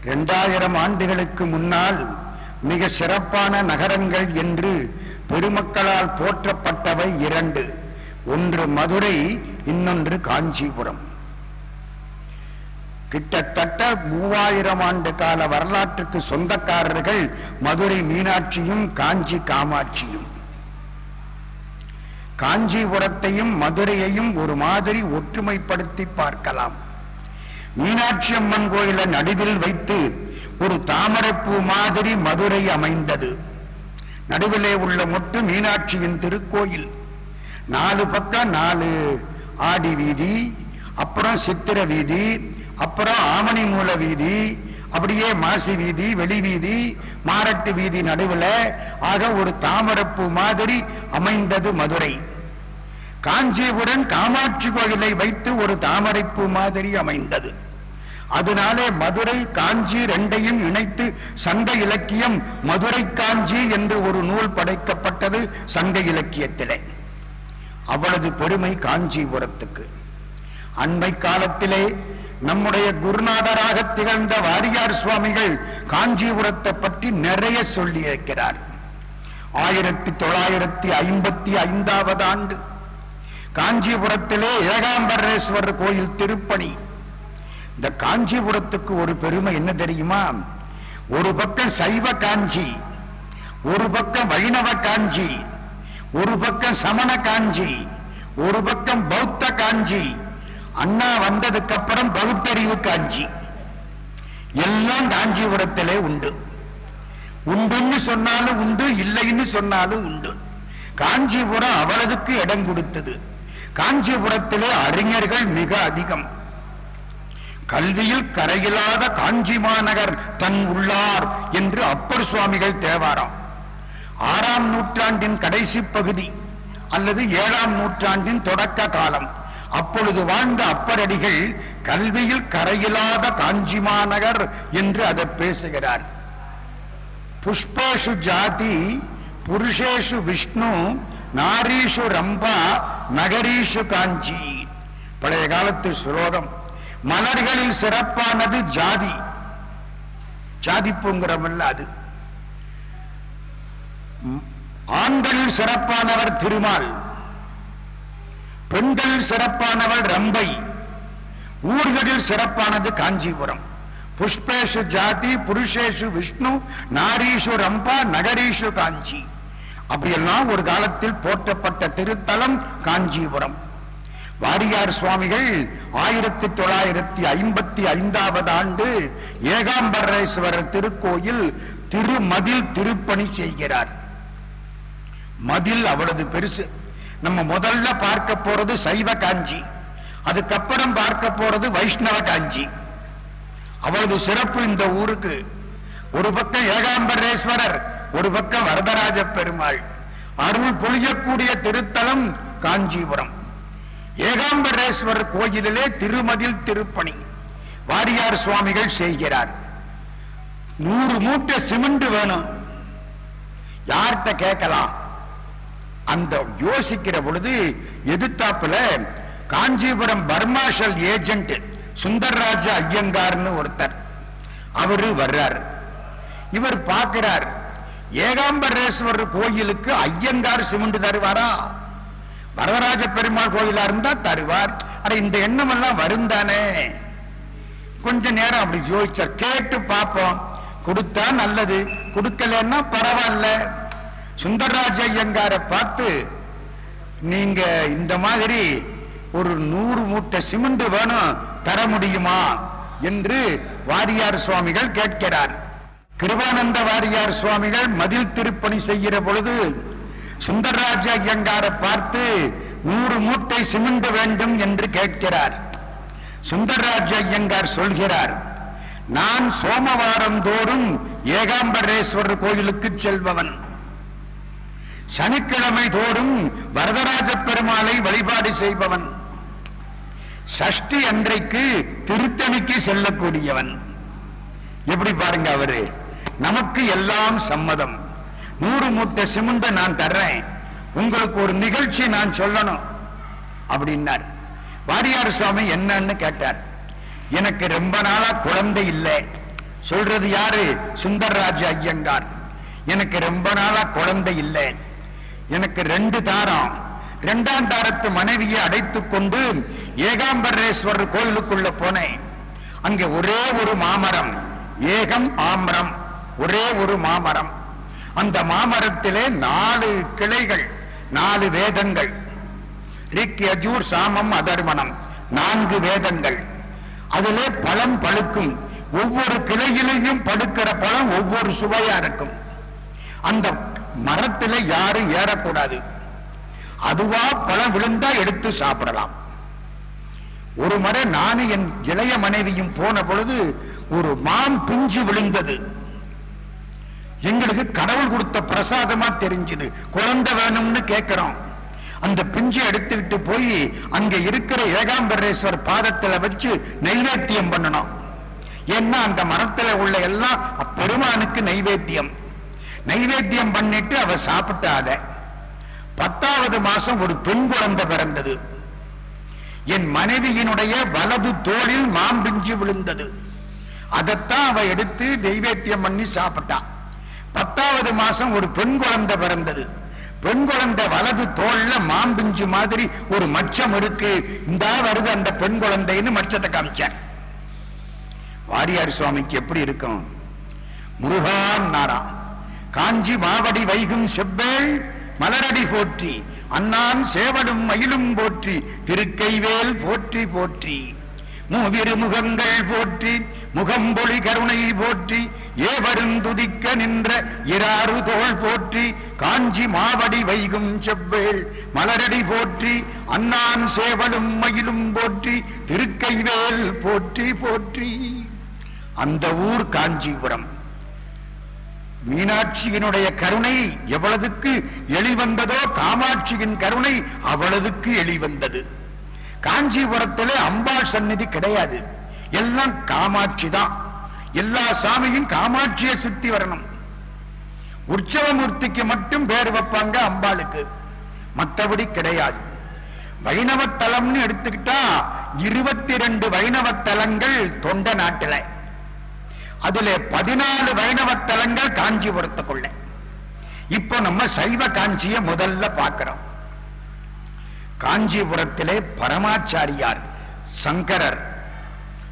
2000 ஆண்டுகளுக்கு முன்னால் மிக சிறப்பான நகரங்கள் என்று பெருமக்களால் போற்றப்பட்டவை 2. ஒன்று மதுரை, இன்னொன்று காஞ்சிபுரம். கிட்டத்தட்ட 3000 ஆண்டு கால வரலாற்றுக்கு சொந்தக்காரர்கள் மதுரை மீனாட்சியும் காஞ்சி காமாட்சியும். காஞ்சிபுரத்தையும் மதுரையையும் ஒரு மாதிரி ஒற்றுமைப்படுத்தி பார்க்கலாம். மீனாட்சி அம்மன் கோயிலை நடுவில் வைத்து ஒரு தாமரைப்பூ மாதிரி மதுரை அமைந்தது. நடுவிலே உள்ள மொட்டு மீனாட்சியின் திருக்கோயில். 4 பக்கம் 4 ஆடி வீதி, அப்புறம் சித்திர வீதி, அப்புறம் ஆமணி மூல வீதி, அப்படியே மாசி வீதி, வெளி வீதி, மாரட்டு வீதி நடுவில் ஆக ஒரு தாமரைப்பூ மாதிரி அமைந்தது மதுரை. காஞ்சிபுரம் காமாட்சி கோயிலை வைத்து ஒரு தாமரைப்பூ மாதிரி அமைந்தது. அதனாலே மதுரை காஞ்சி 2ஐயும் இணைத்து சங்க இலக்கியம் மதுரை காஞ்சி என்று ஒரு நூல் படைக்கப்பட்டது சங்க இலக்கியத்திலே. அவ்வளவு பெருமை காஞ்சிபுரத்துக்கு. அண்மை காலத்திலே நம்முடைய குருநாதராக திகழ்ந்த வாரியார் சுவாமிகள் காஞ்சிபுரத்தை பற்றி நிறைய சொல்லி இருக்கிறார். 1955 ஆண்டு காஞ்சிபுரத்திலே ஏகாம்பரேஸ்வரர் கோயில் திருப்பணி. இந்த காஞ்சிபுரத்துக்கு ஒரு பெருமை என்ன தெரியுமா? ஒரு பக்கம் சைவ காஞ்சி, ஒரு பக்கம் வைணவ காஞ்சி, ஒரு பக்கம் சமண காஞ்சி, ஒரு பக்கம் பௌத்த காஞ்சி, அண்ணா வந்ததுக்கு அப்புறம் பகுத்தறிவு காஞ்சி, எல்லாம் காஞ்சிபுரத்திலே உண்டு. உண்டுன்னு சொன்னாலும் உண்டு, இல்லைன்னு சொன்னாலும் உண்டு. காஞ்சிபுரம் அவ்வளவுக்கு இடம் கொடுத்தது. காஞ்சிபுரத்திலே அறிஞர்கள் மிக அதிகம். கல்வியில் கரையில்லாத காஞ்சி மாநகர் தன் உள்ளார் என்று அப்பர் சுவாமிகள் தேவாரம். 6ஆம் நூற்றாண்டின் கடைசி பகுதி அல்லது 7ஆம் நூற்றாண்டின் தொடக்க காலம். அப்பொழுது வாழ்ந்த அப்பரடிகள் கல்வியில் கரையில்லாத காஞ்சி மாநகர் என்று அதை பேசுகிறார். புஷ்பேஷு ஜாதி புருஷேஷு விஷ்ணு நாரீஷு ரம்பா நகரீஷு காஞ்சி. பழைய காலத்து ஸ்லோகம். மலர்களில் சிறப்பானது ஜாதி, ஜாதி பூங்குறமல்ல அது. ஆண்களில் சிறப்பானவர் திருமால், பெண்களில் சிறப்பானவர் ரம்பை, ஊர்களில் சிறப்பானது காஞ்சிபுரம். புஷ்பேஷு ஜாதி புருஷேஷு விஷ்ணு நாரீஷு ரம்பா நகரீஷு காஞ்சி. அப்படியெல்லாம் ஒரு காலத்தில் போற்றப்பட்ட திருத்தலம் காஞ்சிபுரம். வாரியார் சுவாமிகள் 1955 ஆண்டு ஏகாம்பரேஸ்வரர் திருக்கோயில் திருமதில் திருப்பணி செய்கிறார். மதில் அவ்வளவு பெருசு. நம்ம முதல்ல பார்க்க போறது சைவ காஞ்சி, அதுக்கப்புறம் பார்க்க போறது வைஷ்ணவ காஞ்சி. அவ்வளவு சிறப்பு இந்த ஊருக்கு. ஒரு பக்கம் ஏகாம்பரேஸ்வரர், ஒரு பக்கம் வரதராஜ பெருமாள். அருள் பொழியக்கூடிய திருத்தலம் காஞ்சிபுரம். ஏகாம்பரேஸ்வரர் கோயிலிலே திருமதில் திருப்பணி வாரியார் சுவாமிகள் செய்கிறார். 100 மூட்டை சிமெண்ட் வேணும். யார்கிட்ட கேட்கலாம்? அந்த யோசிக்கிற பொழுது எதிர்த்தாப்புல காஞ்சிபுரம் பர்மாஷல் ஏஜென்ட் சுந்தர்ராஜ ஐயங்கார்னு ஒருத்தர், அவரு வர்றார். இவர் பார்க்கிறார், ஏகாம்பரேஸ்வரர் கோயிலுக்கு ஐயங்கார் சிமெண்ட் தருவாரா? வரதராஜ பெருமாள் கோயிலா இருந்தா தருவார். அட இந்த எண்ணம் எல்லாம் வருந்தானே. கொஞ்ச நேரம் அப்படி யோசிச்சார். கேட்டு பார்ப்போம், கொடுத்தா நல்லது, கொடுக்கலன்னா பரவாயில்ல. சுந்தரராஜ ஐயங்காரை பார்த்து, நீங்க இந்த மாதிரி ஒரு 100 மூட்டை சிமெண்ட் வேணும், தர முடியுமா என்று வாரியார் சுவாமிகள் கேட்கிறார். கிருபானந்த வாரியார் சுவாமிகள் மதில் திருப்பணி செய்கிற பொழுது சுந்தரராஜ ஐயங்காரை பார்த்து 100 மூட்டை சிமெண்ட் வேண்டும் என்று கேட்கிறார். சுந்தரராஜ ஐயங்கார் சொல்கிறார், நான் சோமவாரம் தோறும் ஏகாம்பரேஸ்வரர் கோயிலுக்கு செல்பவன், சனிக்கிழமை தோறும் வரதராஜ பெருமாளை வழிபாடு செய்பவன், சஷ்டி அன்றைக்கு திருத்தணிக்கு செல்லக்கூடியவன். எப்படி பாருங்க, அவரு நமக்கு எல்லாம் சம்மதம். 100 மூட்டை சிமெண்ட் நான் தர்றேன், உங்களுக்கு ஒரு நிகழ்ச்சி நான் சொல்லணும் அப்படின்னார். வாரியார் சுவாமி என்னன்னு கேட்டார். எனக்கு ரொம்ப நாளா குழந்தை இல்லை, சொல்றது யாரு? சுந்தரராஜ ஐயங்கார். எனக்கு ரொம்ப நாளா குழந்தை இல்லை, எனக்கு 2 தாரம். 2ஆம் தாரத்து மனைவியை அடைத்துக் கொண்டு ஏகாம்பரேஸ்வரர் கோயிலுக்குள்ள போனேன். அங்கே ஒரே ஒரு மாமரம், ஏகம் ஆமரம், ஒரே ஒரு மாமரம். அந்த மாமரத்திலே 4 கிளைகள், 4 வேதங்கள், ரிக் யஜூர் சாமம் அதர்மணம், 4 வேதங்கள். அதிலே பழம் பழுக்கும். ஒவ்வொரு கிளையிலையும் பழுக்கிற பழம் ஒவ்வொரு சுவையா இருக்கும். அந்த மரத்திலே யாரும் ஏறக்கூடாது. அதுவா பழம் விழுந்தா எடுத்து சாப்பிடலாம். ஒரு முறை நானும் என் இளைய மனைவியும் போன பொழுது ஒரு மாம் பிஞ்சு விழுந்தது. எங்களுக்கு கடவுள் கொடுத்த பிரசாதமா தெரிஞ்சது. குழந்தை வேணும்னு கேட்கிறோம். அந்த பிஞ்சை எடுத்துக்கிட்டு போய் அங்க இருக்கிற ஏகாம்பரேஸ்வர் பாதத்துல வச்சு நைவேத்தியம் பண்ணணும். ஏன்னா அந்த மரத்துல உள்ள எல்லாம் பெருமானுக்கு நைவேத்தியம். நைவேத்தியம் பண்ணிட்டு அவ சாப்பிட்டாத. 10வது மாசம் ஒரு பெண் குழந்தை பிறந்தது. என் மனைவியினுடைய வலது தோளில் மாம்பிஞ்சு விழுந்தது. அதைத்தான் அவ எடுத்து நைவேத்தியம் பண்ணி சாப்பிட்டா. 10வது மாசம் ஒரு பெண் குழந்தை பிறந்தது. பெண் குழந்தை வலது தோல்ல மாம்பிஞ்சு மாதிரி ஒரு மச்சம் இருக்கு. இந்த வருது அந்த பெண் குழந்தைன்னு மச்சத்தை காமிச்சார். வாரியார் சுவாமிக்கு எப்படி இருக்கும்? முருகான் நாரா காஞ்சி மாவடி வைகும் செவ்வேள் மலரடி போற்றி, அண்ணான் சேவலும் மயிலும் போற்றி, திருக்கைவேல் போற்றி போற்றி, மூவிரு முகங்கள் போற்றி, முகம்பொழி கருணை போற்றி, ஏவருந்துதிக்க நின்ற இராறு தோள் போற்றி, காஞ்சி மாவடி வைகும் செவ்வேள் மலரடி போற்றி, அண்ணான் சேவலும் மயிலும் போற்றி, திருக்கைவேல் போற்றி போற்றி. அந்த ஊர் காஞ்சிபுரம். மீனாட்சியினுடைய கருணை எவ்வளவுக்கு எளிவந்ததோ காமாட்சியின் கருணை அவ்வளவுக்கு எளிவந்தது. காஞ்சிபுரத்திலே அம்பாள் சந்நிதி கிடையாது, எல்லாம் காமாட்சி தான். எல்லா சாமியும் காமாட்சியை சுத்தி வரணும். உற்சவமூர்த்திக்கு மட்டும் பேர் வைப்பாங்க அம்பாளுக்கு, மற்றபடி கிடையாது. வைணவ தலம்னு எடுத்துக்கிட்டா 22 வைணவ தலங்கள் தொண்ட நாட்டில. அதுல 14 வைணவ தலங்கள் காஞ்சிபுரத்துக்குள்ள. இப்போ நம்ம சைவ காஞ்சியை முதல்ல பார்க்கிறோம். காஞ்சிபுரத்திலே பரமாச்சாரியார் சங்கரர்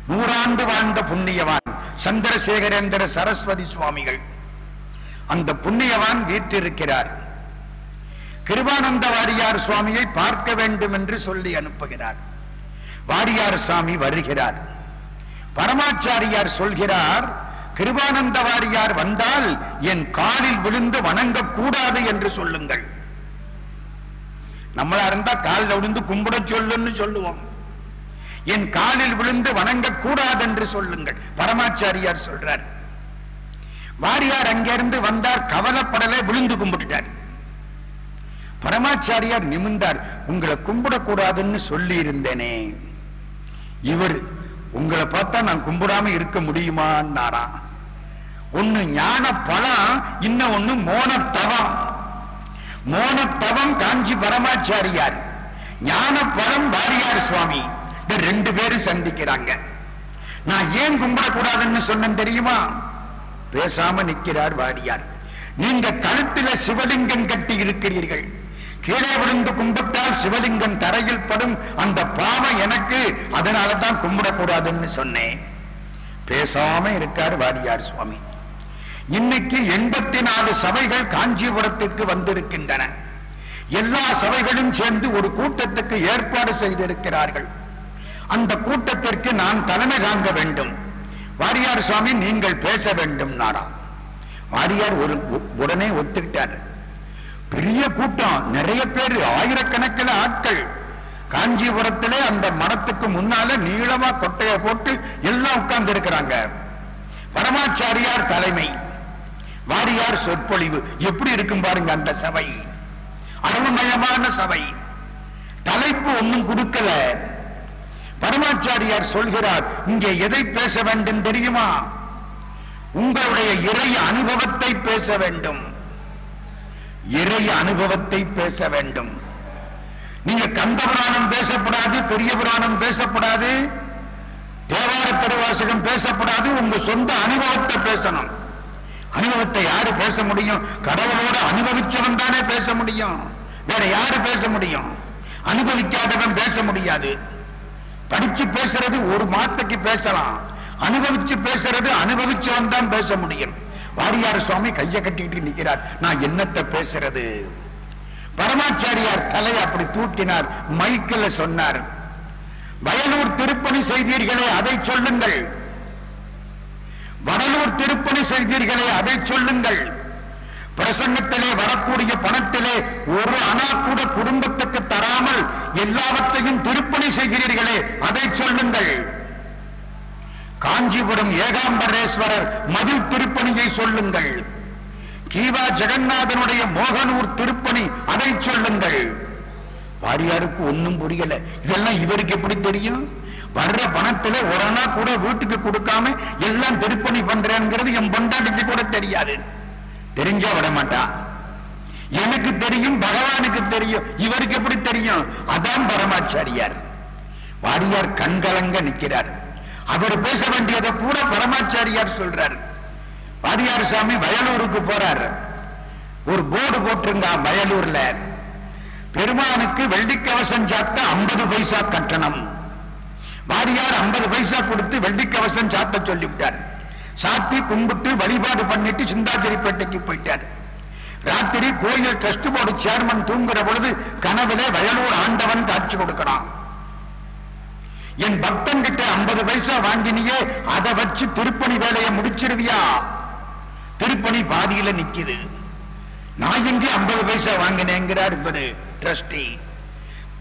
100 ஆண்டு வாழ்ந்த புண்ணியவான் சந்திரசேகரேந்திர சரஸ்வதி சுவாமிகள். அந்த புண்ணியவான் வீற்றிருக்கிறார். கிருபானந்த வாரியார் சுவாமியை பார்க்க வேண்டும் என்று சொல்லி அனுப்புகிறார். வாரியார் சாமி வருகிறார். பரமாச்சாரியார் சொல்கிறார், கிருபானந்த வாரியார் வந்தால் என் காலில் விழுந்து வணங்க கூடாது என்று சொல்லுங்கள். நம்மளா இருந்தா காலில் விழுந்து கும்பிட சொல்லுன்னு சொல்லுவோம். என் காலில் விழுந்து வணங்க கூடாது என்று சொல்லுங்கள். பரமாச்சாரியார் சொல்றார். வாரியார் அங்கிருந்து வந்தார், கவலைப்படலை, விழுந்து கும்பிட்டுட்டார். பரமாச்சாரியார் நிமிர்ந்தார். உங்களை கும்பிடக்கூடாதுன்னு சொல்லி இருந்தேனே, இவர் உங்களை பார்த்தா நான் கும்பிடாம இருக்க முடியுமான்னாரா? ஒண்ணு ஞான பலம், இன்னும் ஒண்ணு மோனத்தவம். மோனத்தவம் காஞ்சி பரமாச்சாரியார், ஞான பலம் வாரியார் சுவாமி. 2 பேரும் சந்திக்கிறாங்க. நான் ஏன் கும்பிடக்கூடாதுன்னு சொன்னேன் தெரியுமா? பேசாம நிற்கிறார் வாரியார். நீங்க கழுத்துல சிவலிங்கம் கட்டி இருக்கிறீர்கள், கீழே விழுந்து கும்பிட்டால் சிவலிங்கம் தரையில் படும், அந்த பாவம் எனக்கு, அதனாலதான் கும்பிடக்கூடாதுன்னு சொன்னேன். பேசாம இருக்கார் வாரியார் சுவாமி. இன்னைக்கு 84 சபைகள் காஞ்சிபுரத்துக்கு வந்திருக்கின்றன. எல்லா சபைகளும் சேர்ந்து ஒரு கூட்டத்துக்கு ஏற்பாடு செய்திருக்கிறார்கள். அந்த கூட்டத்திற்கு நான் தலைமை தாங்க வேண்டும். வாரியார் சுவாமி நீங்கள் பேச வேண்டும் நாரா. வாரியார் உடனே ஒத்துக்கிட்டார். பெரிய கூட்டம், நிறைய பேர், ஆயிரக்கணக்கில் ஆட்கள். காஞ்சிபுரத்திலே அந்த மடத்துக்கு முன்னால நீளமா கொட்டையை போட்டு எல்லாம் உட்கார்ந்து இருக்கிறாங்க. பரமாச்சாரியார் தலைமை, வாரியார் சொற்பொழிவு. எப்படி இருக்கும் பாருங்க அந்த சபை, அருள்மயமான சபை. தலைப்பு ஒன்னும் கொடுக்கல. பரமாச்சாரியார் சொல்கிறார், இங்கே எதை பேச வேண்டும் தெரியுமா? உங்களுடைய இறை அனுபவத்தை பேச வேண்டும். இறை அனுபவத்தை பேச வேண்டும். நீங்க கந்த புராணம் பேசப்படாது, பெரிய புராணம் பேசப்படாது, தேவார திருவாசகம் பேசப்படாது, உங்க சொந்த அனுபவத்தை பேசணும். அனுபவத்தை யாரு பேச முடியும்? கடவுளோட அனுபவிச்சவன் தானே பேச முடியும். வேற யாரு பேச முடியும்? அனுபவிக்காதவன் பேச முடியாது. படிச்சு பேசுறது ஒரு மாத்தைக்கு பேசலாம், அனுபவிச்சு பேசுறது அனுபவிச்சவன் தான் பேச முடியும். வாரியார் சுவாமி கையை கட்டிட்டு நிற்கிறார், நான் என்னத்தை பேசுறது? பரமாச்சாரியார் தலை அப்படி தூக்கினார், மைக்கில் சொன்னார், வயலூர் திருப்பணி செய்தீர்களே அதை சொல்லுங்கள், வடலூர் திருப்பணி செய்தீர்களே அதை சொல்லுங்கள், பிரசங்கத்திலே வரக்கூடிய பணத்திலே ஒரு அணா கூட குடும்பத்துக்கு தராமல் எல்லாவற்றையும் திருப்பணி செய்கிறீர்களே அதை சொல்லுங்கள், காஞ்சிபுரம் ஏகாம்பரேஸ்வரர் மதில் திருப்பணியை சொல்லுங்கள், கீவா ஜெகநாதனுடைய மோகனூர் திருப்பணி அதை சொல்லுங்கள். வாரியாருக்கு ஒன்னும் புரியல. இதெல்லாம் இவருக்கு எப்படி தெரியும்? வர்ற பணத்துல ஒரு அணா கூட வீட்டுக்கு கொடுக்காம எல்லாம் திருப்பணி பண்றேங்கிறது என் பொண்டாட்டிக்கு கூட தெரியாது. தெரிஞ்சா விட மாட்டா. எனக்கு தெரியும், பகவானுக்கு தெரியும், இவருக்கு எப்படி தெரியும்? அதான் பரமாச்சாரியார். வாரியார் கண்கலங்க நிற்கிறார். அவர் பேச வேண்டியதை கூட பரமாச்சாரியார் சொல்றார். வாரியார் சாமி வயலூருக்கு போறார். ஒரு போர்டு போட்டிருங்க வயலூர்ல, பெருமானுக்கு வெள்ளிக்கவசம் சாத்த 50 பைசா கட்டணம். வாரியார் 50 பைசா கொடுத்து வெள்ளிக்கவசம் சாத்த சொல்லிவிட்டார். சாத்தி கும்பிட்டு வழிபாடு பண்ணிட்டு சிந்தாதிரிப்பேட்டைக்கு போயிட்டார். ராத்திரி கோயில் ட்ரஸ்ட் போர்டு சேர்மன் தூங்குற பொழுது கனவுல வயலூர் ஆண்டவன் காட்சி கொடுக்கிறான். என் பக்தன் கிட்ட 50 பைசா வாங்கினியே, அதை வச்சு திருப்பணி வேலையை முடிச்சிருவியா? திருப்பணி பாதியில நிக்குது. நான் எங்கே 50 பைசா வாங்கினேங்கிறார் இவரு ட்ரஸ்டி.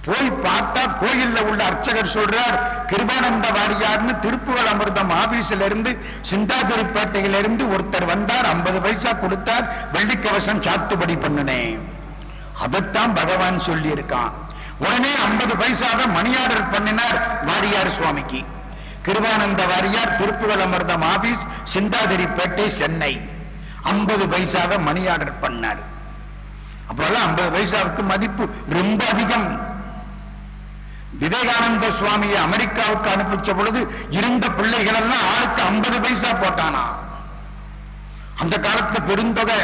போய் பார்த்தா கோயில்ல உள்ள அர்ச்சகர் சொல்றார், கிருபானந்த வாரியார்னு திருப்புகழ் அமிர்தம் ஆபீஸ்ல இருந்து சிந்தாதிரிப்பேட்டையில இருந்து ஒருத்தர் வந்தார், 50 பைசா கொடுத்தார், வெள்ளிக்கவசம் சாத்துபடி பண்ணினேன். அதைத்தான் பகவான் சொல்லி இருக்கான். உடனே 50 பைசாவை மணி ஆர்டர் பண்ணினார் வாரியார் சுவாமிக்கு. கிருபானந்த வாரியார் திருப்புகழ் அமிர்தம் ஆபீஸ் சிந்தாதிரிப்பேட்டை சென்னை. 50 பைசாவை மணி ஆர்டர் பண்ணார். அப்பெல்லாம் 50 பைசாவுக்கு மதிப்பு ரொம்ப அதிகம். விவேகானந்த சுவாமியை அமெரிக்காவுக்கு அனுப்பிச்ச பொழுது இருந்த பிள்ளைகள் எல்லாம் ஆளுக்கு 50 பைசா போட்டானா. அந்த காலத்து பெருந்தொகை.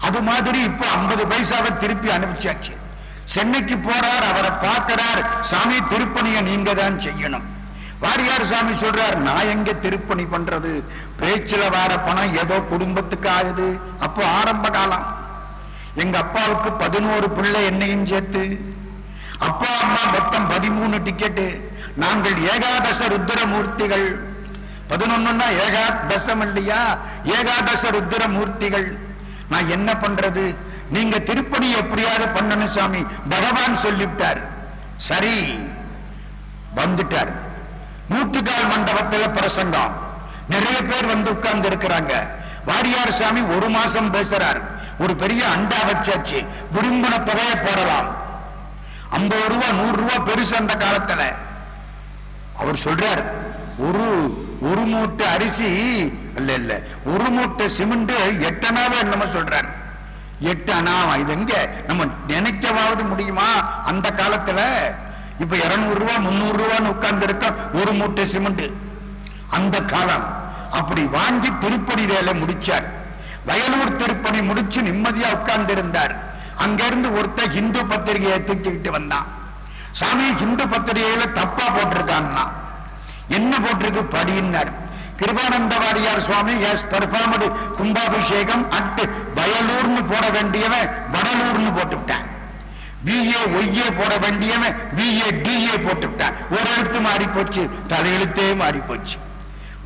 அது மாதிரி இப்போ 50 பைசாவை திருப்பி அனுப்பிச்சாச்சு. சென்னைக்கு போறார், அவரை பார்க்கிறார். சாமி திருப்பணியை நீங்க தான் செய்யணும். வாரியார் சாமி சொல்றார், நான் எங்க திருப்பணி பண்றது? பேச்சில வார பணம் ஏதோ குடும்பத்துக்கு ஆகுது. அப்போ ஆரம்ப காலம். எங்க அப்பாவுக்கு 11 பிள்ளை, என்னையும் சேர்த்து. அப்பா அம்மா மொத்தம் 13 டிக்கெட்டு. நாங்கள் ஏகாதச ருத்ரமூர்த்திகள். 11ன்னா ஏகாதசம் இல்லையா? ஏகாதச ருத்ரமூர்த்திகள். நான் என்ன பண்றது? நீங்க திருப்பணி எப்படியாவது பண்ணணும் சாமி, பகவான் சொல்லிவிட்டார். சரி, வந்துட்டார். நூற்றுக்கால் மண்டபத்தில் பிரசங்கம். நிறைய பேர் வந்து உட்கார்ந்து இருக்கிறாங்க. வாரியார் சாமி 1 மாசம் பேசுறார். ஒரு பெரிய அண்டா வச்சாச்சு, விரும்பின தொகையை போடலாம். 50 ரூபா 100 ரூபா பெருசு அந்த காலத்துல. அவர் சொல்றார், ஒரு மூட்டை அரிசி இல்ல 1 மூட்டை சிமெண்ட் 8 அணாவை என்னமோ சொல்றார். 8 அணாவா? இது எங்க நம்ம நினைக்கவாவது முடியுமா அந்த காலத்துல? இப்ப 200 ரூபா 300 ரூபான்னு உட்கார்ந்து இருக்க 1 மூட்டை சிமெண்ட். அந்த காலம். அப்படி வாங்கி திருப்பணி வேலை முடிச்சார். வயலூர் திருப்பணி முடிச்சு நிம்மதியா உட்கார்ந்து இருந்தார். அங்கிருந்து ஒருத்தர் ஹிந்து பத்திரிகையை தூக்கிக்கிட்டு வந்தான். சாமி, ஹிந்து பத்திரிகையில தப்பா போட்டிருக்கான்னா. என்ன போட்டிருக்கு படின்னார். கிருபானந்த வாரியார் சுவாமி ஹஸ் பெர்ஃபார்ம்டு கும்பாபிஷேகம் அட் வயலூர்னு போட வேண்டியவன் வடலூர்னு போட்டுவிட்டான். VA ஒய்யே போட வேண்டியவன் VA DA போட்டுவிட்டான். ஒரு எழுத்து மாறி போச்சு, தலையெழுத்தே மாறி போச்சு.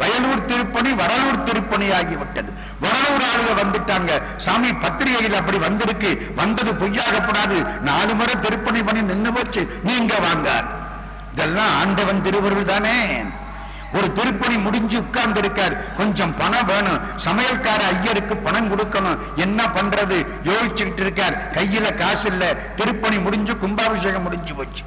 வயலூர் திருப்பணி வடலூர் திருப்பணி ஆகிவிட்டது. வடலூர் ஆளுக வந்துட்டாங்க. சாமி, பத்திரிகையில் அப்படி வந்திருக்கு, வந்தது பொய்யாகப்படாது, 4 முறை திருப்பணி பண்ணி நின்று போச்சு, நீங்க வாங்க. இதெல்லாம் ஆண்டவன் திருவருள் தானே. ஒரு திருப்பணி முடிஞ்சு உட்கார்ந்து இருக்கார். கொஞ்சம் பணம் வேணும், சமையல்கார ஐயருக்கு பணம் கொடுக்கணும், என்ன பண்றது யோசிச்சுக்கிட்டு இருக்கார். கையில காசு இல்ல. திருப்பணி முடிஞ்சு கும்பாபிஷேகம் முடிஞ்சு போச்சு.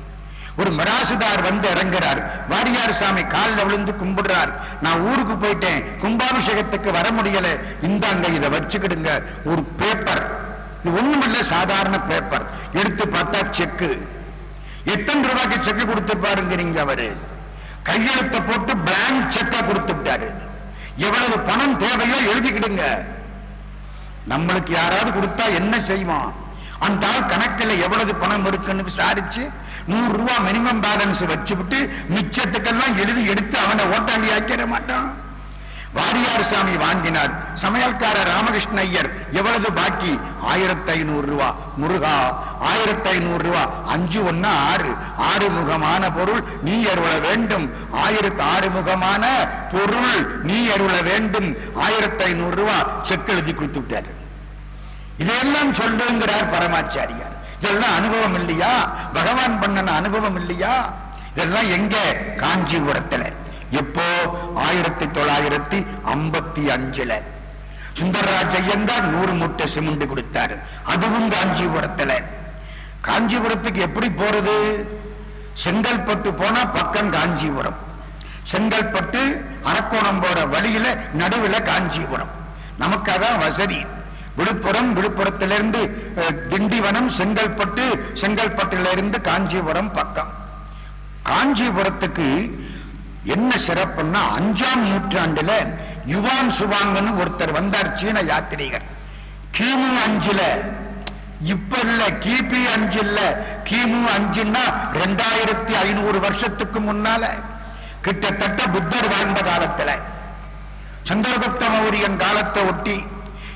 ஒரு மராசுதார் வந்து இறங்குறார். வாரியார் சாமி காலில் விழுந்து கும்பிடுறார். நான் ஊருக்கு போயிட்டேன், கும்பாபிஷேகத்துக்கு வர முடியல, இந்தாங்க இதை வச்சுக்கிடுங்க. ஒரு பேப்பர், இது ஒண்ணுமில்ல, சாதாரண பேப்பர். எடுத்து பார்த்தா செக்கு. எத்தனை ரூபாய்க்கு செக்கு கொடுத்துருப்பாருங்கிறீங்க அவரு? கையெழுத்த போட்டு பிளாங்க் செக்க கொடுத்துட்டாரு. எவ்வளவு பணம் தேவையோ எழுதிக்கிடுங்க. நம்மளுக்கு யாராவது கொடுத்தா என்ன செய்வான்? அந்த ஆள் கணக்கில் எவ்வளவு பணம் இருக்குன்னு விசாரிச்சு 100 ரூபாய் மினிமம் பேலன்ஸ் வச்சுவிட்டு மிச்சத்துக்கெல்லாம் எழுதி எடுத்து அவனை ஓட்டாண்டி ஆக்கிட மாட்டான். வாரியார் சாமி வாங்கினார். சமையல்காரர் ராமகிருஷ்ண ஐயர் எவ்வளவு பாக்கி? 1500 ரூபா. முருகா 1500 ரூபா, 5 1 6, 6 முகமான பொருள் நீ அருள வேண்டும். 6 முகமான பொருள் நீ அருள வேண்டும். 1500 ரூபா செக் எழுதி கொடுத்து விட்டார். இதையெல்லாம் சொல்லுங்கிறார் பரமாச்சாரியார். இதெல்லாம் அனுபவம் இல்லையா? பகவான் பண்ணன அனுபவம் இல்லையா? இதெல்லாம் எங்க? காஞ்சிபுரத்தில். எப்போ? 1955 சுந்தரராஜ ஐயங்கார் 100 மூட்டை சிமெண்ட் கொடுத்தாரு. அதுவும் காஞ்சிபுரத்தில். காஞ்சிபுரத்துக்கு எப்படி போறது? செங்கல்பட்டு போனா பக்கம் காஞ்சிபுரம். செங்கல்பட்டு அரக்கோணம் போற வழியில நடுவில் காஞ்சிபுரம். நமக்கு அதான் வசதி. விழுப்புரம், விழுப்புரத்திலிருந்து திண்டிவனம், செங்கல்பட்டு, செங்கல்பட்டிலிருந்து காஞ்சிபுரம் பக்கம். காஞ்சிபுரத்துக்கு என்ன சிறப்புன்னா 5ஆம் நூற்றாண்டுல யுவான் சுவாங்கன்னு ஒருத்தர் வந்தார், சீன யாத்திரிகர். கிமு 5ல, இப்ப இல்ல, கிபி 5 இல்ல, கிமு 5ன்னா 2500 வருஷத்துக்கு முன்னால, கிட்டத்தட்ட புத்தர் வாழ்ந்த காலத்துல, சந்திரகுப்த மௌரியன் காலத்தை ஒட்டி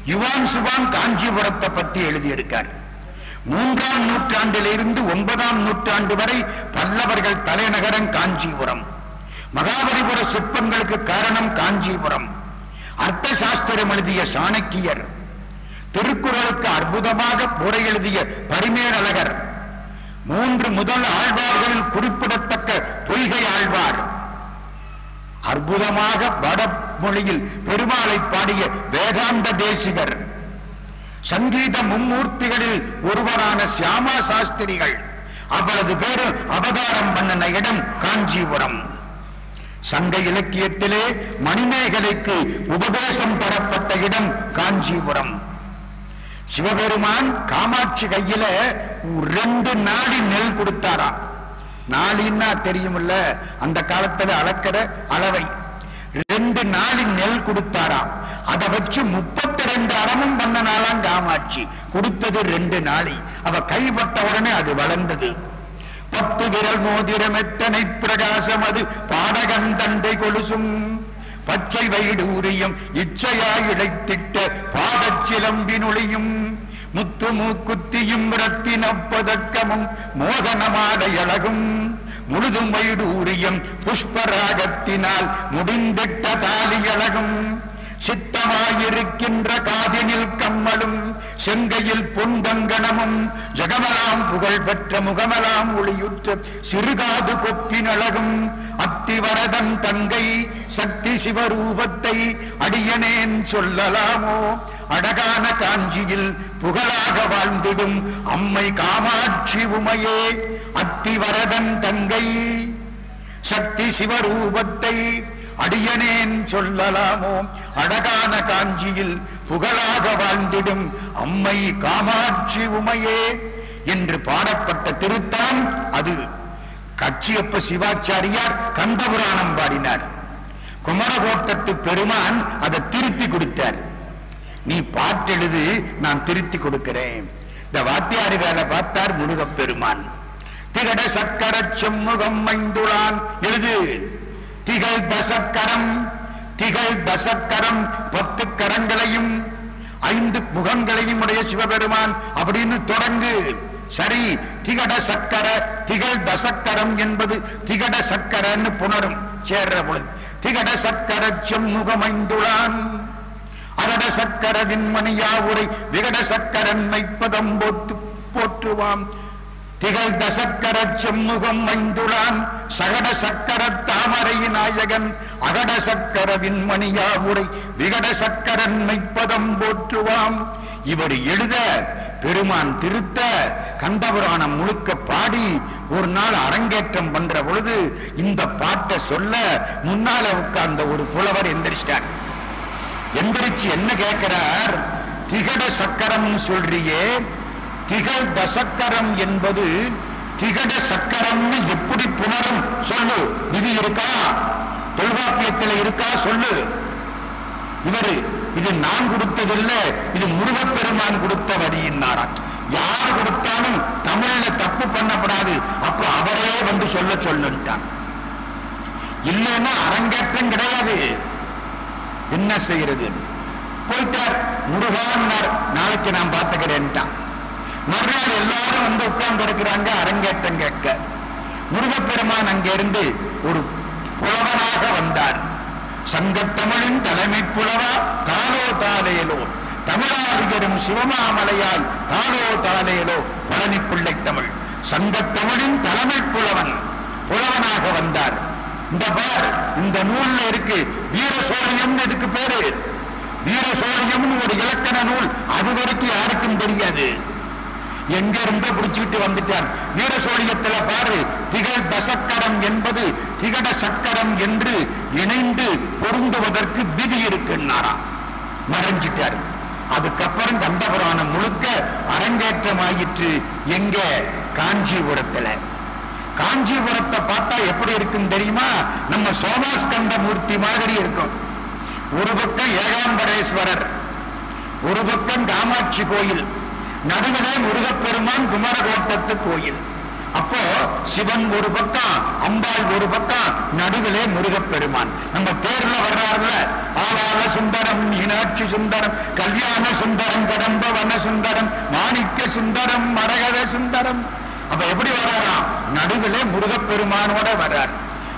யுவான் சுவாங் காஞ்சிபுரத்தை பத்தி எழுதியிருக்கார். 3ஆம் நூற்றாண்டிலிருந்து 9ஆம் நூற்றாண்டு வரை பல்லவர்கள் தலைநகரம் காஞ்சிபுரம். மகாபலிபுர சிற்பங்களுக்கு காரணம் காஞ்சிபுரம். அர்த்த சாஸ்திரம் எழுதிய சாணக்கியர், திருக்குறளுக்கு அற்புதமாக உரை எழுதிய பரிமேலழகர், 3 முதல் ஆழ்வார்களில் குறிப்பிடத்தக்க பொய்கை ஆழ்வார், அற்புதமாக வடமொழியில் பெருமாளை பாடிய வேதாந்த தேசிகர், சங்கீத மும்மூர்த்திகளில் ஒருவரான சியாமா சாஸ்திரிகள், அவரது பேரு அவதாரம் பண்ணின இடம் காஞ்சிபுரம். சங்க இலக்கியத்திலே மணிமேகலைக்கு உபதேசம் தரப்பட்ட இடம் காஞ்சிபுரம். சிவபெருமான் காமாட்சி கையில 2 நாளி நெல் கொடுத்தாராம். நாளின்னா தெரியுமில்ல, அந்த காலத்துல அளக்கிற அளவை. 2 நாளி நெல் கொடுத்தாராம். அதை வச்சு 32 அறமும் பண்ணனாலாம் காமாட்சி. கொடுத்தது 2 நாளி. அவ கைப்பட்ட உடனே அது வளர்ந்தது. 10 விரல் மோதிரம் எத்தனை பிரகாசம் அது, பாடகன் தண்டை கொலுசும் பச்சை வைடூரியம் இச்சையாய் இழைத்திட்ட பாதச்சிலம்பினொளியும் முத்து மூக்குத்தியும் ரத்தின பதக்கமும் மோகனமாலை அழகும் முழுதும் வைடூரியம் புஷ்பராகத்தினால் முடிந்திட்ட தாலி அழகும் சித்தமாயிருக்கின்ற காதினில் கம்மலும் செங்கையில் பொன்தங்கணமும் ஜகமலாம் புகழ் பெற்ற முகமலாம் ஒளியுற்ற சிறுகாது கொப்பின் அழகும் அத்திவரதன் தங்கை சக்தி சிவரூபத்தை அடியனேன் சொல்லலாமோ? அழகான காஞ்சியில் புகழாக வாழ்ந்திடும் அம்மை காமாட்சி உமையே, அத்திவரதன் தங்கை சக்தி சிவரூபத்தை அடியனேன் சொல்லலாமோ? அழகான காஞ்சியில் புகழாக வாழ்ந்திடும் அம்மை காமாட்சி உமையே என்று பாடப்பட்ட திருத்தலம் அது. கச்சியப்ப சிவாச்சாரியார் கந்தபுராணம் பாடினார். குமரகோட்டத்து பெருமான் அதை திருத்தி கொடுத்தார். நீ பாட்டெழுது, நான் திருத்தி கொடுக்கிறேன். இந்த வாத்தியாரி வேலை பார்த்தார் முருகப் பெருமான். திகட சக்கர செம்முகம் மைந்துளான் எழுது. திகழ் தசக்கரம், திகழ் தசக்கரம் 10 கரங்களையும் 5 முகங்களையும் உடைய சிவபெருமான் அப்படின்னு தொடங்கு. சரி, திகட சக்கர, திகழ் தசக்கரம் என்பது திகட சக்கரன்னு புணரும் சேர்ற பொழுது. திகட சக்கர செம்முகமைந்துளான் அரட சக்கர விண்மணியா உரை விகட சக்கரன் மைப்பதம் போற்றுவாம். திகழ் தசக்கர செம்முகம் மைந்துளான் சகட சக்கர தாமரை நாயகன் அகட சக்கர விண்மணியா உரை விகட சக்கரன் மைப்பதம் போற்றுவாம். இவர் எழுத, பெருமான் திருத்த, கந்தபுராணம் முழுக்க பாடி ஒரு நாள் அரங்கேற்றம் பண்ற பொழுது இந்த பாட்டை சொல்ல முன்னால உட்கார்ந்த ஒரு புலவர் எந்திரிச்சிட்டார். எந்திரிச்சு என்ன கேட்கிறார்? திகட சக்கரம் சொல்றியே, திகழ் தசக்கரம் என்பது திகட சக்கரம்னு எப்படி புணரும் சொல்லு. விதி இருக்கா? தொல்காப்பியத்தில் இருக்கா? சொல்லு. இவரு இது நான் கொடுத்ததில்ல, இது முருகப்பெருமான் கொடுத்த வரியினாரா. யார் கொடுத்தாலும் தமிழ்ல தப்பு பண்ணப்படாது, அப்ப அவரே வந்து சொல்லுட்டான். இல்லைன்னா அரங்கேற்றம் கிடையாது. என்ன செய்யறது? போயிட்டார். முருகான்னார், நாளைக்கு நான் பார்த்துக்கிறேன்ட்டான். மறுநாள் எல்லாரும் வந்து உட்கார்ந்து இருக்கிறாங்க அரங்கேற்றம் கேட்க. முருகப்பெருமான் அங்கிருந்து ஒரு புலவனாக வந்தார். சங்கத்தமிழின் தலைமை புலவா தாலோ தாலேலோ, தமிழாதிகரும் சிவமாமலையாய் தாலோ தாலேலோ பழனி பிள்ளை தமிழ். சங்கத்தமிழின் தலைமை புலவனாக வந்தார். இந்த பார், இந்த நூல்ல இருக்கு வீரசோழியம், இதுக்கு பேரு வீரசோழியம், ஒரு இலக்கண நூல். அது வரைக்கும் யாருக்கும் தெரியாது. எங்க இருந்த பிடிச்சுக்கிட்டு வந்துட்டார். வீரசோழியத்துல பாரு, திகழ் தசக்கரம் என்பது திகட சக்கரம் என்று இணைந்து பொருந்துவதற்கு விதி இருக்குன்னாரா. மறைஞ்சிட்டார். அதுக்கப்புறம் கந்தபுராணம் முழுக்க அரங்கேற்றமாயிற்று. எங்க? காஞ்சிபுரத்துல. காஞ்சிபுரத்தை பார்த்தா எப்படி இருக்கும் தெரியுமா? நம்ம சோமாஸ்கந்த மூர்த்தி மாதிரி இருக்கும். ஒரு பக்கம் ஏகாம்பரேஸ்வரர், ஒரு பக்கம் காமாட்சி கோயில், நடுவிலே முருகப்பெருமான் குமரகோட்டத்து கோயில். அப்போ சிவன் ஒரு பக்கம், அம்பாள் ஒரு பக்கம், நடுவிலே முருகப்பெருமான். நம்ம தேர்ல வர்றாருல, ஆளாள சுந்தரம், மீனாட்சி சுந்தரம், கல்யாண சுந்தரம், கடம்ப வன சுந்தரம், மாணிக்க சுந்தரம், மரகத சுந்தரம். அப்ப எப்படி வர்றாராம்? நடுவிலே முருகப்பெருமானோட வர்றார்.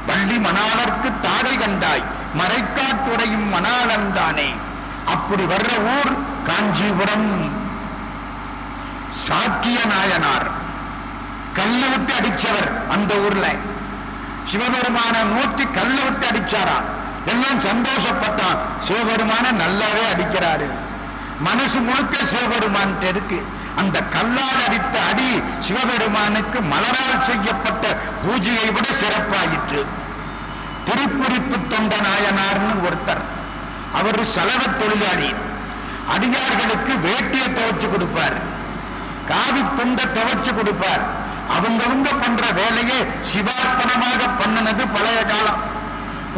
வள்ளி மணாளர்க்கு தாரை கண்டாய், மறைக்காட்டுடையும் மணாளன் தானே. அப்படி வர்ற ஊர் காஞ்சிபுரம். சாக்கிய நாயனார் கல்ல விட்டு அடிச்சவர். அந்த ஊர்ல சிவபெருமான நோக்கி கல்ல விட்டு அடிச்சாரா. எல்லாம் சந்தோஷப்பட்டான். சிவபெருமான நல்லாவே அடிக்கிறாரு. மனசு முழுக்க சிவபெருமான் இருக்கு. அந்த கல்லால் அடித்த அடி சிவபெருமானுக்கு மலரால் செய்யப்பட்ட பூஜையை விட சிறப்பாயிற்று. திருக்குறிப்பு தொண்ட நாயனார்னு ஒருத்தர். அவர் சலவ தொழிலாளி. அடியார்களுக்கு வேட்டியை துவைச்சு கொடுப்பார், காவி துண்டை துவைச்சு கொடுப்பார். அவங்க பண்ற வேலையை சிவார்ப்பணமாக பண்ணினது பழைய காலம்.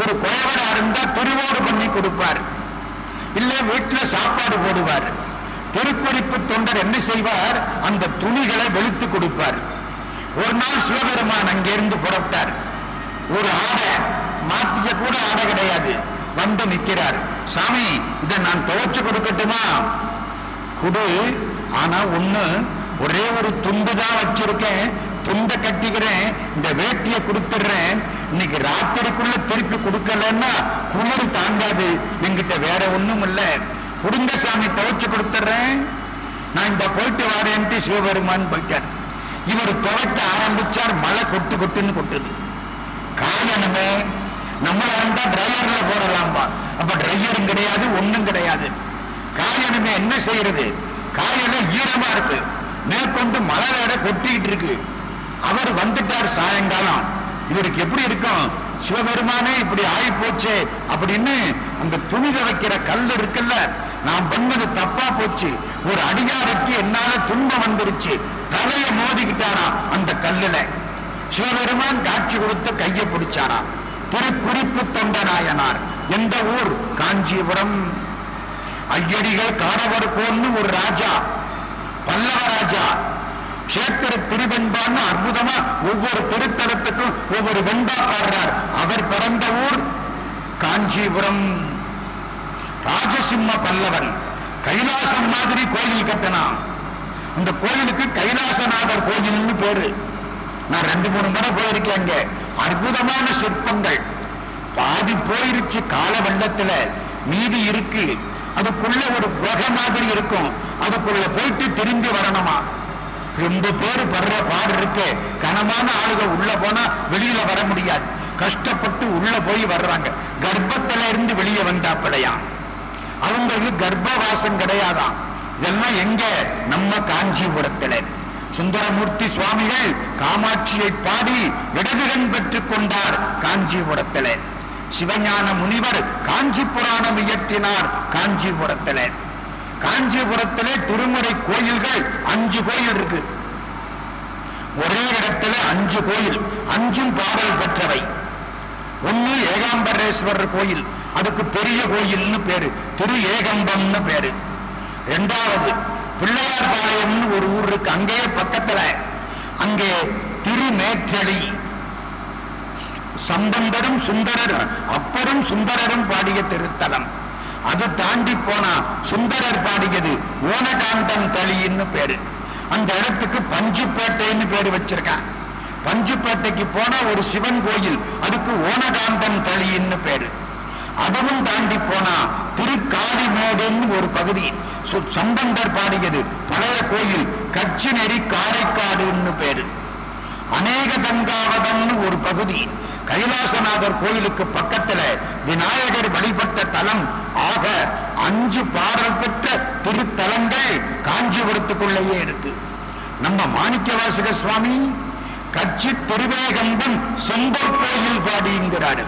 ஒரு குயவரா இருந்தா திருவோடு பண்ணி கொடுப்பார், இல்ல வீட்டுல சாப்பாடு போடுவார். திருக்குறிப்பு தொண்டர் என்ன செய்வார்? அந்த துணிகளை வெளுத்து கொடுப்பார். ஒரு நாள் சிவபெருமான் அங்கிருந்து புறப்பட்டார். ஒரு ஆடை மாத்திக்க கூட ஆடை கிடையாது. வந்து நிற்கிறார். சாமி, இதை நான் துவைச்சு கொடுக்கட்டுமா? குடு. ஆனா ஒண்ணு, ஒரே ஒரு துண்டு தான் வச்சிருக்கேன், துண்டை கட்டிக்கிறேன், இந்த வேட்டியை கொடுத்துடுறேன். இன்னைக்கு ராத்திரிக்குள்ள திருப்பி கொடுக்கலன்னா குளிர் தாங்காது. என்கிட்ட வேற ஒண்ணும் இல்ல, குடுங்க சாமி, துவைச்சு கொடுத்துடுறேன், நான் இந்த போயிட்டு வரேன்ட்டு சிவபெருமான் போயிட்டார். இவர் துவைக்க ஆரம்பிச்சார். மழை கொட்டு கொட்டுன்னு கொட்டுது. காயணுமே. நம்மள இருந்தா டிரையர்ல போடலாம்பா. அப்ப டிரையரும் கிடையாது, ஒண்ணும் கிடையாது. காயணுமே. என்ன செய்யறது? காயல ஈரமா இருக்கு. மேற்கொண்டு மழை வேற கொட்டிக்கிட்டு இருக்கு. அவர் வந்துட்டார் சாயங்காலம். இவருக்கு எப்படி இருக்கும்? சிவபெருமானே இப்படி ஆகி போச்சே அப்படின்னு அந்த துணி துவைக்கிற கல் இருக்குல்ல, நான் பண்ணது தப்பா போச்சு, ஒரு அடியாருக்கு என்னால துன்பம் வந்துருச்சு, தலைய மோதிக்கிட்டாரா அந்த கல்லுல. சிவபெருமான் காட்சி கொடுத்து கையை பிடிச்சாரா. திருக்குறிப்பு தொண்ட நாயனார். எந்த ஊர்? காஞ்சிபுரம். ஐயடிகள் காரவர்கோன்னு ஒரு ராஜா, பல்லவ ராஜா. கஷேத்திர திருவெண்பான்னு அற்புதமா ஒவ்வொரு திருத்தலத்துக்கும் ஒவ்வொரு வெண்பா பாடுறார். அவர் பிறந்த ஊர் காஞ்சிபுரம். ராஜசிம்ம பல்லவன் கைலாசம் மாதிரி கோயில் கட்டினான். அந்த கோயிலுக்கு கைலாசநாதர் கோயில்னு பேரு. நான் 2-3 முறை போயிருக்கேங்க. அற்புதமான சிற்பங்கள். பாதி போயிருச்சு கால வெள்ளத்துல, மீதி இருக்கு. அதுக்குள்ள ஒரு குகை மாதிரி இருக்கும். அதுக்குள்ள போயிட்டு திரும்பி வரணுமா. ரொம்ப பேரு படுற பாடு இருக்கு. கனமான ஆளுக உள்ள போனா வெளியில வர முடியாது. கஷ்டப்பட்டு உள்ள போய் வர்றாங்க. கர்ப்பத்தில இருந்து வெளியே வந்தாப்படையாம். அவங்களுக்கு கர்ப்பவாசம் கிடையாதாம். இதெல்லாம் எங்க? நம்ம காஞ்சிபுரத்துல. சுந்தரமூர்த்தி சுவாமிகள் காமாட்சியை பாடி இடதுகண் பெற்றுக் கொண்டார் காஞ்சிபுரத்துல. சிவஞான முனிவர் காஞ்சி புராணம் இயற்றினார் காஞ்சிபுரத்துல. காஞ்சிபுரத்திலே திருமுறை கோயில்கள் 5 கோயில் இருக்கு. ஒரே இடத்துல 5 கோயில், 5ம் பாடல் பெற்றவை. ஒன்னு ஏகாம்பரேஸ்வரர் கோயில், அதுக்கு பெரிய கோயில்னு பேரு, திரு ஏகம்பம்னு பேரு. 2வது பிள்ளையார்பாளையம்னு ஒரு ஊர் இருக்கு, அங்கேயே பக்கத்துல, அங்கே திருமேற்றளி, சம்பந்தரும் சுந்தரரும் அப்பரும் சுந்தரரும் பாடிய திருத்தலம். அது தாண்டி போனா சுந்தரர் பாடியது ஓனகாந்தம் தளின்னு பேரு. அந்த இடத்துக்கு பஞ்சுப்பேட்டைன்னு பேரு வச்சிருக்கான். பஞ்சுப்பேட்டைக்கு போனா ஒரு சிவன் கோயில், அதுக்கு ஓனகாந்தம் தளின்னு பேரு. அதுவும் தாண்டி போனா திருக்காளிமேடுன்னு ஒரு பகுதி, சம்பந்தர் பாடியது பழைய கோயில், கட்சி நெறி காரைக்காடுன்னு பேரு. அநேக கங்காவதம்னு ஒரு பகுதி, கைலாசநாதர் கோயிலுக்கு பக்கத்துல விநாயகர் வழிபட்ட தலம். ஆக 5 பாடல் பெற்ற திருத்தலங்கள் காஞ்சிபுரத்துக்குள்ளேயே இருக்கு. நம்ம மாணிக்கவாசக சுவாமி கட்சி திருவேகம்பம் செம்பர் கோயில் பாடிங்கிறாரு.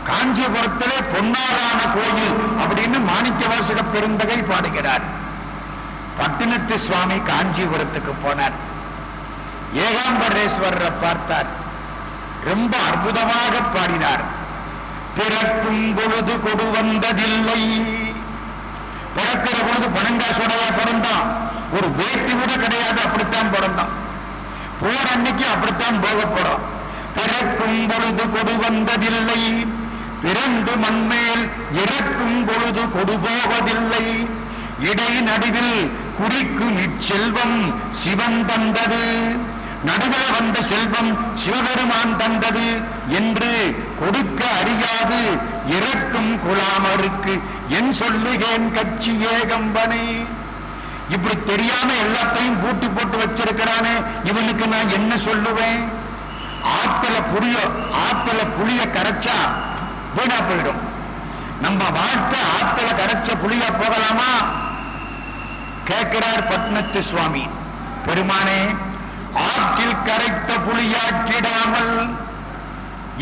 காஞ்சிபுரத்திலே பொன்னாரான கோயில் அப்படின்னு மாணிக்கவாசக பெருந்தகை பாடுகிறார். பட்டினத்து சுவாமி காஞ்சிபுரத்துக்கு போனார். ஏகாம்பரேஸ்வரரை பார்த்தார். ரொம்ப அற்புதமாக பாடினார். பிறக்கும் பொழுது கொடு வந்ததில்லை. பிறக்கிற பொழுது பணங்காசுடையா பிறந்தான், ஒரு வேட்டி கூட கிடையாது, அப்படித்தான் பிறந்தான். போற அன்னைக்கு அப்படித்தான் போக போறோம். பிறக்கும் பொழுது கொடு வந்ததில்லை, பிறந்து மண்மேல் இறக்கும் பொழுது கொடு போவதில்லை. இடை நடுவில் குறிக்கும் இச்செல்வம் சிவன் தந்தது, நடுவில் வந்த செல்வம் சிவபெருமான் தந்தது என்று கொடுக்க அறியாது இறக்கும் குலாமருக்கு என் சொல்லுகேன் கட்சி ஏகம்பனே. இப்படி தெரியாம எல்லாத்தையும் பூட்டி போட்டு வச்சிருக்கிறானே, இவனுக்கு நான் என்ன சொல்லுவேன்? ஆத்துல புளிய கரைச்சா வீணா போயிடும். நம்ம வாழ்க்கை ஆத்துல கரைச்ச புளியா போகலாமா? கேட்கிறார் பட்னத்து சுவாமி. பெருமானே, ஆற்றில் கரைத்த புளியாக்கிடாமல்,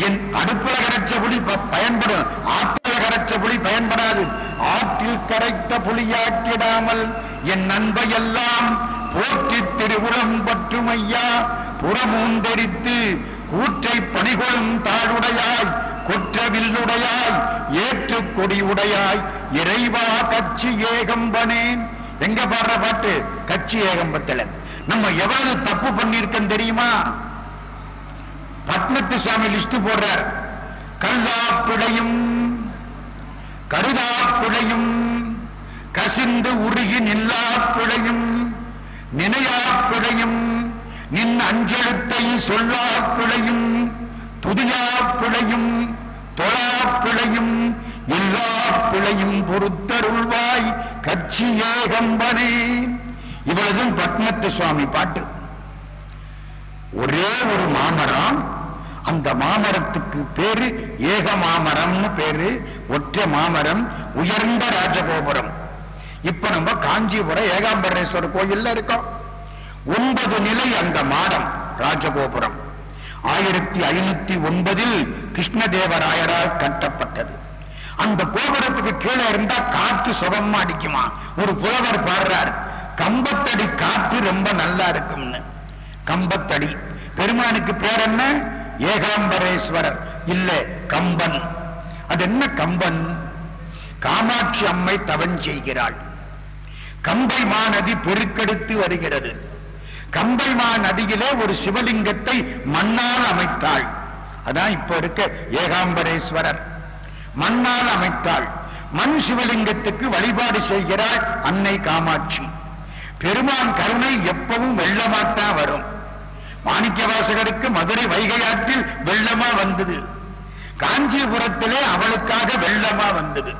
என் அடுப்புல கரைச்ச புளி பயன்படும், ஆற்றில கரைச்ச புளி பயன்படாது. ஆற்றில் கரைத்த புளியாக்கிடாமல் என் நண்பையெல்லாம் போற்றி திருவுளம் பற்றும் ஐயா, புறமூந்தெரித்து கூற்றை பணிகொள்ளும் தாழுடையாய், கொற்றவில்லுடையாய், ஏற்று கொடி உடையாய், இறைவா கட்சி ஏகம்பனேன். எங்க பாடுற பாட்டு? கட்சி ஏகம்பத்துல. நம்ம எவ்வளவு தப்பு பண்ணிருக்கோம் தெரியுமா? பட்னத்து சுவாமி லிஸ்ட் போடுறார். கல்லா பிழையும் கருதா பிழையும் கசிந்து உருகி நில்லா பிழையும் நினையா பிழையும் நின் அஞ்செழுத்தை சொல்லா பிழையும் துதியா பிழையும் தொழா பிழையும் எல்லா பிழையும் பொறுத்தருள்வாய் கட்சி ஏகம்பனே. இவ்வளவும் பட்னத்து சுவாமி பாட்டு. ஒரே ஒரு மாமரம், அந்த மாமரத்துக்கு பேரு ஏக மாமரம்னு பேரு, ஒற்றை மாமரம், உயர்ந்த ராஜகோபுரம். இப்ப நம்ம காஞ்சிபுரம் ஏகாம்பரேஸ்வரர் கோயில்ல இருக்கோம். 9 நிலை அந்த மாடம் ராஜகோபுரம். 1509 கிருஷ்ணதேவராயரால் கட்டப்பட்டது. அந்த கோபுரத்துக்கு கீழே இருந்தா காற்று சுகமா அடிக்குமா. ஒரு புலவர் பாடுறார், கம்பத்தடி காற்று ரொம்ப நல்லா இருக்கும்னு. கம்பத்தடி. பெருமானுக்கு பேர் என்ன? ஏகாம்பரேஸ்வரர் இல்ல, கம்பன். அது என்ன கம்பன்? காமாட்சி அம்மை தவம் செய்கிறாள். கம்பை மாநதி பெருக்கெடுத்து வருகிறது. கம்பை மாநதியிலே ஒரு சிவலிங்கத்தை மண்ணால் அமைத்தாள். அதான் இப்ப இருக்க ஏகாம்பரேஸ்வரர். மண்ணால் அமைத்தாள். மண் சிவலிங்கத்துக்கு வழிபாடு செய்கிறாள் அன்னை காமாட்சி. பெருமான் கருணை எப்பவும் வெள்ளமாத்தான் வரும். மாணிக்கவாசகருக்கு மதுரை வைகை ஆற்றில் வெள்ளமா வந்தது. காஞ்சிபுரத்திலே அவளுக்காக வெள்ளமா வந்தது.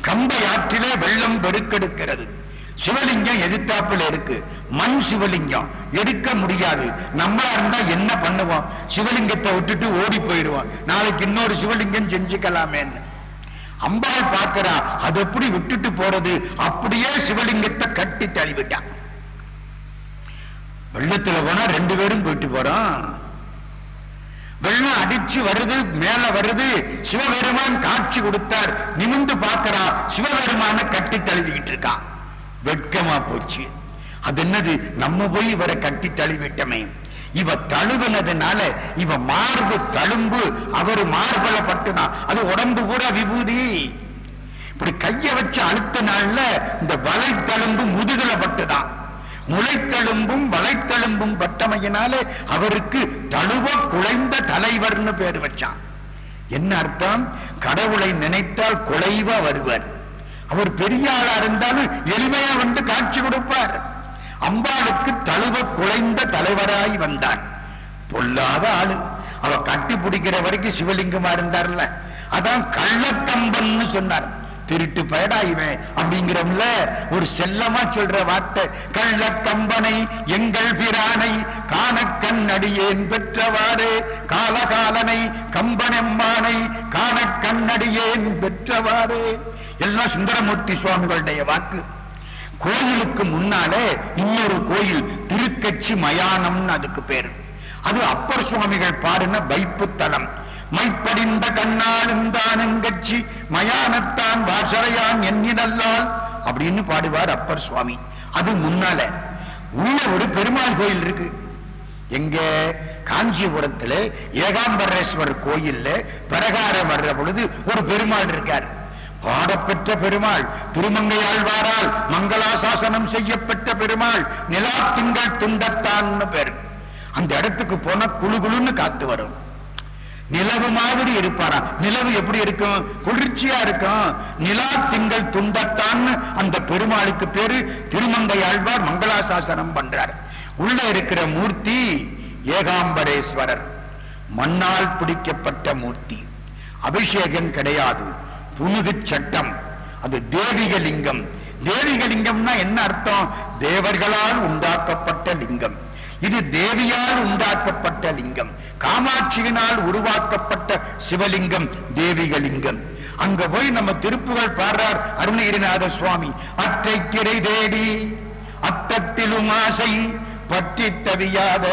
கம்பை ஆற்றிலே வெள்ளம் பெருக்கெடுக்கிறது. சிவலிங்கம் எதிர்த்தாப்புல இருக்கு. மண் சிவலிங்கம் எடுக்க முடியாது. நம்மளா இருந்தா என்ன பண்ணுவோம்? சிவலிங்கத்தை விட்டுட்டு ஓடி போயிடுவோம். நாளைக்கு இன்னொரு சிவலிங்கம் செஞ்சுக்கலாமேன்னு. அம்பாள் பார்க்கிறா, அது எப்படி விட்டுட்டு போறது? அப்படியே சிவலிங்கத்தை கட்டி தள்ளிவிட்டான். வெள்ளத்துல போனா 2 பேரும் போயிட்டு போறோம். வெள்ளம் அடிச்சு வருது, மேல வருது. சிவபெருமான் காட்சி கொடுத்தார். நிமிந்து பார்க்கிறா, சிவபெருமான கட்டி தழுவிக்கிட்டு இருக்கான். வெட்கமா போச்சு. அது என்னது? நம்ம போய் இவரை கட்டி தழுவிட்டமே. இவ தழுவினதுனால இவ மார்பு தழும்பு அவர் மார்பல பட்டுனா அது உடம்பு கூட விபூதி. இப்படி கைய வச்சு அழுத்த நாள்ல இந்த வலைத்தழும்பு முதுகுல பட்டுதான். முளைத்தழும்பும் வலைத்தழும்பும் பட்டமையினால அவருக்கு தழுவ குலைந்த தலைவர்னு பேர் வச்சான். என்ன அர்த்தம்? கடவுளை நினைத்தால் குலைவா வருவார். அவர் பெரிய ஆளா இருந்தாலும் எளிமையா வந்து காட்சி கொடுப்பார். அம்பாளுக்கு தழுவ குலைந்த தலைவராய் வந்தார். பொல்லாத ஆளு. அவ கட்டி பிடிக்கிற வரைக்கும் சிவலிங்கமா இருந்தார்ல, அதான் கள்ளக்கம்பன்னு சொன்னார். திருட்டு பயடா இவன் அப்படிங்கிறோம்ல, ஒரு செல்லமா சொல்ற வார்த்தை. கள்ளக்கம்பனை எங்கள் பிரானை காண கண்ணடியேன் பெற்றவாறு, காலகாலனை கம்பனெம்மானை காண கண்ணடியேன் பெற்றவாறு. எல்லாம் சுந்தரமூர்த்தி சுவாமிகளுடைய வாக்கு. கோயிலுக்கு முன்னாலே இன்னொரு கோயில் திருக்கட்சி மயானம்னு அதுக்கு பேரு. அது அப்பர் சுவாமிகள் பாடின வைப்பு தலம். மைப்படிந்த கண்ணாளுந்தானங்கட்சி மயானத்தான் வாசரையான் எண்ணினல்லால் அப்படின்னு பாடுவார் அப்பர் சுவாமி. அது முன்னால உள்ள ஒரு பெருமாள் கோயில் இருக்கு. எங்க? காஞ்சிபுரத்துல ஏகாம்பரேஸ்வரர் கோயில்ல பிரகாரம் வர்ற பொழுது ஒரு பெருமாள் இருக்கார். பாடப்பெற்ற பெருமாள், திருமங்கையாழ்வாரால் மங்களாசாசனம் செய்யப்பட்ட பெருமாள், நிலா திங்கள் துண்டத்தான் பேர். அந்த இடத்துக்கு போனா குழு குழுன்னு காத்து வரும். நிலவு மாதிரி இருப்பாரா. நிலவு எப்படி இருக்கும்? குளிர்ச்சியா இருக்கும். நிலா திங்கள் துண்டத்தான் அந்த பெருமாளுக்கு பேரு. திருமங்கையாழ்வார் மங்களாசாசனம் பண்றார். உள்ள இருக்கிற மூர்த்தி ஏகாம்பரேஸ்வரர், மண்ணால் பிடிக்கப்பட்ட மூர்த்தி. அபிஷேகம் கிடையாது, புனுகு சட்டம். அது தேவிக லிங்கம். தேவிக லிங்கம்னா என்ன அர்த்தம்? தேவர்களால் உண்டாக்கப்பட்ட லிங்கம். இது தேவியால் உண்டாக்கப்பட்ட லிங்கம். காமாட்சியினால் உருவாக்கப்பட்ட சிவலிங்கம் தேவிக லிங்கம். அங்க போய் நம்ம திருப்புகழ் பாடுறார் அருணகிரிநாத சுவாமி. அற்றைக்கிரை தேடி அத்தத்திலும் ஆசை பற்றி தவியாத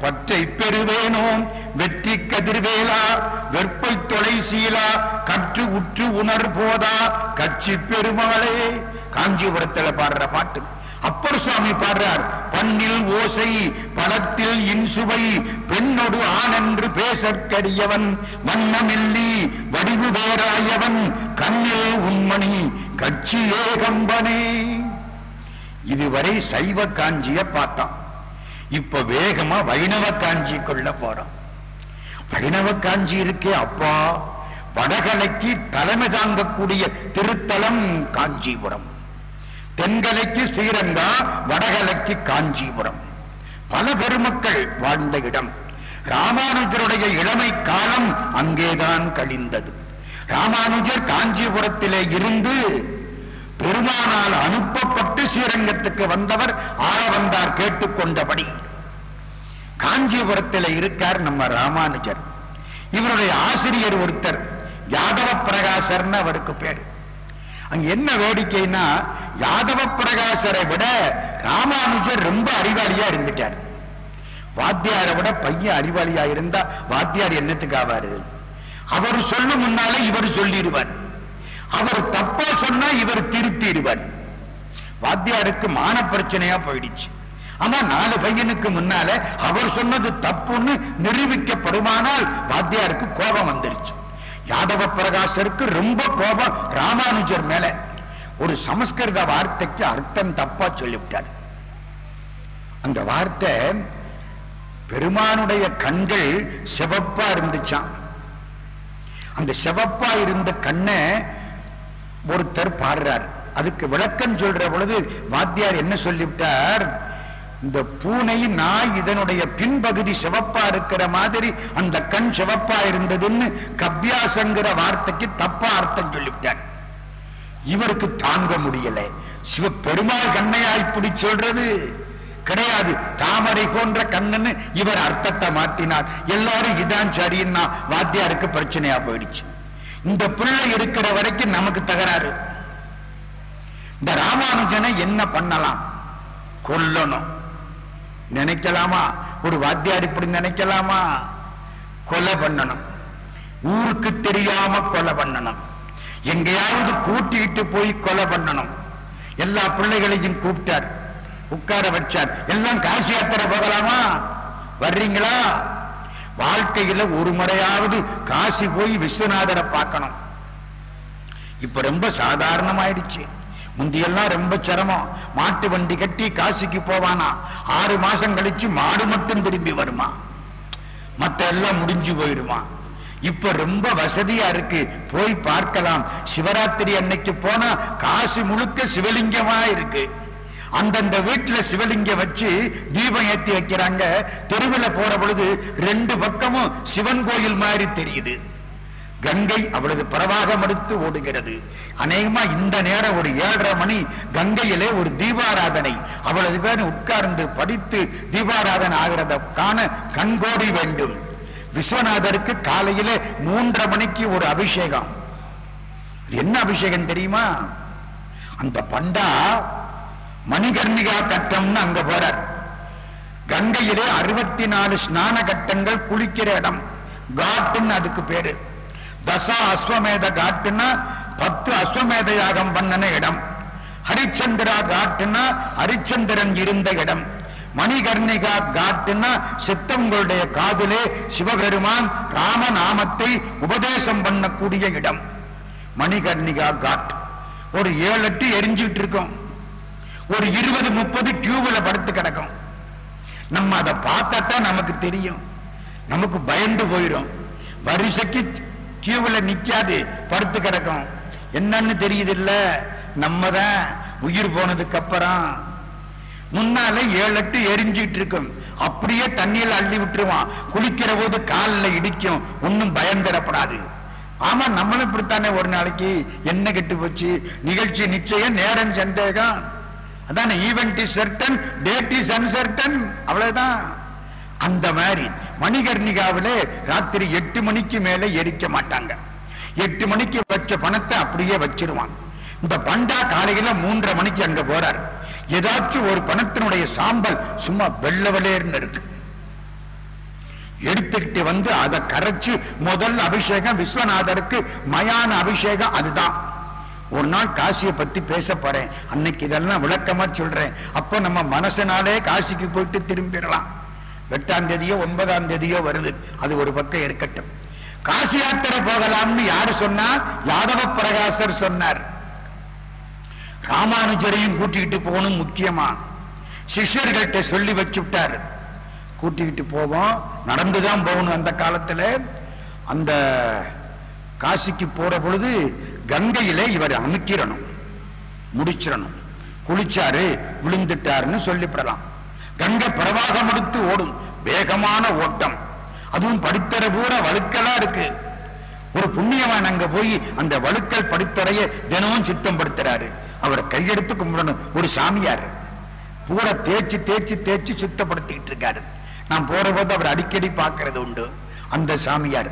பற்றை பெறுவேனோம் வெற்றி கதிர்வேலா வெற்பை தொலை சீலா கற்று உற்று உணர் போதா கட்சி பெருமாளே. காஞ்சிபுரத்துல பாடுற பாட்டு. அப்பர் சுவாமி பாடுறார். பண்ணில் ஓசை பலத்தில் இன்சுவை பெண்ணொடு ஆனென்று பேசற்கரியவன் வண்ணமில்லி வடிவு வேறாயவன் கண்ணில் உண்மணி கட்சி ஏகம்பனே. இதுவரை சைவ காஞ்சிய பார்த்தான். இப்ப வேகமா வைணவ காஞ்சி கொள்ள போறோம். வைணவ காஞ்சி இருக்கே அப்பா, வடகலைக்கு தலைமை தாங்கக்கூடிய திருத்தலம் காஞ்சிபுரம். தென்கலைக்கு ஸ்ரீரங்கா, வடகலைக்கு காஞ்சிபுரம். பல பெருமக்கள் வாழ்ந்த இடம். ராமானுஜருடைய இளமை காலம் அங்கேதான் கழிந்தது. ராமானுஜர் காஞ்சிபுரத்திலே இருந்து பெருமானால் அனுப்பப்பட்டு ஸ்ரீரங்கத்துக்கு வந்தவர். ஆள வந்தார் கேட்டுக்கொண்டபடி. காஞ்சிபுரத்தில் இருக்கார் நம்ம ராமானுஜர். இவருடைய ஆசிரியர் ஒருத்தர் யாதவ பிரகாசர்னு அவருக்கு பேரு. அங்க என்ன வேடிக்கைன்னா, யாதவ பிரகாசரை விட ராமானுஜர் ரொம்ப அறிவாளியா இருந்துட்டார். வாத்தியாரை விட பையன் அறிவாளியா இருந்தா வாத்தியார் என்னத்துக்கு ஆவாரு? அவர் சொல்லும் முன்னாலே இவர் சொல்லிடுவார். அவர் தப்பா சொன்னா இவர் திருத்திடுவார். வாத்தியாருக்கு மான பிரச்சனையா போயிடுச்சு. ஆமா, 4 பையனுக்கு முன்னால அவர் சொன்னது தப்புன்னு நிரூபிக்கப்படுமானால் வாத்தியாருக்கு கோபம் வந்துருச்சு. யாதவ பிரகாசருக்கு ரொம்ப கோபம் ராமானுஜர் மேல. ஒரு சமஸ்கிருத வார்த்தைக்கு அர்த்தம் தப்பா சொல்லிவிட்டார். அந்த வார்த்தை பெருமானுடைய கண்கள் சிவப்பா இருந்துச்சான். அந்த சிவப்பா இருந்த கண்ணை ஒருத்தர் பாடுறார். அதுக்கு விளக்கம் சொல்ற பொழுது வாத்தியார் என்ன சொல்லிவிட்டார்? இந்த பூனை நாய் இதனுடைய பின்பகுதி சிவப்பா இருக்கிற மாதிரி அந்த கண் சிவப்பா இருந்ததுன்னு கவ்யாசங்கிற வார்த்தைக்கு தப்பா அர்த்தம் சொல்லிவிட்டார். இவருக்கு தாங்க முடியல. சிவ பெருமாள் கண்ணையா இப்படி சொல்றது கிடையாது, தாமரை போன்ற கண்ணுன்னு இவர் அர்த்தத்தை மாத்தினார். எல்லாரும் இதான் சரின்னா வாத்தியாருக்கு பிரச்சனையா போயிடுச்சு. இந்த பிள்ளை இருக்கிற வரைக்கும் நமக்கு தகராறு. இந்த ராமானுஜனை என்ன பண்ணலாம்? கொல்லணும் நினைக்கலாமா? ஒரு வாத்தியார் இப்படி நினைக்கலாமா? கொலை பண்ணணும். ஊருக்கு தெரியாம கொலை பண்ணணும். எங்கேயாவது கூட்டிட்டு போய் கொலை பண்ணணும். எல்லா பிள்ளைகளையும் கூப்பிட்டார், உட்கார வச்சார். எல்லாம் காசி யாத்திரை போகலாமா? வர்றீங்களா? வாழ்க்கையில ஒரு முறையாவது காசி போய் விஸ்வநாதரை பார்க்கணும். இப்ப ரொம்ப சாதாரணமாயிடுச்சு. முந்தியெல்லாம் ரொம்ப சிரமம். மாட்டு வண்டி கட்டி காசிக்கு போவானா, 6 மாசம் கழிச்சு மாடு மட்டும் திரும்பி வருமா, மத்த எல்லாம் முடிஞ்சு போயிடுமா. இப்ப ரொம்ப வசதியா இருக்கு, போய் பார்க்கலாம். சிவராத்திரி அன்னைக்கு போனா காசி முழுக்க சிவலிங்கமா இருக்கு. அந்தந்த வீட்டுல சிவலிங்க வச்சு தீபம் ஏத்தி வைக்கிறாங்க. தெருவில் போற பொழுது 2 பக்கமும் சிவன் கோயில் மாதிரி தெரியுது. கங்கை அவ்வளவு பிரவாகம் எடுத்து ஓடுகிறது. அநேகமா இந்த நேரம் ஒரு 7:30 மணி கங்கையிலே ஒரு தீபாராதனை. அவ்வளவு பேர் உட்கார்ந்து படித்து தீபாராதனை ஆகிறத காண கண்கோடி வேண்டும். விஸ்வநாதருக்கு காலையில 3:30 மணிக்கு ஒரு அபிஷேகம். என்ன அபிஷேகம் தெரியுமா? அந்த பண்டா மணிகர்ணிகா கட்டம்னு அங்க போறார். கங்கையிலே 64 ஸ்நான கட்டங்கள் குளிக்கிற இடம். காட்டுன்னு அதுக்கு பேரு. தசா அஸ்வமேத காட்டுன்னா 10 அஸ்வமேத யாகம் பண்ணன இடம். ஹரிச்சந்திரா காட்டுன்னா ஹரிச்சந்திரன் இருந்த இடம். மணிகர்ணிகா காட்டுன்னா சித்தங்களுடைய காதிலே சிவபெருமான் ராமநாமத்தை உபதேசம் பண்ணக்கூடிய இடம் மணிகர்ணிகா காட். ஒரு 7-8 எரிஞ்சிட்டு இருக்கும். ஒரு 20-30 கியூப்ல படுத்து கிடக்கும். நம்ம அதை பார்த்தாத்தான் நமக்கு தெரியும். நமக்கு பயந்து போயிடும். வரிசைக்கு கியூவில் நிக்காது, படுத்து கிடக்கும். என்னன்னு தெரியுது இல்ல, நம்ம தான் உயிர் போனதுக்கு அப்புறம். முன்னால 7-8 எரிஞ்சிட்டு இருக்கும். அப்படியே தண்ணியில் அள்ளி விட்டுருவான். குளிக்கிற போது காலில் இடிக்கும். ஒன்னும் பயந்துடப்படாது. ஆமா, நம்மளும் இப்படித்தானே. ஒரு நாளைக்கு என்ன கெட்டு போச்சு, நிகழ்ச்சி நிச்சயம், நேரம் சந்தேகம். அதான event is certain, date is uncertain. அவ்வளவுதான். அந்த மாதிரி மணிகர்ணிகாவிலே ராத்திரி 8 மணிக்கு மேல எரிக்க மாட்டாங்க. 8 மணிக்கு வச்ச பணத்தை அப்படியே வச்சிருவான். இந்த பண்டா காலையில 3:30 மணிக்கு அங்க போறார். ஏதாச்சும் ஒரு பணத்தினுடைய சாம்பல் சும்மா வெள்ள வெளேர்னு இருக்கு. எடுத்துக்கிட்டு வந்து அதை கரைச்சு முதல் அபிஷேகம் விஸ்வநாதருக்கு மயான அபிஷேகம். அதுதான். ஒரு நாள் காசியை பத்தி பேச போறேன். அன்னைக்கு இதெல்லாம் விளக்கமா சொல்றேன். அப்ப நம்ம மனசனாலே காசிக்கு போயிட்டு திரும்பிடலாம். 8ஆம் தேதியோ 9ஆம் தேதியோ வருது. அது ஒரு பக்கம் இருக்கட்டும். காசி யாத்திரை போகலாம்னு யாரு சொன்னார்? யாதவ பிரகாசர் சொன்னார். ராமானுஜரையும் கூட்டிக்கிட்டு போகணும். முக்கியமா சிஷ்யர்கள்ட்ட சொல்லி வச்சுட்டாரு, கூட்டிக்கிட்டு போவோம், நடந்துதான் போகணும். அந்த காலத்துல அந்த காசிக்கு போற பொழுது கங்கையிலே இவர் அமைக்கிறணும், முடிச்சிடணும். குளிச்சாரு, விழுந்துட்டாருன்னு சொல்லிவிடலாம். கங்கை பிரவாகம் எடுத்து ஓடும், வேகமான ஓட்டம். அதுவும் படித்தர பூரா வழுக்கலா இருக்கு. ஒரு புண்ணியவான் அங்க போய் அந்த வழுக்கல் படித்தரைய தினமும் சுத்தம் படுத்துறாரு. அவரை கையெடுத்து கும்பிடணும். ஒரு சாமியார் பூரா தேய்ச்சி தேய்ச்சி தேய்ச்சி சுத்தப்படுத்திக்கிட்டு இருக்காரு. நான் போற போது அவர் அடிக்கடி பார்க்கறது உண்டு. அந்த சாமியார்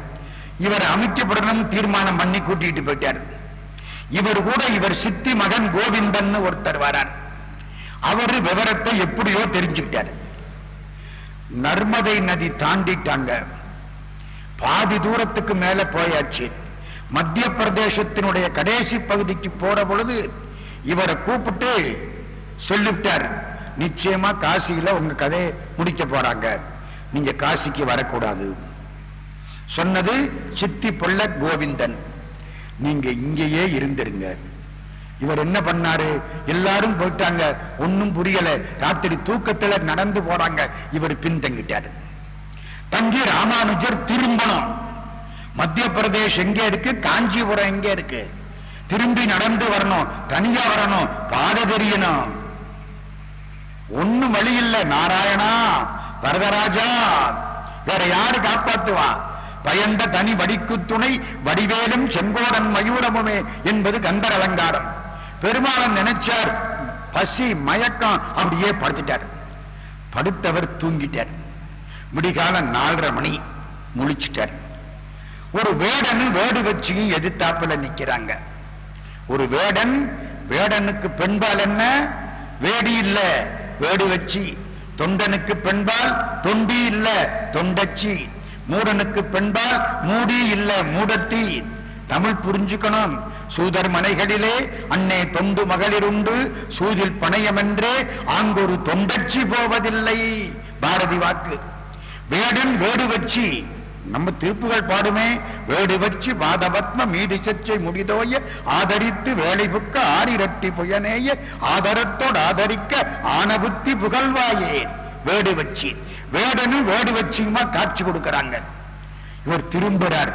இவர் அமைக்கப்படணும் தீர்மானம் பண்ணி கூட்டிட்டு போயிட்டார். இவர் கூட இவர் சித்தி மகன் கோவிந்தன் ஒருத்தர் வரார். அவரு விவரத்தை எப்படியோ தெரிஞ்சுக்கிட்டார். நர்மதை நதி தாண்டிட்டாங்க. பாதி தூரத்துக்கு மேல போயாச்சு. மத்திய பிரதேசத்தினுடைய கடைசி பகுதிக்கு போற பொழுது இவரை கூப்பிட்டு சொல்லிவிட்டார், நிச்சயமா காசியில உங்க கதையை முடிக்க போறாங்க, நீங்க காசிக்கு வரக்கூடாது. சொன்னது சித்தி பிள்ள கோவிந்தன். நீங்க இங்கேயே இருந்திருங்க. இவர் என்ன பண்ணாரு? எல்லாரும் போயிட்டாங்க, ஒன்னும் புரியல. ராத்திரி தூக்கத்துல நடந்து போறாங்க. இவர் பின்தங்கிட்டாரு. தங்கி ராமானுஜர் திரும்பணும். மத்திய பிரதேஷ் எங்க இருக்கு, காஞ்சிபுரம் எங்க இருக்கு, திரும்பி நடந்து வரணும், தனியா வரணும், பாதை தெரியணும். ஒன்னும் வழி இல்லை. நாராயணா வரதராஜா, வேற யாரு காப்பாத்துவா? பயந்த தனி வடிக்கு துணை வடிவேலும் செங்கோடன் மயூரமுமே என்பது கந்தர் அலங்காரம். பெருமாளன் நினைச்சார், பசி மயக்கம், அப்படியே படுத்துட்டார். படுத்தவர் தூங்கிட்டார். விடிகால 4:30 மணி முழிச்சிட்டார். ஒரு வேடன் வேடு வச்சு எதிர்த்தாப்புல நிக்கிறாங்க. ஒரு வேடன், வேடனுக்கு பெண்பால் என்ன? வேடி இல்ல, வேடு வச்சு. தொண்டனுக்கு பெண்பால் தொண்டி இல்ல, தொண்டச்சி. மூடனுக்கு பெண்பால் மூடி இல்ல, மூடத்தி. தமிழ் புரிஞ்சுக்கணும். சூதர் மனைகளிலே அன்னை தொண்டு மகளிருண்டு, சூதில் பணையமென்றே ஆங்கொரு தொண்டச்சி போவதில்லை. பாரதி வாக்கு. வேடன் வேடு வச்சி நம்ம திருப்புகள் பாடுமே, வேடு வச்சு வாதபத்ம மீதி சர்ச்சை முடிதோய ஆதரித்து வேலை புக்க ஆரிரட்டி புயனேய ஆதரத்தோடு ஆதரிக்க ஆனபுத்தி புகழ்வாயே. வேடு வச்சு வேடனும் வேடு வச்சியுமா காட்சி கொடுக்கிறாங்க. இவர் திரும்புறார்.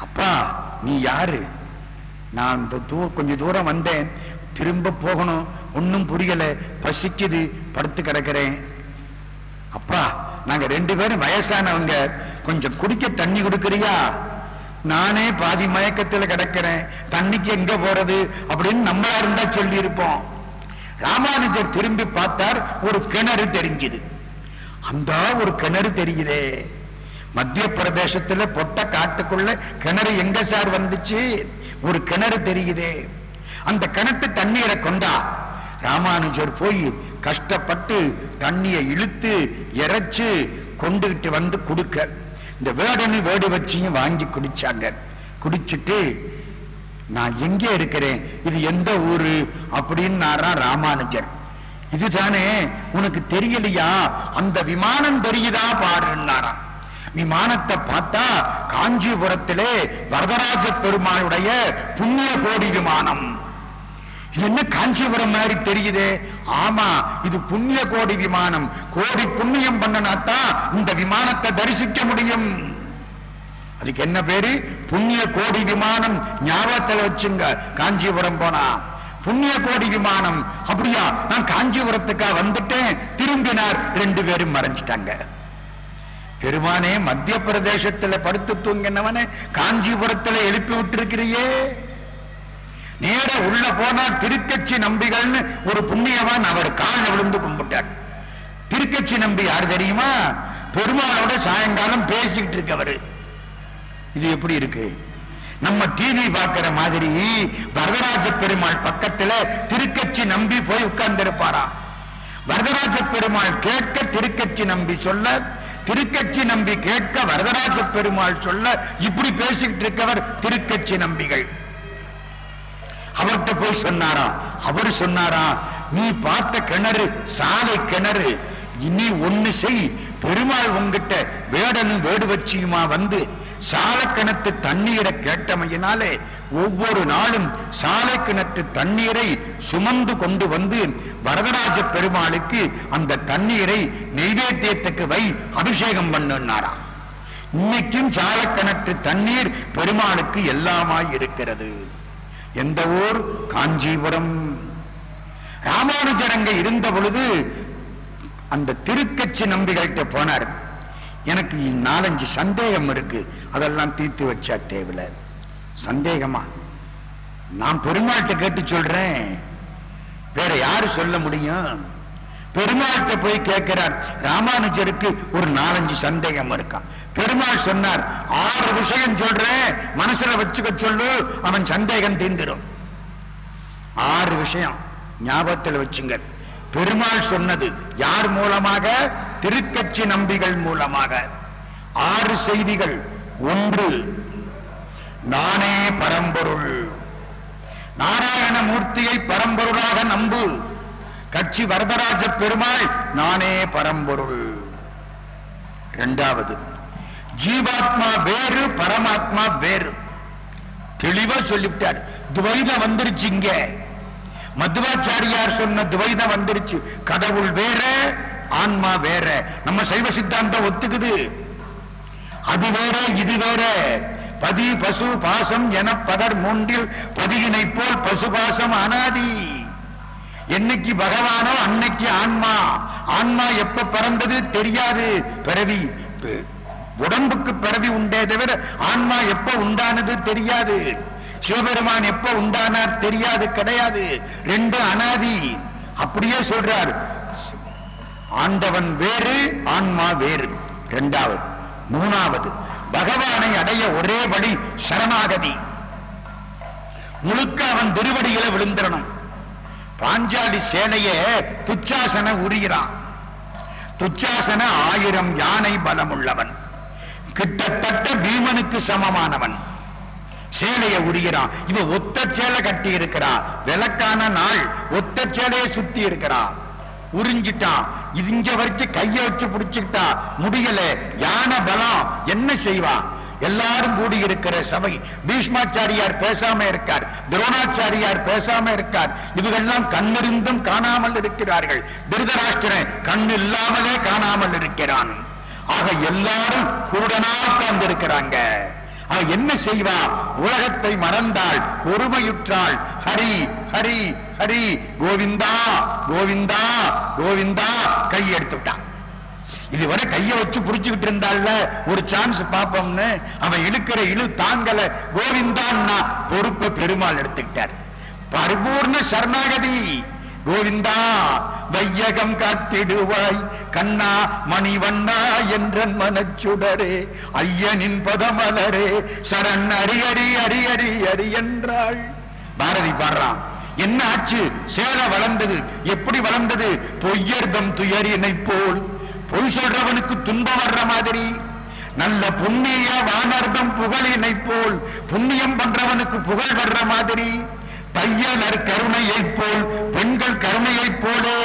அப்பா நீ யாரு? நான் கொஞ்சம் தூரம் வந்தேன், திரும்ப போகணும், ஒன்னும் புரியல, பசிக்குது, படுத்து கிடக்கிறேன். அப்பா நாங்க 2 பேரும் வயசானவங்க, கொஞ்சம் குடிக்க தண்ணி கொடுக்கறியா? நானே பாதி மயக்கத்தில் கிடக்கிறேன், தண்ணிக்கு எங்க போறது அப்படின்னு நம்மளா இருந்தா சொல்லி இருப்போம். ராமானுஜர் திரும்பி பார்த்தார், ஒரு கிணறு தெரிஞ்சுது. அந்த ஒரு கிணறு தெரியுதே, மத்திய பிரதேசத்துல பொட்ட காட்டுக்குள்ள கிணறு எங்க சார் வந்துச்சு? ஒரு கிணறு தெரியுதே, அந்த கிணத்து தண்ணீரை கொண்டா. ராமானுஜர் போய் கஷ்டப்பட்டு தண்ணியை இழுத்து இறைச்சு கொண்டுகிட்டு வந்து கொடுக்க, இந்த வேடனு வேடு வச்சியும் வாங்கி குடிச்சாங்க. குடிச்சிட்டு நான் எங்கே இருக்கிறேன், இது எந்த ஊரு அப்படின்னு ராமானுஜர். இதுதானே உனக்கு தெரியலையா? அந்த விமானம் தெரியுதா பாருன்னாராம். விமானத்தை பார்த்தா காஞ்சிபுரத்திலே வரதராஜ பெருமாளுடைய புண்ணிய கோடி விமானம். இது என்ன காஞ்சிபுரம் மாதிரி தெரியுதே? ஆமா, இது புண்ணிய கோடி விமானம். கோடி புண்ணியம் பண்ணனாத்தான் இந்த விமானத்தை தரிசிக்க முடியும். அதுக்கு என்ன பேரு? புண்ணிய கோடி விமானம். ஞாபகத்தில் வச்சுங்க, காஞ்சிபுரம் போனா புண்ணிய கோடி விமானம். அப்படியா, நான் காஞ்சிபுரத்துக்கா வந்துட்டேன். திரும்பினார், 2 பேரும் மறைஞ்சிட்டாங்க. பெருமானே, மத்திய பிரதேசத்துல படுத்து தூங்கினவனே காஞ்சிபுரத்துல எழுப்பி விட்டு நேர உள்ள போனா திருக்கட்சி நம்பிகள்னு ஒரு புண்ணியவான் அவர் காலில் விழுந்து கும்பிட்டார். திருக்கட்சி நம்பி யார் தெரியுமா? பெருமாளோட சாயங்காலம் பேசிக்கிட்டு இருக்கவர். இது எப்படி இருக்கு? நம்ம டிவி பார்க்கிற மாதிரி வரதராஜ பெருமாள் பக்கத்துல திருக்கட்சி நம்பி போய் உட்கார்ந்து இருப்பாரா. வரதராஜ பெருமாள் கேட்க திருக்கட்சி நம்பி சொல்ல, திருக்கட்சி நம்பி கேட்க வரதராஜ பெருமாள் சொல்ல, இப்படி பேசிக்கிட்டு இருக்கவர் திருக்கட்சி நம்பிகள். அவர்கிட்ட போய் சொன்னாரா, அவர் சொன்னாரா, நீ பார்த்த கிணறு சாலை கிணறு, இனி ஒண்ணு செய், பெருமாள் உங்கிட்ட வேடனும் வேடு வச்சியுமா வந்து சாலை கிணத்து தண்ணீரை கேட்டமையினாலே ஒவ்வொரு நாளும் சாலை கிணத்து தண்ணீரை சுமந்து கொண்டு வந்து வரதராஜ பெருமாளுக்கு அந்த தண்ணீரை நெய்வேத்தியத்துக்கு வை, அபிஷேகம் பண்ணுனாரா. இன்னைக்கும் சாலை கிணற்று தண்ணீர் பெருமாளுக்கு எல்லாமாய் இருக்கிறது. எந்த ஊர்? காஞ்சிபுரம். ராமானுஜர் அங்க இருந்த பொழுது அந்த திருக்கட்சி நம்பிகள்கிட்ட போனார். எனக்கு 4-5 சந்தேகம் இருக்கு, அதெல்லாம் தீர்த்து வச்சா தேவையில்ல. சந்தேகமா? நான் பெருமாள்கிட்ட கேட்டு சொல்றேன், வேற யாரு சொல்ல முடியும்? பெருமாள்கிட்ட போய் கேட்கிறார். ராமானுஜருக்கு ஒரு 4-5 சந்தேகம் இருக்கான். பெருமாள் சொன்னார், 6 விஷயம் சொல்றேன், மனசுல வச்சுக்க சொல்லு, அவன் சந்தேகம் தீர்ந்துடும். 6 விஷயம் ஞாபகத்தில் வச்சுங்க. பெருமாள் சொன்னது யார் மூலமாக? திருக்கட்சி நம்பிகள் மூலமாக. 6 செய்திகள். 1, நானே பரம்பொருள். நாராயணமூர்த்தியை பரம்பொருளாக நம்பு. கட்சி வரதராஜ பெருமாள் நானே பரம்பொருள். 2வது, ஜீவாத்மா வேறு, பரமாத்மா வேறு. தெளிவா சொல்லிவிட்டார். துவைதம் வந்துருச்சு. இங்க மத்வாச்சாரியார் சொன்ன துவைதம் வந்துருச்சு. கடவுள் வேற, ஆன்மா வேற. நம்ம சைவ சித்தாந்தம் ஒத்துக்குது. அது வேற, இது வேற. பதி பசு பாசம் என பதர் 3 பதியினை போல் பசுபாசம் அனாதி. என்னைக்கு பகவானோ அன்னைக்கு ஆன்மா. ஆன்மா எப்ப பிறந்தது தெரியாது. பிறவி, உடம்புக்கு பிறவி உண்டே தவிர ஆன்மா எப்ப உண்டானது தெரியாது. சிவபெருமான் எப்ப உண்டானார் தெரியாது, கிடையாது. 2 அனாதி. அப்படியே சொல்றார், ஆண்டவன் வேறு, ஆன்மா வேறு. 2வது. 3வது, பகவானை அடைய ஒரே வழி சரணாகதி. முழுக்க அவன் திருவடியில விழுந்திரணும். பாஞ்சாலி சேனைய துச்சாசன உரிகிறான். துச்சாசன 1000 யானை பலம் உள்ளவன், கிட்டத்தட்ட பீமனுக்கு சமமானவன். சேலைய உரிகிறான். இவ ஒத்த சேலை கட்டி இருக்கிறா. விளக்கான நாள் ஒத்த சேலையை சுத்தி இருக்கிறா. உறிஞ்சிட்டான். இது இங்க வரைக்கும் கைய வச்சு பிடிச்சுக்கிட்டா முடியல, யானை பலம், என்ன செய்வான்? எல்லாரும் கூடி இருக்கிற சபை. பீஷ்மாச்சாரியார் பேசாம இருக்கார், துரோணாச்சாரியார் பேசாம இருக்கார். இவர்கள்லாம் கண்ணிருந்தும் காணாமல் இருக்கிறார்கள். திருதராஷ்டிரன் கண் இல்லாமலே காணாமல் இருக்கிறான். ஆக எல்லாரும் குருடனா உட்கார்ந்து இருக்கிறாங்க. என்ன செய்வா? உலகத்தை மறந்தாள், ஒருமையுற்றாள். ஹரி ஹரி ஹரி கோவிந்தா கோவிந்தா கோவிந்தா கை எடுத்துட்டான். இதுவரை கைய வச்சு புடிச்சுக்கிட்டு இருந்தால, ஒரு சான்ஸ் பாப்போம்னு அவன் இழுக்கிற இழு தாங்கல. கோவிந்தான்னா பொறுப்பை பெருமாள் எடுத்துக்கிட்டார். பரிபூர்ண சரணாகதி. கோவிந்தா வையகம் காத்திடுவாய் கண்ணா மணிவண்ணா என்றன் மனச்சுடரே ஐயனின் பதமலரே சரண் அரி அரி அரி அரி அரி என்றாள். பாரதி பாடுறான். என்ன ஆச்சு? சேலை வளர்ந்தது. எப்படி வளர்ந்தது? பொய்யர்தம் துயரினை போல். பொய் சொல்றவனுக்கு துன்பம் வர்ற மாதிரி. நல்ல புண்ணிய வானர்தம் புகழினை போல். புண்ணியம் பண்றவனுக்கு புகழ் வர்ற மாதிரி. தையலர் கருணையை போல், பெண்கள் கருணையை போலே.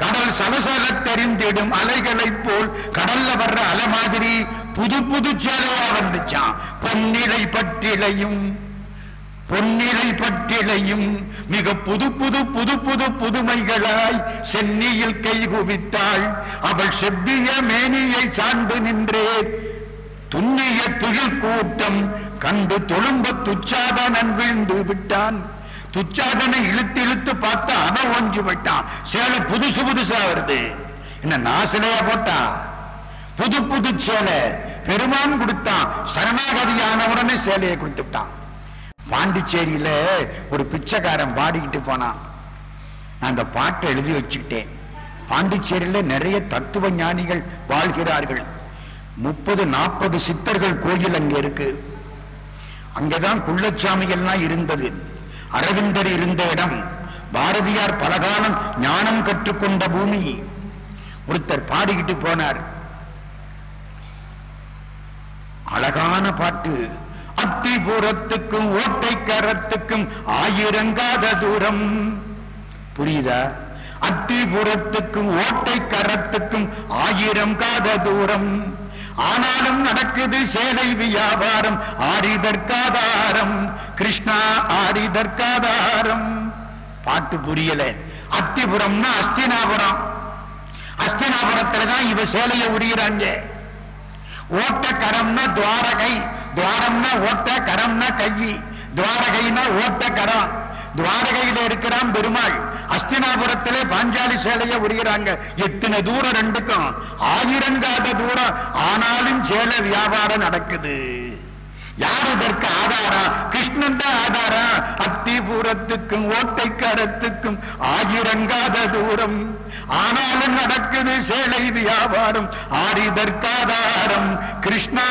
கடல் சலசல தெரிந்திடும் அலைகளை போல், கடல்ல வர்ற அலை மாதிரி புது புது சேலையா வந்துச்சான். பொன்னிலை பட்டிலையும் பொன்னிலை பட்டிலையும் மிக புது புது புது புது புதுமைகளாய் சென்னியில் கை குவித்தாள். அவள் செவ்விய மேனியை சார்ந்து நின்றே துண்ணிய துயில் கூட்டம் கண்டு தொழும்ப துச்சாதனன் வீழ்ந்து விட்டான். துச்சாதனை இழுத்து இழுத்து பார்த்தா அவன் ஒன்று விட்டான். சேலை புதுசு புதுசா வருது. என்ன நாசிலையா போட்டா? புது புது சேலை பெருமான் கொடுத்தான். சரணாகதியான உடனே சேலையை கொடுத்துட்டான். பாண்டிச்சேரியில ஒரு பிச்சைக்காரன் பாடிக்கிட்டு போனான். நான் அந்த பாட்டை எழுதி வச்சுக்கிட்டேன். பாண்டிச்சேரியில நிறைய தத்துவ ஞானிகள் வாழ்கிறார்கள். 30-40 சித்தர்கள் கோயில் அங்க இருக்கு. அங்கதான் குள்ளச்சாமிகள்லாம் இருந்தது. அரவிந்தர் இருந்த இடம். பாரதியார் பலகாலம் ஞானம் கற்றுக்கொண்ட பூமி. ஒருத்தர் பாடிக்கிட்டு போனார். அழகான பாட்டு. அத்திபுரத்துக்கும் ஓட்டை கரத்துக்கும் ஆயிரங்காத தூரம். புரியுதா? அத்திபுரத்துக்கும் ஓட்டை கரத்துக்கும் 1000 காத தூரம். ஆனாலும் நடக்குது சேலை வியாபாரம். ஆரிதற்காதாரம் கிருஷ்ணா ஆரிதற்காதாரம். பாட்டு புரியல. அத்திபுரம்னா அஸ்தினாபுரம். அஸ்தினாபுரத்துலதான் இவ சேலையை உரிகிறாங்க. ஓட்ட கரம்னா துவாரகை. துவாரம்னா ஓட்ட, கரம்னா கையி. துவாரகைனா ஓட்ட கரம். துவாரகையில இருக்கிறான் பெருமாள். அஸ்தினாபுரத்திலே பாஞ்சாலி சேலையை உரிகிறாங்க. எத்தனை தூரம் ரெண்டுக்கும்? 1000 காத தூரம். ஆனாலும் சேலை வியாபாரம் நடக்குது. யார் இதற்கு ஆதாரம்? கிருஷ்ணன் தான் ஆதாரம். அத்திபுரத்துக்கும் ஓட்டை கரத்துக்கும் 1000 காத தூரம். ஆனாலும் நடக்குது சேலை வியாபாரம். ஆரிதற்காதாரம் கிருஷ்ணா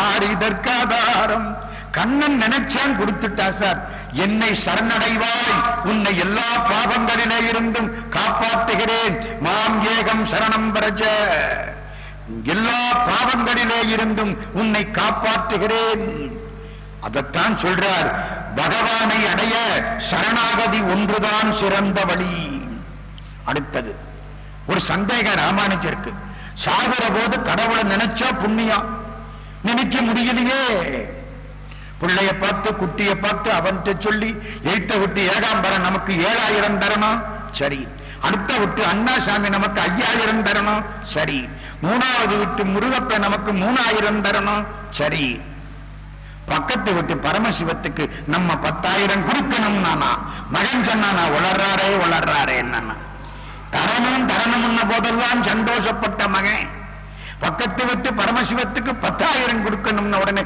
ஆரிதற்காதாரம். கண்ணன் நினைச்சான், கொடுத்துட்டா சார். என்னை சரணடைவாய், உன்னை எல்லா பாவங்களிலே இருந்தும் காப்பாற்றுகிறேன். மாம் ஏகம் சரணம் பிரஜ. எல்லா பாவங்களிலே இருந்தும் உன்னை காப்பாற்றுகிறேன். அதைத்தான் சொல்றார். பகவானை அடைய சரணாகதி ஒன்றுதான் சிறந்த வழி. அடுத்தது ஒரு சந்தேகம் ராமானுஜருக்கு. சாகுற போது கடவுளை நினைச்சா புண்ணியம், நினைக்க முடியலையே. பிள்ளைய பார்த்து குட்டியை பார்த்து அவன்கிட்ட சொல்லி எய்த்த விட்டு ஏகாம்பரம் நமக்கு 7000 தரணும், சரி. அடுத்த விட்டு அண்ணாசாமி நமக்கு 5000 தரணும், சரி. மூணாவது விட்டு முருகப்ப நமக்கு 3000 தரணும், சரி. பக்கத்து விட்டு பரமசிவத்துக்கு நம்ம 10,000 கொடுக்கணும். நானா மகன் சொன்னா உளர்றாரே என்னன்னா தரணும் தரணும்ன போதெல்லாம் சந்தோஷப்பட்ட மகன். பக்கத்து விட்டு பரமசிவத்துக்கு 10,000 கொடுக்கணும்னு உடனே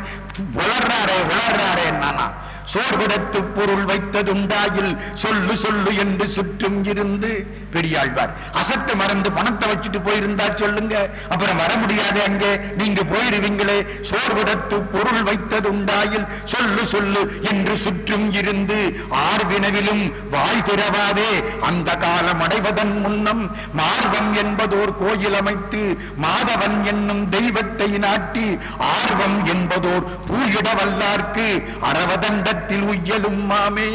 உளர்றாரே என்னன்னா சோர்விடத்து பொருள் வைத்ததுண்டாயில் சொல்லு சொல்லு என்று சுற்றும் இருந்து. பெரியாழ்வார் அசத்து மறந்து பணத்தை வச்சுட்டு போயிருந்தா சொல்லுங்க, அப்புறம் வர முடியாது, அங்கே நீங்க போயிருவீங்களே. சோர்விடத்து பொருள் வைத்ததுண்டாயில் சொல்லு சொல்லு என்று சுற்றும் இருந்து. ஆர்வினவிலும் வாய் திறவாதே அந்த காலம் அடைவதன் முன்னம் மார்வம் என்பதோர் கோயில் அமைத்து மாதவன் என்னும் தெய்வத்தை நாட்டி ஆர்வம் என்பதோர் பூயிட வல்லார்க்கு அறவதண்ட உய்யலும் மாமே.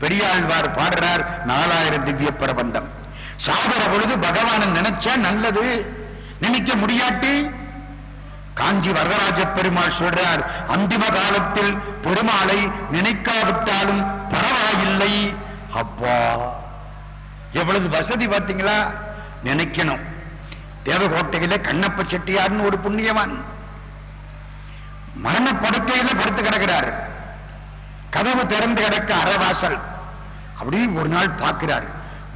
பெரியாழ்வார் பாடுறார் 4000 திவ்ய பிரபந்தம். சாகிற பொழுது பகவானை நினைச்சா நல்லது, நினைக்க முடியாட்டி காஞ்சி வரதராஜ பெருமாள் சொல்றார், அந்திம காலத்தில் பெருமாளை நினைக்காவிட்டாலும் பரவாயில்லை. அப்பா எவ்வளவு வசதி பார்த்தீங்களா? நினைக்கணும். தேவகோட்டையில கண்ணப்ப செட்டியார்னு ஒரு புண்ணியவான் மரண படுக்கையில படுத்து கிடக்கிறார். கதவு திறந்து கிடக்க அறவாசல். அப்படி ஒரு நாள் பார்க்கிறார்,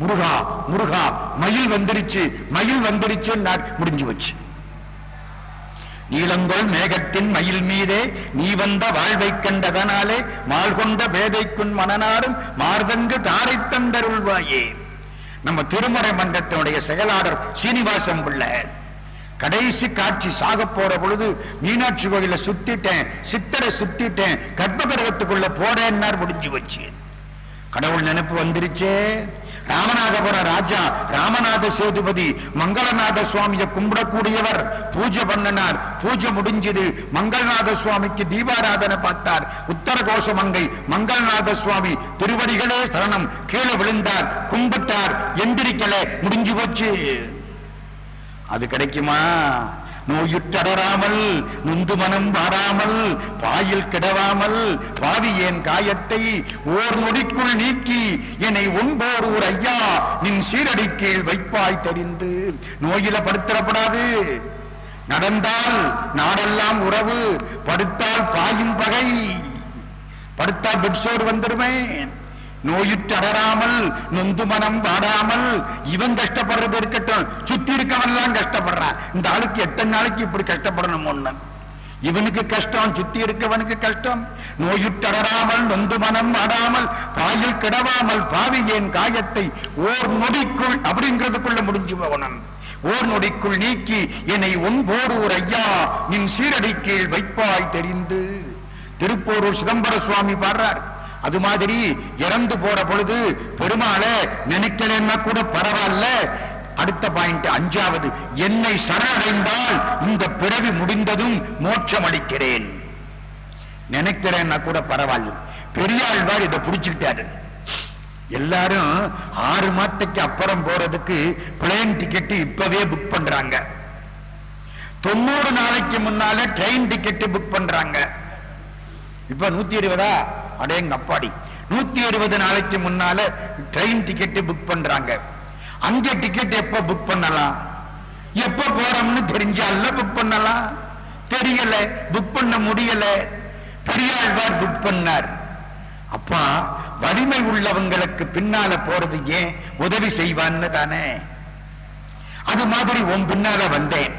முருகா முருகா மயில் வந்துருச்சு, மயில் வந்துருச்சு. முடிஞ்சு வச்சு, நீலங்கொள் மேகத்தின் மயில் மீதே நீ வந்த வாழ்வை கண்டதனாலே மால் கொண்ட பேதைக்குன் மனநாடும் மார்தங்கு தாரை தந்தருள்வாயே. நம்ம திருமுறை மன்றத்தினுடைய செயலாளர் சீனிவாசம் பிள்ளை கடைசி காட்சி சாக போற பொழுது மீனாட்சி கோயில சுத்திட்டேன், சித்தரை சுத்திட்டேன், கர்ப்பகிரகத்துக்குள்ள போறேன்னார். முடிஞ்சு வச்சு. கடவுள் நினைப்பு வந்துருச்சே. ராமநாதபுர ராஜா ராமநாத சேதுபதி மங்களநாத சுவாமியை கும்பிடக்கூடியவர். பூஜை பண்ணினார், பூஜை முடிஞ்சது. மங்களநாத சுவாமிக்கு தீபாராதனை பார்த்தார். உத்தர கோஷமங்கை மங்களநாத சுவாமி திருவடிகளே சரணம், கீழே விழுந்தார், கும்பிட்டார், எந்திரிக்கல. முடிஞ்சு போச்சு. அது கிடைக்குமா? நோயுற்றடராமல் நொந்து மனம் வாராமல் பாயில் கிடவாமல் பாவியேன் காயத்தை ஓர் நொடிக்குள் நீக்கி என்னை ஒன்போர் ஐயா நின் சீரடி கீழ் வைப்பாய் தெரிந்து. நோயில படுத்திடப்படாது. நடந்தால் நாடெல்லாம் உறவு, படுத்தால் பாயும் பகை. படுத்தா பெட்சோடு வந்துடுமே. நோயுற்று அடராமல் நொந்து மனம் வாடாமல். இவன் கஷ்டப்படுறது இருக்கட்டும், சுத்தி இருக்கவன்லாம் கஷ்டப்படுறான். இந்த ஆளுக்கு எத்தனை நாளைக்கு இப்படி கஷ்டப்படணும்? ஒண்ணு இவனுக்கு கஷ்டம், சுத்தி இருக்கவனுக்கு கஷ்டம். நோயுற்றடராமல் நொந்து மனம் வாடாமல் பாயில் கிடவாமல் பாவியேன் காயத்தை ஓர் நொடிக்குள் அப்படிங்கிறதுக்குள்ள முடிஞ்சு போகணும். ஓர் நொடிக்குள் நீக்கி என்னை ஒன்போரூர் ஐயா நின் சீரடி கீழ் வைப்பாய் தெரிந்து. திருப்போரூர் சிதம்பர சுவாமி பாடுறார். அது மாதிரி இறந்து போற பொழுது பெருமாளை நினைக்கலன்னா கூட பரவாயில்ல. அடுத்த பாயிண்ட், அஞ்சாவது, என்னை சரணடைந்தால் இந்த பிறவி முடிந்ததும் மோட்சம் அளிக்கிறேன். நினைக்கிறேன்னா கூட பரவாயில்ல. பெரியாழ்வார் இதை புடிச்சுக்கிட்டாரு. எல்லாரும் 6 மாதத்துக்கு அப்புறம் போறதுக்கு பிளேன் டிக்கெட் இப்பவே புக் பண்றாங்க. 90 நாளைக்கு முன்னால ட்ரெயின் டிக்கெட் புக் பண்றாங்க. இப்ப 120 அடேங்க அப்பாடி, 120 நாளைக்கு முன்னால ட்ரெயின் டிக்கெட் புக் பண்றாங்க. அங்க டிக்கெட் எப்ப புக் பண்ணலாம்? எப்ப போறோம்னு தெரிஞ்சால புக் பண்ணலாம். தெரியல, புக் பண்ண முடியல. பெரியாழ்வார் புக் பண்ணார். அப்பா வலிமை உள்ளவங்களுக்கு பின்னால போறது ஏன் உதவி செய்வான்னு தானே. அது மாதிரி உன் பின்னால வந்தேன்.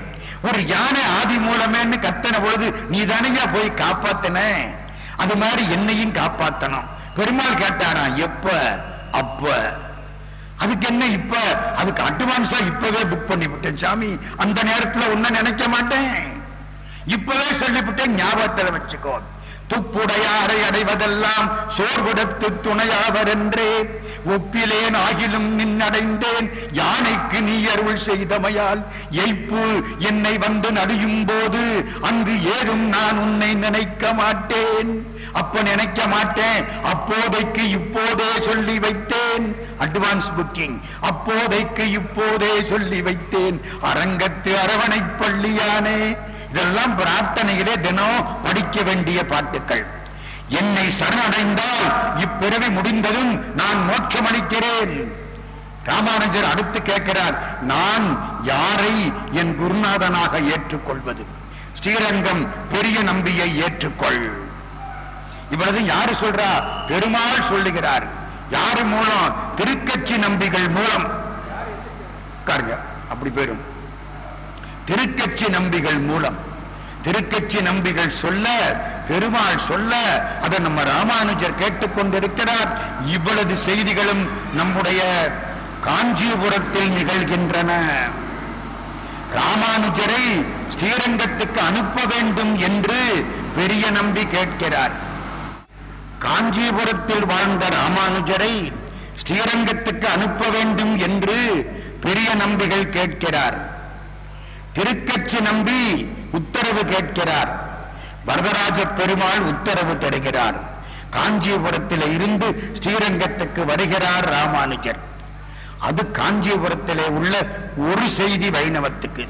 ஒரு யானை ஆதி மூலமேன்னு கத்தன பொழுது நீ தானையா போய் காப்பாத்தின. அது மாதிரி என்னையும் காப்பாத்தணும். பெருமாள் கேட்டாராம், எப்ப? அப்ப. அதுக்கு என்ன இப்ப? அதுக்கு அட்வான்ஸா இப்பவே புக் பண்ணிவிட்டேன் சாமி. அந்த நேரத்துல ஒன்னும் நினைக்க மாட்டேன், இப்பவே சொல்லிவிட்டேன், ஞாபகத்துல வச்சுக்கோ. துப்புடையாரை அடைவதெல்லாம் சோர்விடத்து துணையாவர் என்றே ஒப்பிலேன் ஆகிலும் நின்னடைந்தேன் யானைக்கு நீ அருள் செய்தமையால். எய்ப்பு என்னை வந்து நடியும் போது அங்கு ஏதும் நான் உன்னை நினைக்க மாட்டேன். அப்ப நினைக்க மாட்டேன், அப்போதைக்கு இப்போதே சொல்லி வைத்தேன். Advance booking. அப்போதைக்கு இப்போதே சொல்லி வைத்தேன். அரங்கத்து அரவணை பள்ளியானே. இதெல்லாம் பிரார்த்தனைகளே தினம் படிக்க வேண்டிய பாட்டுக்கள். என்னை சரணடைந்தால் இப்பிறவி முடிந்ததும் நான் மோட்சம் அளிக்கிறேன். ராமானுஜர் அடுத்து கேட்கிறார், நான் யாரை என் குருநாதனாக ஏற்றுக்கொள்வது? ஸ்ரீரங்கம் பெரிய நம்பியை ஏற்றுக்கொள். இவ்வளவு யாரு சொல்றா? பெருமாள் சொல்லுகிறார். யாரு மூலம்? திருக்கட்சி நம்பிகள் மூலம். அப்படி பேரும் திருக்கட்சி நம்பிகள் மூலம். திருக்கட்சி நம்பிகள் சொல்ல, பெருமாள் சொல்ல, அதை நம்ம ராமானுஜர் கேட்டுக்கொண்டிருக்கிறார். இவ்வளவு செய்திகளும் நம்முடைய காஞ்சிபுரத்தில் நிகழ்கின்றன. ராமானுஜரை ஸ்ரீரங்கத்துக்கு அனுப்ப வேண்டும் என்று பெரிய நம்பி கேட்கிறார். காஞ்சிபுரத்தில் வாழ்ந்த ராமானுஜரை ஸ்ரீரங்கத்துக்கு அனுப்ப வேண்டும் என்று பெரிய நம்பிகள் கேட்கிறார். திருக்கட்சி நம்பி உத்தரவு கேட்கிறார். வரதராஜ பெருமாள் உத்தரவு தருகிறார். காஞ்சிபுரத்தில் இருந்து ஸ்ரீரங்கத்துக்கு வருகிறார் ராமானுஜர். அது காஞ்சிபுரத்திலே உள்ள ஒரு செய்தி வைணவத்துக்கு.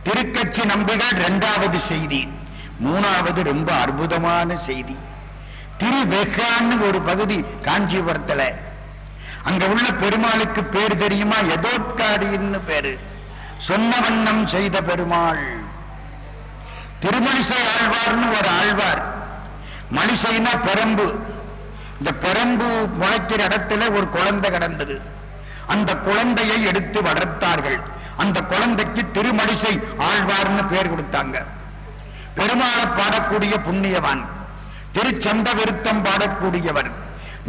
திருக்கட்சி நம்பிகள் இரண்டாவது செய்தி. மூணாவது ரொம்ப அற்புதமான செய்தி. திருவெகான்னு ஒரு பகுதி காஞ்சிபுரத்துல. அங்க உள்ள பெருமாளுக்கு பேர் தெரியுமா? யதோத்காரின்னு பேரு. சொன்ன வண்ணம் செய்த பெருமாள். திருமணிசை ஆழ்வார்னு ஒரு ஆழ்வார். மணிசைனா பெரம்பு. இந்த பெரம்பு முளைக்கிற இடத்துல ஒரு குழந்தை கிடந்தது. அந்த குழந்தையை எடுத்து வளர்த்தார்கள். அந்த குழந்தைக்கு திருமணிசை ஆழ்வார்னு பேர் கொடுத்தாங்க. பெருமாளை பாடக்கூடிய புண்ணியவான். திருச்சந்த விருத்தம் பாடக்கூடியவர்.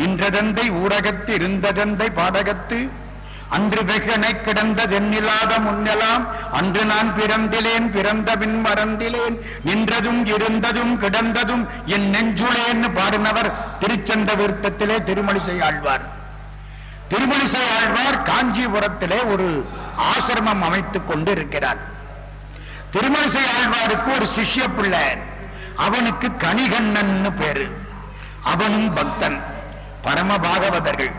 நின்றதந்தை ஊரகத்து இருந்ததந்தை பாடகத்து அன்று வெகனை கிடந்த தென்னிலாத முன்னெல்லாம் அன்று நான் பிறந்திலேன் பிறந்த பின் மறந்திலேன் நின்றதும் இருந்ததும் கிடந்ததும் என் நெஞ்சுளேன்னு பாடினவர் திருச்சந்த விருத்தத்திலே திருமணிசை ஆழ்வார். திருமணிசை ஆழ்வார் காஞ்சிபுரத்திலே ஒரு ஆசிரமம் அமைத்துக் கொண்டு இருக்கிறார். திருமணிசை ஆழ்வாருக்கு ஒரு சிஷ்ய பிள்ளை. அவனுக்கு கணிகண்ணன் பேரு. அவனும் பக்தன். பரம பாகவதர்கள்.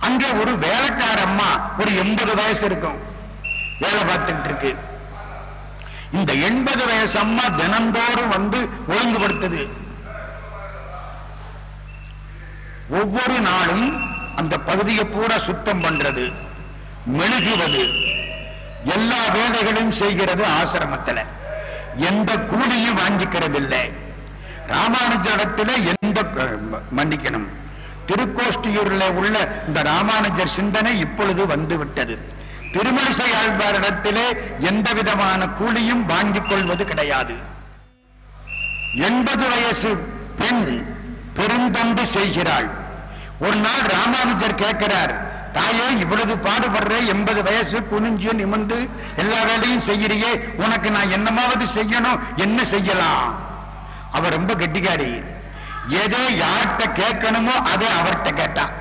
அங்கே ஒரு வேலைக்கார அம்மா, ஒரு 80 வயசு இருக்கும், வேலை பார்த்துக்கிட்டு இருக்கு. இந்த 80 வயசு அம்மா தினந்தோறும் வந்து ஒழுங்குபடுத்துது. ஒவ்வொரு நாளும் அந்த பகுதியை பூரா சுத்தம் பண்றது, மெழுகுவது, எல்லா வேலைகளும் செய்கிறது. ஆசிரமத்தில் எந்த கூலியும் வாங்கிக்கிறது இல்லை. ராமானுஜரிடத்தில் எந்த மன்னிக்கணும், திருக்கோஷ்டியூர்ல உள்ள இந்த ராமானுஜர் சிந்தனை இப்பொழுது வந்து விட்டது. திருமணிசை ஆழ்வாரிடத்திலே எந்த விதமான கூலியும் வாங்கிக் கொள்வது கிடையாது. 80 வயசு பெண் பெருந்தொண்டு செய்கிறாள். ஒரு நாள் ராமானுஜர் கேட்கிறார், தாயே இவ்வளவு பாடுபடுற, 80 வயசு, குனிஞ்சு நிமிந்து எல்லா வேலையும் செய்யறியே, உனக்கு நான் என்னமாவது செய்யணும், என்ன செய்யலாம்? அவர் ரொம்ப கெட்டிக்காரி. எதை யார்கிட்ட கேட்கணுமோ அதை அவர்கிட்ட கேட்டான்.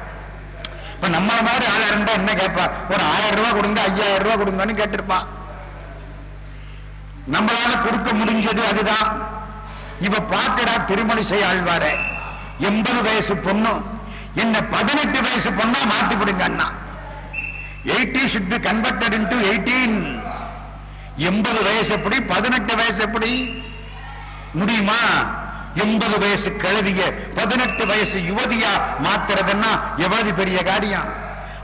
இப்ப நம்ம மாதிரி ஆளா இருந்தா என்ன கேட்பா? ஒரு 1000 ரூபாய் கொடுங்க, 5000 ரூபாய் கொடுங்கன்னு கேட்டிருப்பான். நம்மளால கொடுக்க முடிஞ்சது அதுதான். இவ பாக்குறா திருமணிசை ஆழ்வார, 80 வயசு பொண்ணு, என்ன 18 வயசு பொண்ணா மாத்தி விடுங்க அண்ணா. 80 should be converted into 18. 80 வயசு எப்படி, 18 வயசு எப்படி முடியுமா? 80 வயசு கிழவிய 18 வயசு யுவதியா மாத்துறதுன்னா எவ்வளவு பெரிய காரியம்.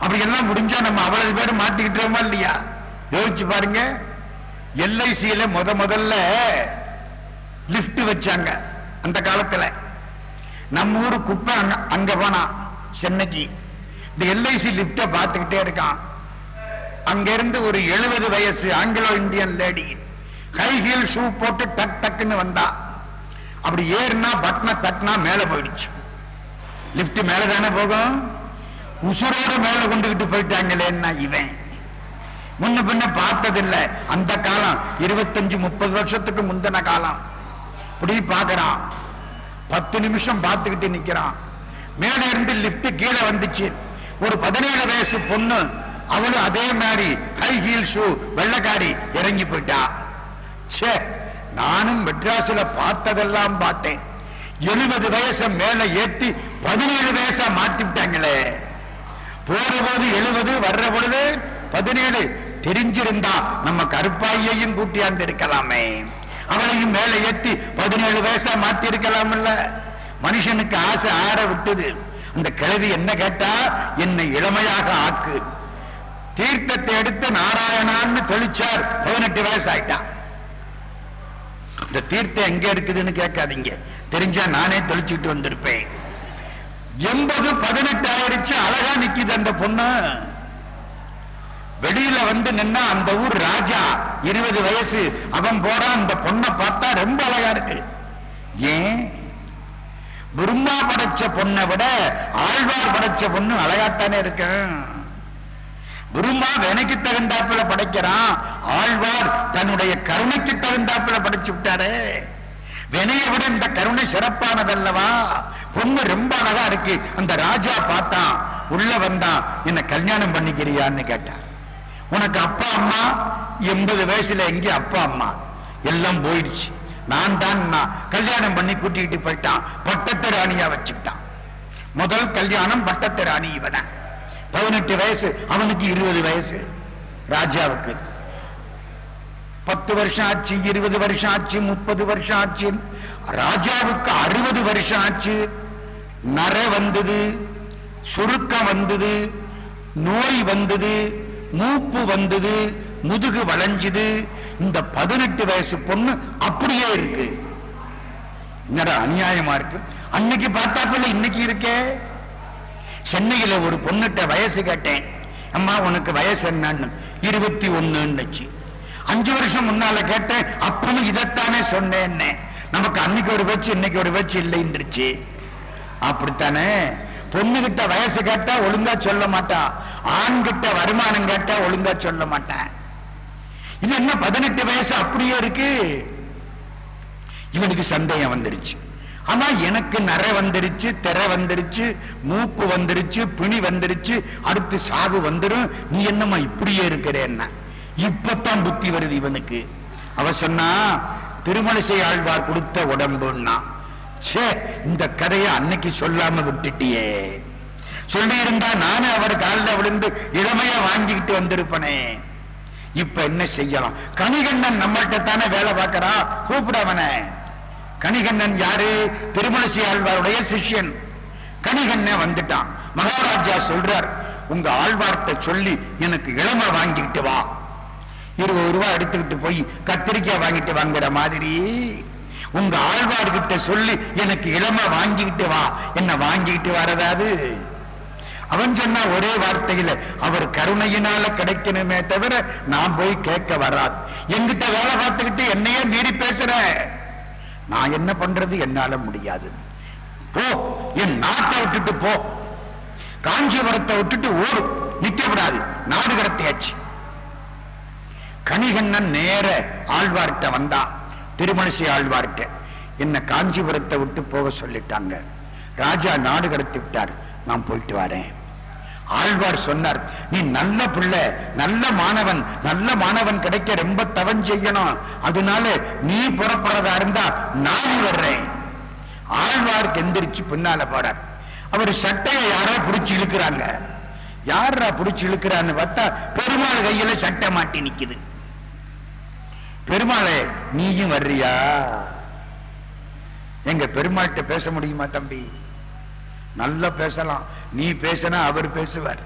அப்படி எல்லாம் முடிஞ்சா நம்ம அவ்வளவு பேர் மாத்திக்கிட்டோமா இல்லையா? யோசிச்சு பாருங்க. எல்ஐசியில முதல்ல லிப்ட் வச்சாங்க அந்த காலத்துல. நம்ம ஊரு குப்பை அங்க போனா சென்னைக்கு, இந்த எல்ஐசி லிப்ட பார்த்துக்கிட்டே இருக்கான். அங்க இருந்து ஒரு 70 வயசு Anglo Indian lady high heel shoe போட்டு டக் டக்குன்னு வந்தா. அப்படி ஏறினா பட்டனை தட்டினா மேல போயிடுச்சு. லிப்ட் மேல தானே போகும். உசுரோட மேல கொண்டுகிட்டு போயிட்டாங்களேன்னா இவன் முன்ன பின்ன பார்த்ததில்லை. அந்த காலம் 25-30 வருஷத்துக்கு முந்தின காலம். இப்படி பாக்குறான். 10 நிமிஷம் பார்த்துக்கிட்டு நிக்கிறான். மேல இருந்து லிப்ட் கீழே வந்துச்சு. ஒரு 17 வயசு பொண்ணு, அவளும் அதே மாதிரி ஹை ஹீல் ஷூ வெள்ளக்காரி இறங்கி போயிட்டா. சே, நானும் மெட்ராஸ்ல பார்த்ததெல்லாம் பார்த்தேன். 70 வயசை மேல ஏத்தி 17 வயசா மாத்தி விட்டாங்களே. போற போது 70, வர்ற பொழுது 17. தெரிஞ்சிருந்தா நம்ம கருப்பாயையும் கூட்டியாந்து இருக்கலாமே. அவளையும் மேல ஏத்தி 17 வயசா மாத்தி இருக்கலாம்ல. மனுஷனுக்கு ஆசை ஆற விட்டது. அந்த கிழவி என்ன கேட்டா, என்னை இளமையாக ஆக்கு. தீர்த்தத்தை எடுத்து நாராயணான்னு தெளிச்சார். 18 வயசு ஆயிட்டான். இந்த தீர்த்தம் எங்க இருக்குதுன்னு கேட்காதீங்க, தெரிஞ்சா நானே தெளிச்சுட்டு வந்திருப்பேன். 80, 18 ஆயிடுச்சு. அழகா நிக்குது அந்த பொண்ணு. வெளியில வந்து நின்னா அந்த ஊர் ராஜா 20 வயசு அவன் போறான். அந்த பொண்ணை பார்த்தா ரொம்ப அழகா இருக்கு. ஏன்? பிரம்மா படைச்ச பொண்ணை விட ஆழ்வார் படைச்ச பொண்ணு அழகாத்தானே இருக்கு. பிரம்மா வினைக்கு தகுந்தாப்புல படைக்கிறான், ஆழ்வார் தன்னுடைய கருணைக்கு தகுந்தாப்புல படைச்சு விட்டாரு. வினையை விட இந்த கருணை சிறப்பானதல்லவா? பொண்ணு ரொம்ப அழகா இருக்கு. அந்த ராஜா பார்த்தான், உள்ள வந்தான். என்ன கல்யாணம் பண்ணிக்கிறியான்னு கேட்டான். உனக்கு அப்பா அம்மா? 80 வயசுல எங்க அப்பா அம்மா? எல்லாம் போயிடுச்சு. நான் தான் கல்யாணம் பண்ணி கூட்டிக்கிட்டு போயிட்டான். பட்டத்து ராணியா வச்சுக்கிட்டான். முதல் கல்யாணம் பட்டத்து ராணி இவன. 18 வயசு, அவனுக்கு 20 வயசு. ராஜாவுக்கு 10 வருஷம் ஆச்சு, 20 வருஷம் ஆச்சு, 30 வருஷம் ஆச்சு. ராஜாவுக்கு 60 வருஷம் ஆச்சு. நர வந்தது, சுருக்கம் வந்தது, நோய் வந்தது, மூப்பு வந்தது, முதுகு வளைஞ்சுது. இந்த 18 வயசு பொண்ணு அப்படியே இருக்கு. என்னடா அநியாயமா இருக்கு. அன்னைக்கு பார்த்தாப்புல இன்னைக்கு இருக்கே. சென்னையில ஒரு பொண்ணுட்ட வயசு கேட்டேன், அம்மா உனக்கு வயசு என்னன்னு. 21. 5 வருஷம் முன்னால கேட்டேன், அப்பவும் இதைத்தானே சொன்னேன். நமக்கு அன்னைக்கு ஒரு பேச்சு இன்னைக்கு ஒரு பேச்சு இல்லைன்றுச்சு. அப்படித்தானே பொண்ணுகிட்ட வயசு கேட்டா ஒழுங்கா சொல்ல மாட்டான், ஆண்கிட்ட வருமானம் கேட்டா ஒழுங்கா சொல்ல மாட்டான். இது என்ன 18 வயசு அப்படியே இருக்கு. இவனுக்கு சந்தேகம் வந்துருச்சு. ஆமா எனக்கு நரை வந்துருச்சு, திரை வந்துருச்சு, மூப்பு வந்துருச்சு, பிணி வந்துருச்சு, அடுத்து சாவு வந்துடும், நீ என்னம்மா இப்படியே இருக்கிறேன்னா. இப்பத்தான் புத்தி வருது இவனுக்கு. அவ சொன்னா திருமழிசை ஆழ்வார் கொடுத்த உடம்புன்னா. சே, இந்த கதையை அன்னைக்கு சொல்லாம விட்டுட்டியே. சொல்லி இருந்தா நானும் அவர் காலில் விழுந்து இளமையா வாங்கிக்கிட்டு வந்திருப்பனே. இப்ப என்ன செய்யலாம்? கணிகண்ணன் நம்மள்கிட்ட தானே வேலை பார்க்கறா, கூப்பிடவன. கணிகண்ணன் யாரு? திருமழிசை ஆழ்வாருடைய சிஷ்யன். கணிகண்ணன் வந்துட்டான். மகாராஜா சொல்றார், உங்க ஆழ்வார்ட்ட சொல்லி எனக்கு இளமை வாங்கிட்டு வா. 20 ரூபாய் எடுத்துக்கிட்டு போய் கத்திரிக்காய் வாங்கிட்டு வாங்குற மாதிரி உங்க ஆழ்வார்கிட்ட சொல்லி எனக்கு இளமை வாங்கிக்கிட்டு வா. என்ன வாங்கிக்கிட்டு வரதாது? அவன் சொன்ன ஒரே வார்த்தையில அவர் கருணையினால கிடைக்கணுமே தவிர நான் போய் கேட்க வராது. என்கிட்ட வேலை பார்த்துக்கிட்டு என்னையே மீறி பேசுற, நான் என்ன பண்றது? என்னால முடியாது. போ, என் நாட்டை விட்டுட்டு போ, காஞ்சிபுரத்தை விட்டுட்டு ஓடு, நிக்கப்படாது, நாடு கடத்தியாச்சு. கணிகண்ணன் நேர ஆழ்வார்கிட்ட வந்தான், திருமழிசை ஆழ்வார்கிட்ட. என்ன காஞ்சிபுரத்தை விட்டு போக சொல்லிட்டாங்க, ராஜா நாடு கடத்தி விட்டார், நான் போயிட்டு வரேன். ஆழ்வார் சொன்னார், நீ நல்ல பிள்ளை, நல்ல மாணவன், நல்ல மாணவன் கிடைக்க ரொம்ப தவம் செய்யணும், அதனால நீ புறப்படுறதா இருந்தா நான் வர்றேன். ஆழ்வாருக்கு எந்திரிச்சு பின்னால போறார். அவர் சட்டையை யாரோ பிடிச்சு இழுக்கிறாங்க. யாரா பிடிச்சு இழுக்கிறான்னு பார்த்தா பெருமாள் கையில சட்டை மாட்டி நிக்குது. பெருமாளே நீயும் வர்றியா? எங்க பெருமாள்கிட்ட பேச முடியுமா தம்பி? நல்லா பேசலாம், நீ பேசினா அவர் பேசுவார்,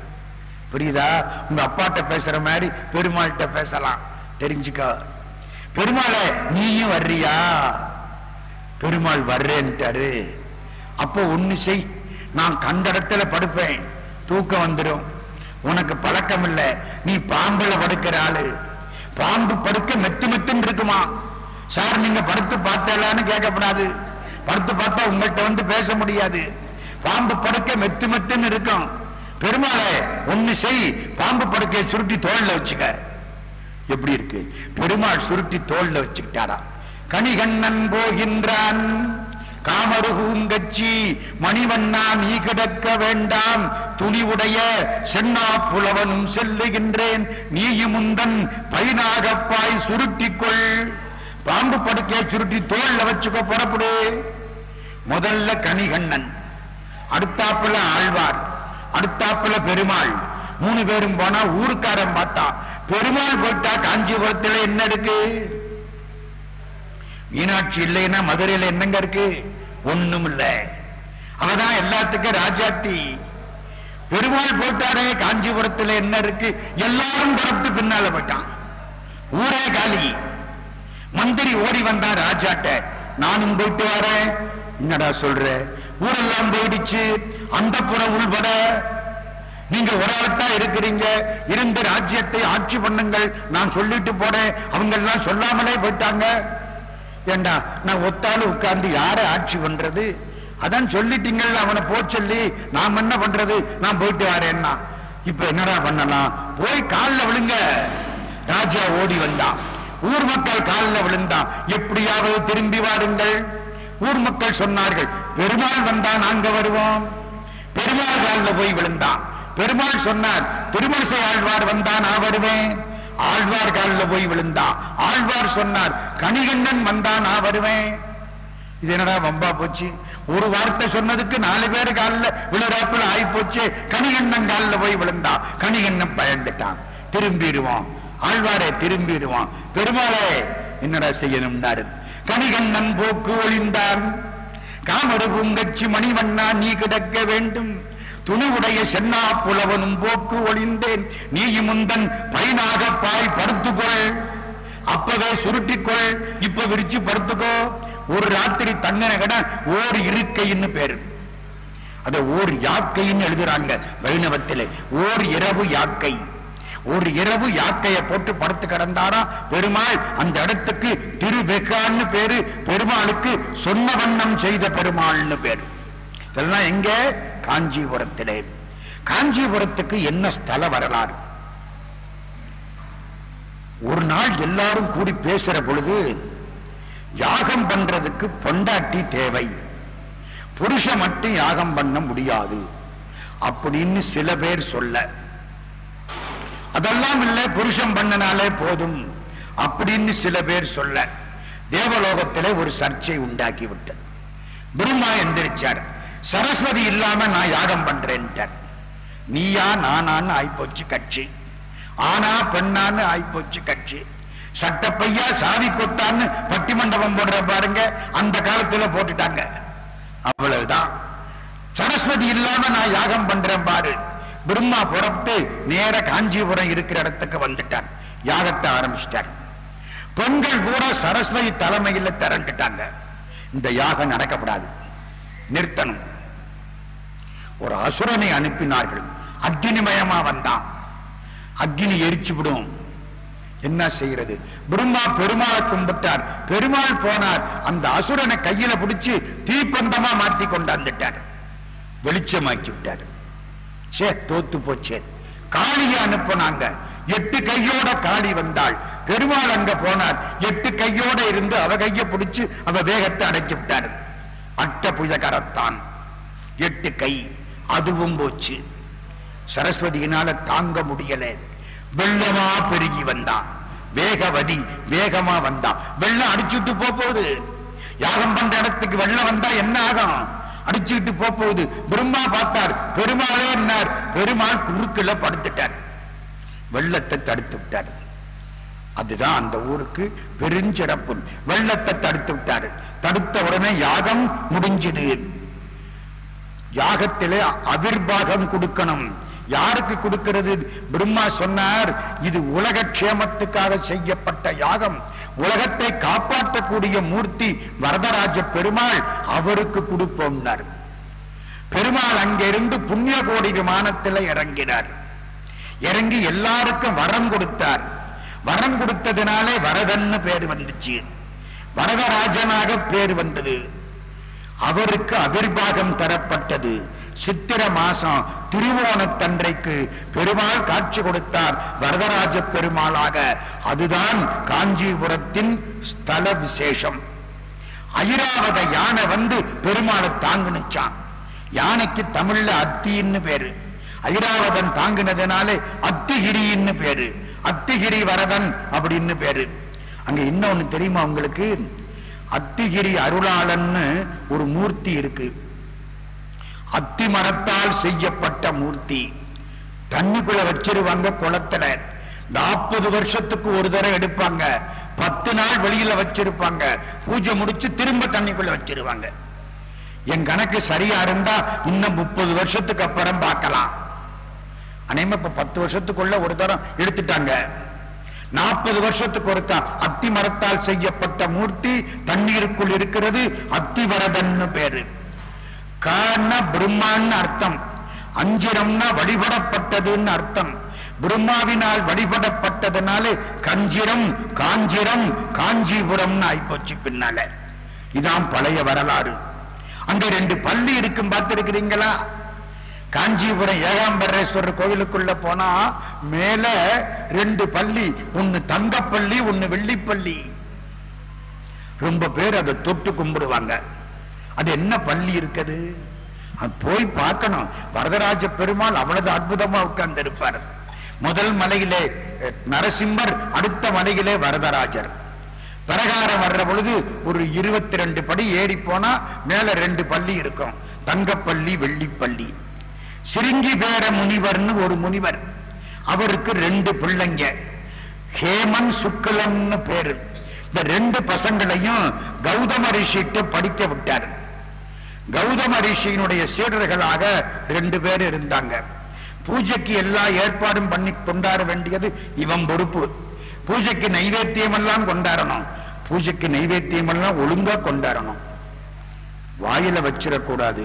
புரியுதா? உங்க அப்பாட்ட பேசுற மாதிரி பெருமாள்கிட்ட பேசலாம், தெரிஞ்சுக்க. பெருமாளே நீயும் வர்றியா? பெருமாள் வர்றேன்ட்டாரு. அப்போ ஒண்ணு செய், நான் கண்ட இடத்துல படுப்பேன், தூக்கம் வந்துடும். உனக்கு பழக்கம் இல்லை, நீ பாம்புல படுக்கிற ஆளு. பாம்பு படுக்க மெத்து மெத்துன்னு இருக்குமா. சார் நீங்க படுத்து பார்த்தலான்னு கேட்கப்படாது, படுத்து பார்த்தா உங்கள்கிட்ட வந்து பேச முடியாது. பாம்பு படுக்க மெத்து மெத்துன்னு இருக்கும். பெருமாளே ஒண்ணு செய், பாம்பு படுக்கையை சுருட்டி தோல்ல வச்சுக்க. எப்படி இருக்கு? பெருமாள் சுருட்டி தோல்ல வச்சுக்கிட்டாரா. கணிகண்ணன் போகின்றான், காமருகூங்கச்சி மணிவண்ணா நீ கிடக்க வேண்டாம், துணிவுடைய சென்னா புலவனும் செல்லுகின்றேன், நீயும் முந்தன் பைனாகப்பாய் சுருட்டிக்கொள். பாம்பு படுக்கையை சுருட்டி தோல்ல வச்சுக்கோ, புறப்படு. முதல்ல கணிகண்ணன், அடுத்தாப்புல ஆழ்வார், அடுத்தாப்புல பெருமாள். 3 பேரும் போனா ஊருக்காரன் பார்த்தா பெருமாள் போயிட்டா காஞ்சிபுரத்துல என்ன இருக்கு? மீனாட்சி இல்லைன்னா மதுரையில என்னங்க இருக்கு? ஒண்ணும் இல்ல. அவதான் எல்லாத்துக்கும் ராஜாத்தி. பெருமாள் போயிட்டாரே காஞ்சிபுரத்துல என்ன இருக்கு? எல்லாரும் புறப்பட்டு பின்னால போயிட்டான், ஊரே காலி. மந்திரி ஓடி வந்தான் ராஜாட்ட, நானும் போயிட்டு வரேன். என்னடா சொல்ற? ஊரெல்லாம் போயிடுச்சு, அந்த புறம் உள்பட நீங்க ஒரு ஆள்தான் இருக்கிறீங்க, இருந்து ராஜ்யத்தை ஆட்சி பண்ணுங்கள், நான் சொல்லிட்டு போறேன். அவங்க எல்லாம் சொல்லாமலே போயிட்டாங்க. ஏண்டா நான் ஒத்தாலும் உட்கார்ந்து யாரை ஆட்சி பண்றது? அதான் சொல்லிட்டீங்கல்ல, அவனை போ சொல்லி, நாம் என்ன பண்றது? நான் போயிட்டு வரேன்னா இப்ப என்னடா பண்ணலாம்? போய் காலில் விழுங்க. ராஜா ஓடி வந்தான், ஊர் மக்கள் காலில் விழுந்தான், எப்படியாவது திரும்பி வாருங்கள். ஊர் மக்கள் சொன்னார்கள், பெருமாள் வந்தா நாங்க வருவோம். பெருமாள் காலில் போய் விழுந்தான். பெருமாள் சொன்னார், திருமழிசை ஆழ்வார் வந்தா நான் வருவேன். ஆழ்வார் காலில் போய் விழுந்தான். ஆழ்வார் சொன்னார், கணிகண்ணன் வந்தா நான் வருவேன். இது என்னடா வம்பா போச்சு, ஒரு வார்த்தை சொன்னதுக்கு 4 பேர் காலில் விழுறாப்புல ஆகி போச்சு. கணிகண்ணன் காலில் போய் விழுந்தா, கணிகண்ணன் பயந்துட்டான். திரும்பிடுவான் ஆழ்வாரே, திரும்பிடுவான். பெருமாளே என்னடா செய்யணும்னாரு. கணிகண்ணன் போக்கு ஒளிந்தான். காமரு பூங்கச்சி மணிவண்ணா நீ கிடக்க வேண்டும். துணிவுடைய சென்னா புலவனும் போக்கு ஒளிந்தேன். நீயும் முந்தன் பைனாக பாய் படுத்துக்கொள். அப்பவே சுருட்டிக்கொள், இப்ப விரிச்சு படுத்துக்கோ. ஒரு ராத்திரி தங்கன கட ஓர் இருக்கைன்னு பேரு. அத ஓர் யாக்கைன்னு எழுதுறாங்க வைணவத்திலே. ஓர் இரவு யாக்கை. ஒரு இரவு யாக்கைய போட்டு படுத்து கிடந்தாரா பெருமாள். அந்த இடத்துக்கு திருவெகான்னு பேரு. பெருமாளுக்கு சொன்ன வண்ணம் செய்த பெருமாள்னு பேரு. இதெல்லாம் எங்க? காஞ்சிபுரத்திலே. காஞ்சிபுரத்துக்கு என்ன ஸ்தல வரலாறு? ஒரு நாள் எல்லாரும் கூடி பேசுற பொழுது, யாகம் பண்றதுக்கு பொண்டாட்டி தேவை, புருஷ மட்டும் யாகம் பண்ண முடியாது அப்படின்னு சில பேர் சொல்ல, அதெல்லாம் இல்லை புருஷன் பண்ணனாலே போதும் அப்படின்னு சில பேர் சொல்ல, தேவலோகத்திலே ஒரு சர்ச்சை உண்டாக்கி விட்டது. பிரம்மா எந்திரிச்சார். சரஸ்வதி இல்லாம நான் யாகம் பண்றேன்ட்டார். நீயா நானான்னு ஆயிப்போச்சு கட்சி. ஆனா பெண்ணான்னு ஆயிப்போச்சு கட்சி. சட்டப்பையா சாவி கொட்டான்னு பட்டிமண்டபம் போடுற பாருங்க, அந்த காலத்துல போட்டுட்டாங்க. அவ்வளவுதான். சரஸ்வதி இல்லாம நான் யாகம் பண்றேன் பாரு. பிரம்மா புறப்பட்டு நேர காஞ்சிபுரம் இருக்கிற இடத்துக்கு வந்துட்டார். யாகத்தை ஆரம்பிச்சிட்டார். பெண்கள் கூட சரஸ்வதி தலைமையில் திரண்டுட்டாங்க. இந்த யாகம் நடக்கப்படாது, நிறுத்தணும். ஒரு அசுரனை அனுப்பினார்கள். அக்னிமயமா வந்தான். அக்னி எரிச்சு விடும். என்ன செய்யறது? பிரம்மா பெருமாளை கும்பிட்டார். பெருமாள் போனார். அந்த அசுரனை கையில பிடிச்சு தீப்பந்தமா மாத்தி கொண்டாந்துட்டார். வெளிச்சமாக்கி விட்டார். சே, தோத்து போச்சே. காளியை அனுப்பினாங்க. 8 கையோட காளி வந்தாள். பெருமாள் அங்க போனார். 8 கையோட இருந்து அவ கைய பிடிச்சு அவ வேகத்தை அடக்கி விட்டார். அட்ட புயகரத்தான் 8 கை, அதுவும் போச்சு. சரஸ்வதியினால தாங்க முடியல. வெள்ளமா பெருகி வந்தான். வேகவதி வேகமா வந்தா. வெள்ளம் அடிச்சுட்டு போகுது. யாகம் பண்ற இடத்துக்கு வெள்ளம் வந்தா என்ன ஆகும்? அடிச்சுட்டு போகுது. பிரம்மா பார்த்தார். பெருமாளே என்னார். பெருமாள் குறுக்குல படுத்துட்டார். வெள்ளத்தை தடுத்து விட்டார். அதுதான் அந்த ஊருக்கு பெருஞ்சிறப்பு. வெள்ளத்தை தடுத்து விட்டார். தடுத்த உடனே யாகம் முடிஞ்சது. யாகத்திலே அவிர்வாகம் கொடுக்கணும். யாருக்கு கொடுக்கிறது? பிரம்மா சொன்னார், இது உலக க்ஷேமத்துக்காக செய்யப்பட்ட யாகம். உலகத்தை காப்பாற்றக்கூடிய மூர்த்தி வரதராஜ பெருமாள், அவருக்கு கொடுப்போம்னார். பெருமாள் அங்கிருந்து புண்ணிய கோடி விமானத்தில் இறங்கினார். இறங்கி எல்லாருக்கும் வரம் கொடுத்தார். வரம் கொடுத்ததினாலே வரதன்னு பேர் வந்துச்சு. வரதராஜனாக பேர் வந்தது. அவருக்கு அவிர்வாகம் தரப்பட்டது. சித்திர மாசம் திருவோணத்தன்றைக்கு பெருமாள் காட்சி கொடுத்தார் வரதராஜ பெருமாளாக. அதுதான் காஞ்சிபுரத்தின் ஸ்தல விசேஷம். ஐராவத யானை வந்து பெருமாளை தாங்குனுச்சான். யானைக்கு தமிழ்ல அத்தின்னு பேரு. ஐராவதன் தாங்கினதுனாலே அத்திகிரின்னு பேரு. அத்திகிரி வரதன் அப்படின்னு பேரு. அங்க இன்னொன்னு தெரியுமா உங்களுக்கு? அத்திகிரி அருளாளன்னு ஒரு மூர்த்தி இருக்கு. அத்தி மரத்தால் செய்யப்பட்ட மூர்த்தி. தண்ணிக்குள்ள வச்சிருவாங்க குளத்துல. 40 வருஷத்துக்கு ஒரு தடவை எடுப்பாங்க. 10 நாள் வெளியில வச்சிருப்பாங்க. பூஜை முடிச்சு திரும்ப தண்ணிக்குள்ள வச்சிருவாங்க. என் கணக்கு சரியா இருந்தா இன்னும் 30 வருஷத்துக்கு அப்புறம் பார்க்கலாம். அநேகமா இப்ப 10 வருஷத்துக்குள்ள ஒரு தரம் எடுத்துட்டாங்க. 40 வருஷத்துக்கு ஒருக்கா அத்தி மரத்தால் செய்யப்பட்ட மூர்த்தி தண்ணீருக்குள் இருக்கிறது. அத்திவரதன்னு பேரு. கான பிரம்மான்னு அர்த்தம். அஞ்சிரம்னா வழிபடப்பட்டதுன்னு அர்த்தம். பிரம்மாவினால் வழிபடப்பட்டதுனாலே கஞ்சிரம், காஞ்சிரம், காஞ்சிபுரம்னு ஆயிப்போச்சு பின்னால. இதான் பழைய வரலாறு. அங்க 2 பள்ளி இருக்கும், பார்த்திருக்கிறீங்களா? காஞ்சிபுரம் ஏகாம்பரேஸ்வரர் கோவிலுக்குள்ள போனா மேல 2 பள்ளி, ஒன்னு தங்கப்பள்ளி, ஒன்னு வெள்ளிப்பள்ளி. ரொம்ப பேர் அதை தொட்டு கும்பிடுவாங்க. அது என்ன பள்ளி இருக்குது? அது போய் பார்க்கணும். வரதராஜ பெருமாள் அவ்வளவு அற்புதமா உட்கார்ந்து இருப்பார். முதல் மலையிலே நரசிம்மர், அடுத்த மலையிலே வரதராஜர். பிரகாரம் வர்ற பொழுது ஒரு 22 படி ஏறி போனா மேல 2 பள்ளி இருக்கும், தங்கப்பள்ளி வெள்ளிப்பள்ளி. சிருங்கி பேர முனிவர்னு ஒரு முனிவர், அவருக்கு 2 பிள்ளைங்க, ஹேமன் சுக்கலன்னு பேரு. இந்த 2 பசங்களையும் கௌதம ரிஷிட்ட படிக்க விட்டார். கௌதம ரிஷியினுடைய சீடர்களாக 2 பேர் இருந்தாங்க. பூஜைக்கு எல்லா ஏற்பாடும் பண்ணி கொண்டாட வேண்டியது இவன் பொறுப்பு. பூஜைக்கு நைவேத்தியம் எல்லாம் கொண்டாடணும், பூஜைக்கு நைவேத்தியம் எல்லாம் ஒழுங்கா கொண்டாடணும். வாயில வச்சிடக்கூடாது,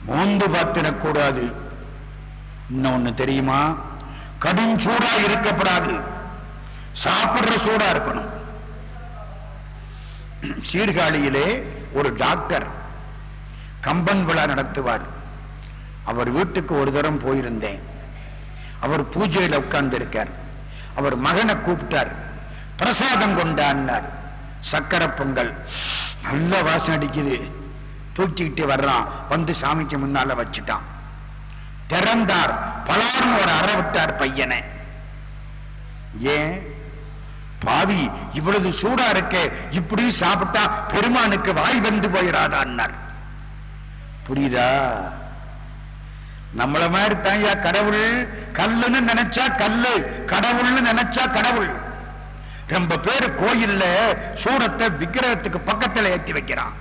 மோந்து பார்த்திடக்கூடாது. இன்னொன்னு தெரியுமா, கடும் சூடா இருக்கப்படாது, சாப்பிடுற சூடா இருக்கணும். சீர்காழியிலே ஒரு டாக்டர் கம்பன் விழா நடத்துவார். அவர் வீட்டுக்கு ஒரு தரம் போயிருந்தேன். அவர் பூஜையில உட்கார்ந்து இருக்கார். அவர் மகனை கூப்பிட்டார், பிரசாதம் கொண்டாடினார். சக்கரை பொங்கல் நல்ல வாசனை அடிக்குது, தூக்கிட்டு வர்றான், வந்து சாமிக்கு முன்னால வச்சுட்டான். திறந்தார், பலார்னு ஒரு அறை விட்டார் பையனை. ஏன் பாவி இவ்வளவு சூடா இருக்க, இப்படி சாப்பிட்டா பெருமானுக்கு வாய் வந்து போயிடாதான்னார். புரியுதா? நம்மள மாதிரி தாயா கடவுள். கல்லுன்னு நினைச்சா கல்லு, கடவுள்னு நினைச்சா கடவுள். ரொம்ப பேரு கோயில்ல சூடத்தை விக்கிரகத்துக்கு பக்கத்துல ஏத்தி வைக்கிறான்.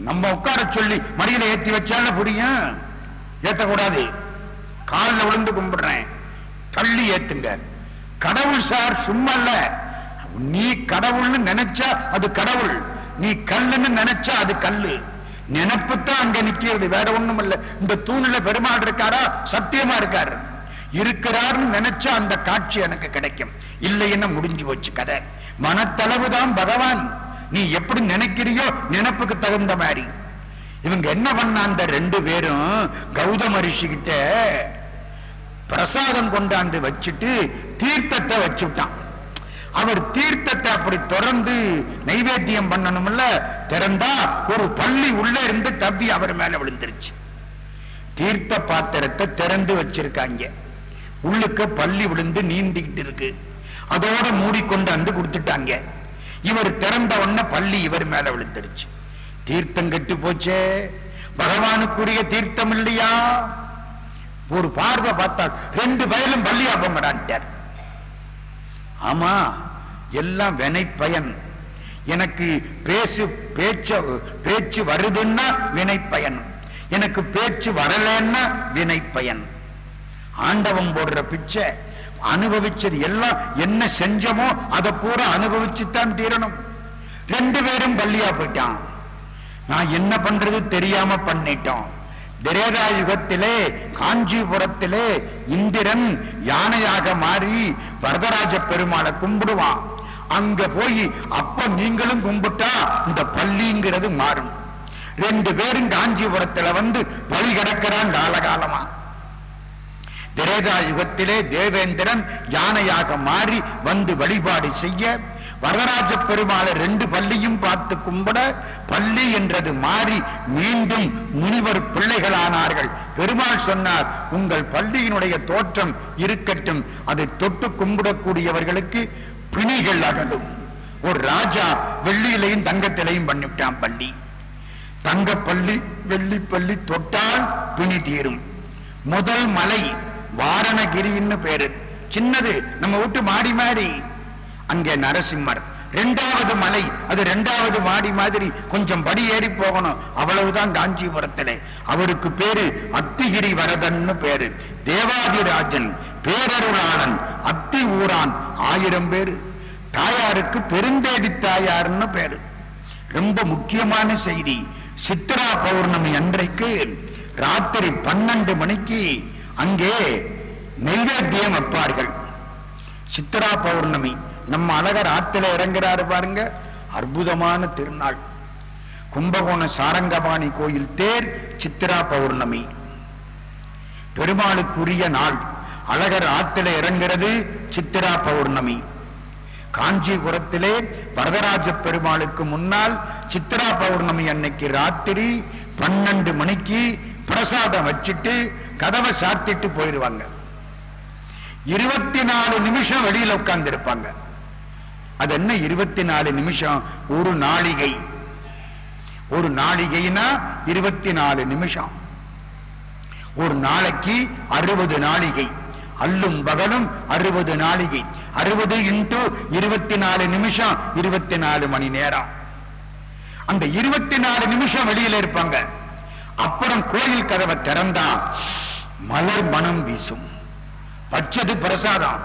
நம்ம உட்கார சொல்லி மடியில ஏத்தி வச்சாலும் புரியும், ஏத்தக்கூடாது. காலில் விழுந்து கும்பிடுறேன், தள்ளி ஏத்துங்க. கடவுள் சார் சும்மா இல்ல. நீ கடவுள்னு நினைச்சா அது கடவுள், நீ கல்லுன்னு நினைச்சா அது கல்லு. நினைப்புத்தான் அங்க நிக்கிறது, வேற ஒண்ணும் இல்ல. இந்த தூணில பெருமாள் இருக்காரா? சத்தியமா இருக்காரு. இருக்கிறார்னு நினைச்சா அந்த காட்சி எனக்கு கிடைக்கும், இல்லைன்னா முடிஞ்சு போச்சு கதை. மனத்தளவுதான் பகவான். நீ எப்படி நினைக்கிறியோ நினைப்புக்கு தகுந்த மாதிரி. இவங்க என்ன பண்ண, அந்த 2 பேரும் கௌதம ரிஷி கிட்ட பிரசாதம் கொண்டாந்து வச்சுட்டு தீர்த்தத்தை வச்சுட்டான். அவர் தீர்த்தத்தை அப்படி தொடர்ந்து நைவேத்தியம் பண்ணணும்ல, திறந்தா ஒரு பள்ளி உள்ள இருந்து தப்பி அவர் மேல விழுந்துருச்சு. தீர்த்த பாத்திரத்தை திறந்து வச்சிருக்காங்க, உள்ளுக்கு பள்ளி விழுந்து நீந்திக்கிட்டு இருக்கு. அதோட மூடிக்கொண்டு வந்து கொடுத்துட்டாங்க. இவர் திறந்த உடனே பள்ளி இவர் மேல விழுந்துருச்சு. தீர்த்தம் கெட்டு போச்சே, பகவானுக்குரிய தீர்த்தம் இல்லையா? ஒரு பார்வை பார்த்தால் 2 பயலும் பள்ளியா போங்கடான்ட்டார். ஆமா, எல்லாம் வினை பயன். எனக்கு பேச்சு வருதுன்னா வினை பயன், எனக்கு பேச்சு வரலன்னா வினை பயன். ஆண்டவன் போடுற பிச்சை அனுபவிச்சது எல்லாம் என்ன செஞ்சமோ அதை பூரா அனுபவிச்சுத்தான் தீரணும். 2 பேரும் பள்ளியா போயிட்டான். நான் என்ன பண்றது தெரியாம பண்ணிட்டோம். திரேதா யுகத்திலே காஞ்சிபுரத்திலே இந்திரன் யானையாக மாறி வரதராஜ பெருமாளை கும்பிடுவான். அங்க போய் அப்ப நீங்களும் கும்பிட்டா இந்த பள்ளிங்கிறது மாறும். 2 பேரும் காஞ்சிபுரத்துல வந்து பலி கிடக்கிறான் காலகாலமா. திரேதா யுகத்திலே தேவேந்திரன் யானையாக மாறி வந்து வழிபாடு செய்ய வரதராஜ பெருமாளை 2 பள்ளியும் பார்த்து கும்பிட பள்ளி என்றது மாறி மீண்டும் முனிவர் பிள்ளைகளானார்கள். பெருமாள் சொன்னார், உங்கள் பள்ளியினுடைய தோற்றம் இருக்கட்டும், அதை தொட்டு கும்பிடக்கூடியவர்களுக்கு பிணிகள் அகலும். ஒரு ராஜா வெள்ளியிலையும் தங்கத்திலையும் பண்ணிவிட்டான் பள்ளி. தங்கப்பள்ளி வெள்ளிப்பள்ளி தொட்டால் பிணி தீரும். முதல் மலை வாரணகிரின்னு பேரு, சின்னது, நம்ம வீட்டு மாடி மாடி, அங்கே நரசிம்மர். 2வது மலை, அது 2வது மாடி மாதிரி கொஞ்சம் படி ஏறி போகணும், அவ்வளவுதான் காஞ்சிபுரத்திலே. அவருக்கு பேரு அத்திகிரி வரதன்னு பேரு. தேவாதிராஜன், பேரருளாளன், அத்தி ஊரான், 1000 பேரு. தாயாருக்கு பெருந்தேவி தாயார்னு பேரு. ரொம்ப முக்கியமான செய்தி, சித்ரா பௌர்ணமி அன்றைக்கு ராத்திரி 12 மணிக்கு அங்கே நைவேத்தியம் வைப்பார்கள். சித்ரா பௌர்ணமி நம்ம அழகர் ஆத்துல இறங்குறாரு பாருங்க, அற்புதமான திருநாள். கும்பகோண சாரங்கபாணி கோயில் தேர் சித்ரா பௌர்ணமி பெருமாளுக்குரிய நாள். அழகர் ஆத்துல இறங்கிறது சித்ரா பௌர்ணமி. காஞ்சிபுரத்திலே வரதராஜ பெருமாளுக்கு முன்னால் சித்ரா பௌர்ணமி அன்னைக்கு ராத்திரி 12 மணிக்கு பிரசாதம் வச்சுட்டு கதவை சாத்திட்டு போயிடுவாங்க. 24 நிமிஷம் வெளியில உட்கார்ந்து இருப்பாங்க. அது என்ன 24 நிமிஷம்? ஒரு நாளிகை. ஒரு நாளிகைனா 24 நிமிஷம். ஒரு நாளைக்கு 60 நாளிகை, அல்லும் பகலும் 60 நாளிகை. 60 இன்டு 24 நிமிஷம், 24 மணி நேரம். அந்த 24 நிமிஷம் வெளியில இருப்பாங்க. அப்புறம் கோயில் கதவை திறந்தா மலர் மனம் வீசும். பச்சது பிரசாதம்.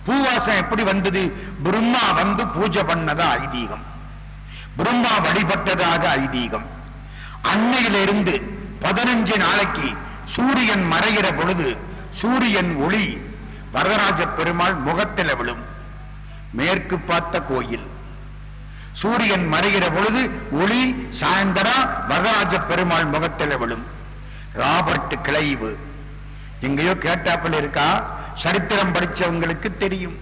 பூவாசம் எப்படி வந்தது? பிரம்மா வந்து பூஜை பண்ணதா ஐதீகம், பிரம்மா வழிபட்டதாக ஐதீகம். அன்னையிலிருந்து 15 நாளைக்கு சூரியன் மறைகிற பொழுது சூரியன் ஒளி வரதராஜ பெருமாள் முகத்தில் விழும். மேற்கு பார்த்த கோயில். சூரியன் மறைகிற பொழுது ஒளி சாயந்தரம் வரதராஜ பெருமாள் முகத்தில் விழும். ராபர்ட் கிளைவ் எங்கேயோ கேட்டாப்பில் இருக்கா, சரித்திரம் படிச்சவங்களுக்கு தெரியும்.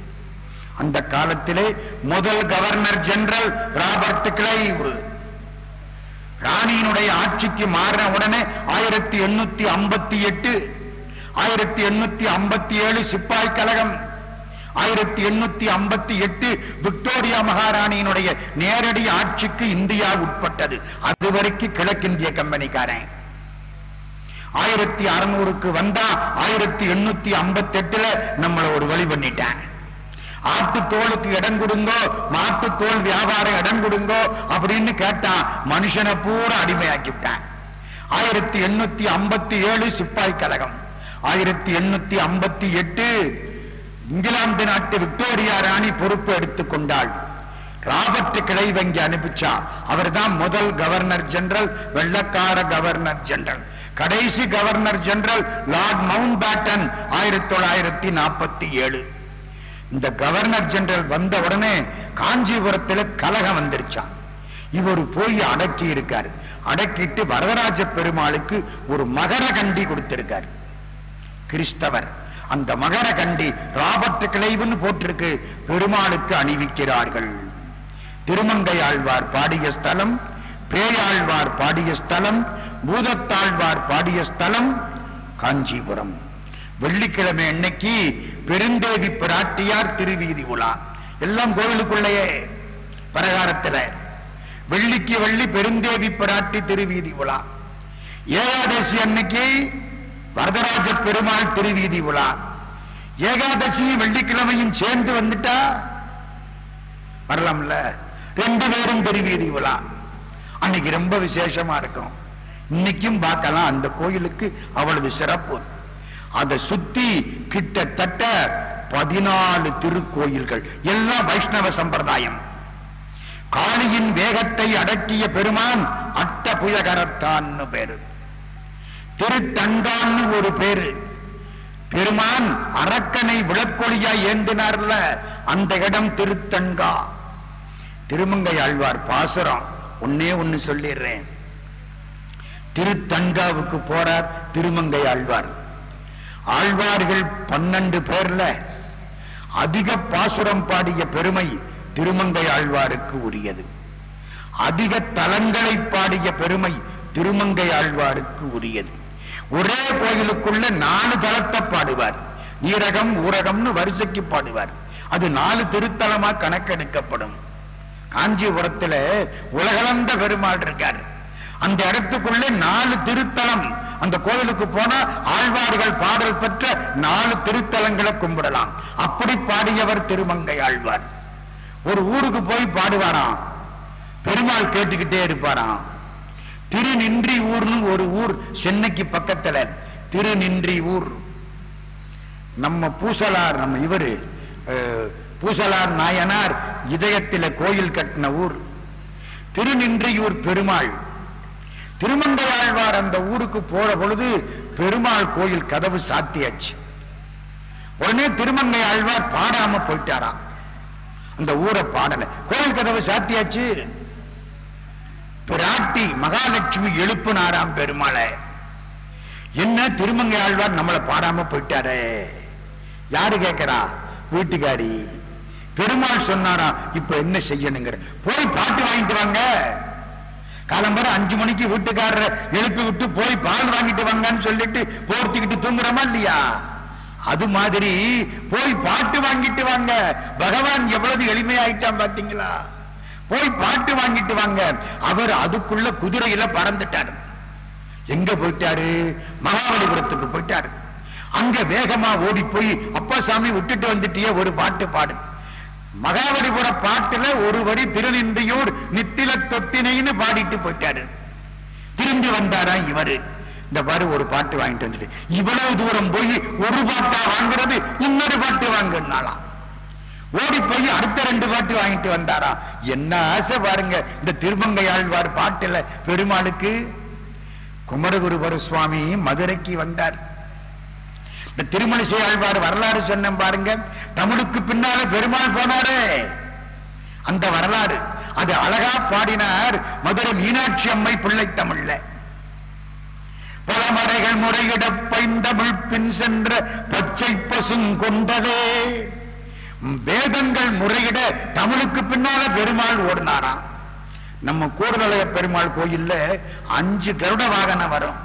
அந்த காலத்திலே முதல் கவர்னர் ஜெனரல் ராபர்ட் கிளைவ். ராணியினுடைய ஆட்சிக்கு மாறின உடனே 1858 1857 சிப்பாய் கழகம், 1858 விக்டோரியா மகாராணியினுடைய நேரடி ஆட்சிக்கு இந்தியா உட்பட்டது. அதுவரைக்கும் கிழக்கிந்திய கம்பெனிக்காரன். 1600க்கு வந்தா 1858 நம்மள ஒரு வழி பண்ணிட்டான். ஆட்டுத்தோலுக்கு இடம் கொடுங்கோ, மாட்டுத்தோல் வியாபாரம் இடம் கொடுங்கோ அப்படின்னு கேட்டான். மனுஷனை பூரா அடிமையாக்கிவிட்டான். 1857 சிப்பாய் கழகம். 1858 இங்கிலாந்து நாட்டு விக்டோரியா ராணி பொறுப்பு எடுத்துக்கொண்டாள். ராபர்ட் கிளைவ் இங்கே அனுப்பிச்சா. அவர் தான் முதல் கவர்னர் ஜெனரல், வெள்ளக்கார கவர்னர் ஜெனரல். கடைசி governor general lord Mountbatten 1947. இந்த கவர்னர் ஜெனரல் வந்த உடனே காஞ்சிபுரத்தில் கலகம் வந்துருச்சான். இவர் போய் அடக்கி இருக்காரு. அடக்கிட்டு வரதராஜ பெருமாளுக்கு ஒரு மகர கண்டி கொடுத்திருக்கார். கிறிஸ்தவர். அந்த மகர கண்டி ராபர்ட் கிளைவ்னு போட்டிருக்கு. பெருமாளுக்கு அணிவிக்கிறார்கள். திருமங்கை ஆழ்வார் பாடிய ஸ்தலம், பேயாழ்வார் பாடிய ஸ்தலம், பூதத்தாழ்வார் பாடிய ஸ்தலம் காஞ்சிபுரம். வெள்ளிக்கிழமை அன்னைக்கு பெருந்தேவி பிராட்டியார் திருவீதி உலா. எல்லாம் கோவிலுக்குள்ளேயே பிரகாரத்துல. வெள்ளிக்கு வெள்ளி பெருந்தேவி பிராட்டி திருவீதி உலா. ஏகாதசி அன்னைக்கு வரதராஜ பெருமாள் திருவீதி உலா. ஏகாதசி வெள்ளிக்கிழமையும் சேர்ந்து வந்துட்டா வரலாம்ல. 2 பேரும் திருவீதி உலா. அன்னைக்கு ரொம்ப விசேஷமா இருக்கும். இன்னைக்கும் பார்க்கலாம். அந்த கோயிலுக்கு அவ்வளவு சிறப்பு. அதை சுத்தி கிட்டத்தட்ட 14 திருக்கோயில்கள், எல்லாம் வைஷ்ணவ சம்பிரதாயம். காளியின் வேகத்தை அடக்கிய பெருமான் அட்டபுயகரத்தான் பேரு. திருத்தண்டான்னு ஒரு பேரு. பெருமான் அரக்கனை விளக்கொளியா ஏந்தினார்ல, அந்த இடம் திருத்தங்கா. திருமங்கை ஆழ்வார் பாசுரம் ஒன்னே ஒன்னு சொல்லிடுறேன். திருத்தன்காவுக்கு போறார் திருமங்கை ஆழ்வார். ஆழ்வார்கள் 12 பேர்ல அதிக பாசுரம் பாடிய பெருமை திருமங்கை ஆழ்வாருக்கு உரியது. அதிக தலங்களை பாடிய பெருமை திருமங்கை ஆழ்வாருக்கு உரியது. ஒரே கோயிலுக்குள்ள 4 தலத்தை பாடுவார். நீரகம் ஊரகம்னு வரிசைக்கு பாடுவார். அது 4 திருத்தலமா கணக்கெடுக்கப்படும். காஞ்சிபுரத்துல உலகளந்த பெருமாள் இருக்கார். அந்த இடத்துக்குள்ளே 4 திருத்தலம். அந்த கோயிலுக்கு போனா ஆழ்வார்கள் பாடல் பெற்ற 4 திருத்தலங்களை கும்பிடலாம். அப்படி பாடியவர் திருமங்கை ஆழ்வார். ஒரு ஊருக்கு போய் பாடுவாராம். பெருமாள் கேட்டுக்கிட்டே இருப்பாராம். திருநின்றி ஊர்னு ஒரு ஊர் சென்னைக்கு பக்கத்துல. திருநின்றி ஊர் நம்ம பூசலார், நம்ம இவரு பூசலார் நாயனார் இதயத்தில கோயில் கட்டின ஊர் திருநின்றியூர் பெருமாள். திருமங்கை ஆழ்வார் அந்த ஊருக்கு போற பொழுது பெருமாள் கோயில் கதவு சாத்தியாச்சு. உடனே திருமங்கை ஆழ்வார் பாடாம போயிட்டாராம். அந்த ஊரை பாடல. கோயில் கதவு சாத்தியாச்சு. பிராட்டி மகாலட்சுமி எழுப்புனாராம் பெருமாளை. என்ன திருமங்கை ஆழ்வார் நம்மளை பாடாம போயிட்டாரே. யாரு கேட்கிறா? வீட்டுக்காரி. பெருமாள் சொன்னாரா இப்ப என்ன செய்யணுங்கிற, போய் பாட்டு வாங்கிட்டு வாங்க. காலம்பர 5 மணிக்கு வீட்டுக்காரரை எழுப்பி விட்டு போய் பால் வாங்கிட்டு வாங்கன்னு சொல்லிட்டு போர்த்திக்கிட்டு தூங்குறோமா இல்லையா? அது மாதிரி போய் பாட்டு வாங்கிட்டு வாங்க. பகவான் எவ்வளவு எளிமையாயிட்டான் பாத்தீங்களா? போய் பாட்டு வாங்கிட்டு வாங்க. அவர் அதுக்குள்ள குதிரையில பறந்துட்டாரு. எங்க போயிட்டாரு? மகாபலிபுரத்துக்கு போயிட்டாரு. அங்க வேகமா ஓடி போய், அப்பா சாமி விட்டுட்டு வந்துட்டிய, ஒரு பாட்டு பாடு. மகாபலிபுர பாட்டுல ஒரு வரி திருநின்றியூர் நித்தில தொட்டினைன்னு பாடிட்டு போயிட்டாரு. திரும்பி வந்தாரா இவரு, இந்த பாரு ஒரு பாட்டு வாங்கிட்டு வந்துட்டு, இவ்வளவு தூரம் போய் ஒரு பாட்டா வாங்குறது, இன்னொரு பாட்டு வாங்கினாலாம். ஓடி போய் அடுத்த 2 பாட்டு வாங்கிட்டு வந்தாரா. என்ன ஆசை பாருங்க இந்த திருமங்கையாழ்வார் பாட்டுல பெருமாளுக்கு. குமரகுருபர சுவாமி மதுரைக்கு வந்தார். இந்த திருமணிசை ஆழ்வார் வரலாறு சொன்ன பாருங்க. தமிழுக்கு பின்னால பெருமாள் போனாரு, அந்த வரலாறு அது அழகா பாடினார் மதுரை மீனாட்சி அம்மை பிள்ளை தமிழ்ல. பல மறைகள் முறையிட பைந்தமிழ் பின் சென்ற பச்சை பசுங்கொண்டலே. வேதங்கள் முறையிட தமிழுக்கு பின்னால பெருமாள் ஓடினாராம். நம்ம கூடலய பெருமாள் கோயில்ல 5 கருட வாகனம் வரும்.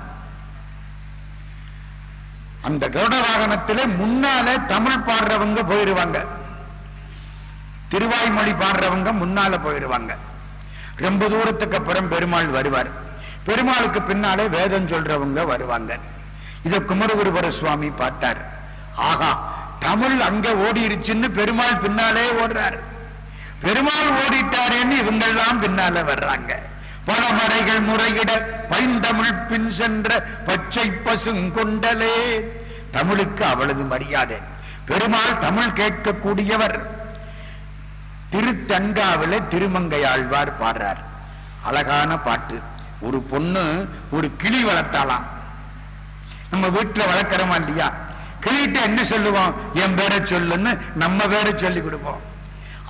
அந்த கருட வாகனத்திலே முன்னால தமிழ் பாடுறவங்க போயிருவாங்க, திருவாய்மொழி பாடுறவங்க முன்னால போயிருவாங்க. ரொம்ப தூரத்துக்கு அப்புறம் பெருமாள் வருவார். பெருமாளுக்கு பின்னாலே வேதம் சொல்றவங்க வருவாங்க. இத குமரகுருபர சுவாமி பார்த்தார். ஆகா, தமிழ் அங்க ஓடிருச்சுன்னு பெருமாள் பின்னாலே ஓடுறார். பெருமாள் ஓடிட்டாரேன்னு இவங்கெல்லாம் பின்னால வர்றாங்க. பல மறைகள் முறையிட பைந்தமிழ் பின் சென்ற பச்சை பசுங்கொண்டலே. தமிழுக்கு அவ்வளவு மரியாதை. பெருமாள் தமிழ் கேட்கக்கூடியவர். திருத்தங்காவில திருமங்கையாழ்வார் பாடுறார். அழகான பாட்டு. ஒரு பொண்ணு ஒரு கிளி வளர்த்தாலாம். நம்ம வீட்டுல வளர்க்கிறோமா இல்லையா? கிளிட்ட என்ன சொல்லுவோம்? என் பேரை சொல்லுன்னு நம்ம பேரை சொல்லி கொடுப்போம்.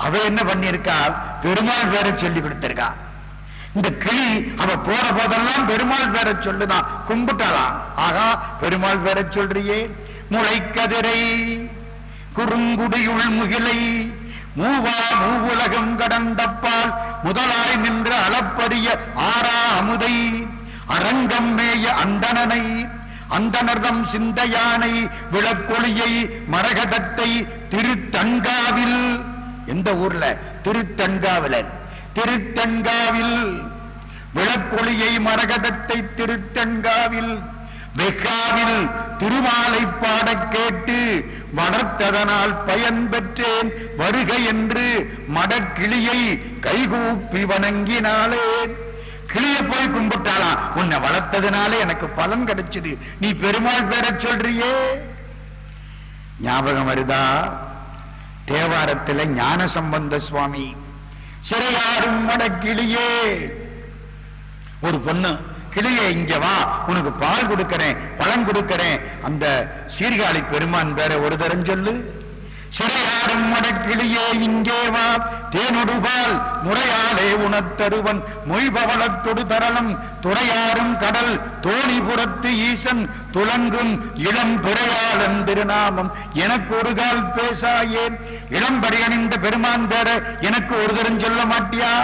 அவ என்ன பண்ணிருக்கா? பெருமாள் பேரை சொல்லி கொடுத்திருக்கா. இந்த கிளி அவ போற போதெல்லாம் பெருமாள் பேரை சொல்லுதான், கும்பிட்டாளாம். ஆகா, பெருமாள் பேரை சொல்றியே. முளைக்கதிரை குறுங்குடியுள் முகிலை மூவா மூவுலகம் கடந்தப்பால் முதலாய் நின்ற அளப்பரிய ஆறா அமுதை அரங்கம் மேய அந்தணனை அந்தனர்தம் சிந்தையானை விளக்கொளியை மரகதத்தை திருத்தங்காவில். எந்த ஊர்ல? திருத்தங்காவில. திருத்தங்காவில் விளக்கொளியை மரகதத்தை திருத்தங்காவில் வெகாவில் திருமாலை பாட கேட்டு வளர்த்ததனால் பயன் பெற்றேன் வருக என்று மடக்கிளியை கைகூப்பி வணங்கினாலே. கிளிய போய் கும்பிட்டாளா, உன்னை வளர்த்ததுனாலே எனக்கு பலன் கிடைச்சது, நீ பெருமாள் பேரை சொல்றியே. ஞாபகம் வருதா? தேவாரத்தில் ஞான சம்பந்த சுவாமி சிறையாரும் மடக்கிளியே. ஒரு பொண்ணு, கிளியே இங்க வா, உனக்கு பால் கொடுக்கிறேன், பழம் கொடுக்கிறேன், அந்த சீர்காழி பெருமான் பேரை ஒரு தரம் சொல்லு. சிறையாரும் மடக்கிளியே இங்கே வா, தேனொடுபால் முறையாலே உணத்தருவன் மொய்பவளத்தொடு தரலம் துறையாரும் கடல் தோணிபுரத்து ஈசன் துலங்கும் இளம் பிறையாளன் திருநாமம் எனக்கு ஒரு கால் பேசாயே. இளம்படி அணிந்த பெருமான் பேர எனக்கு ஒரு தரம் சொல்ல மாட்டியா?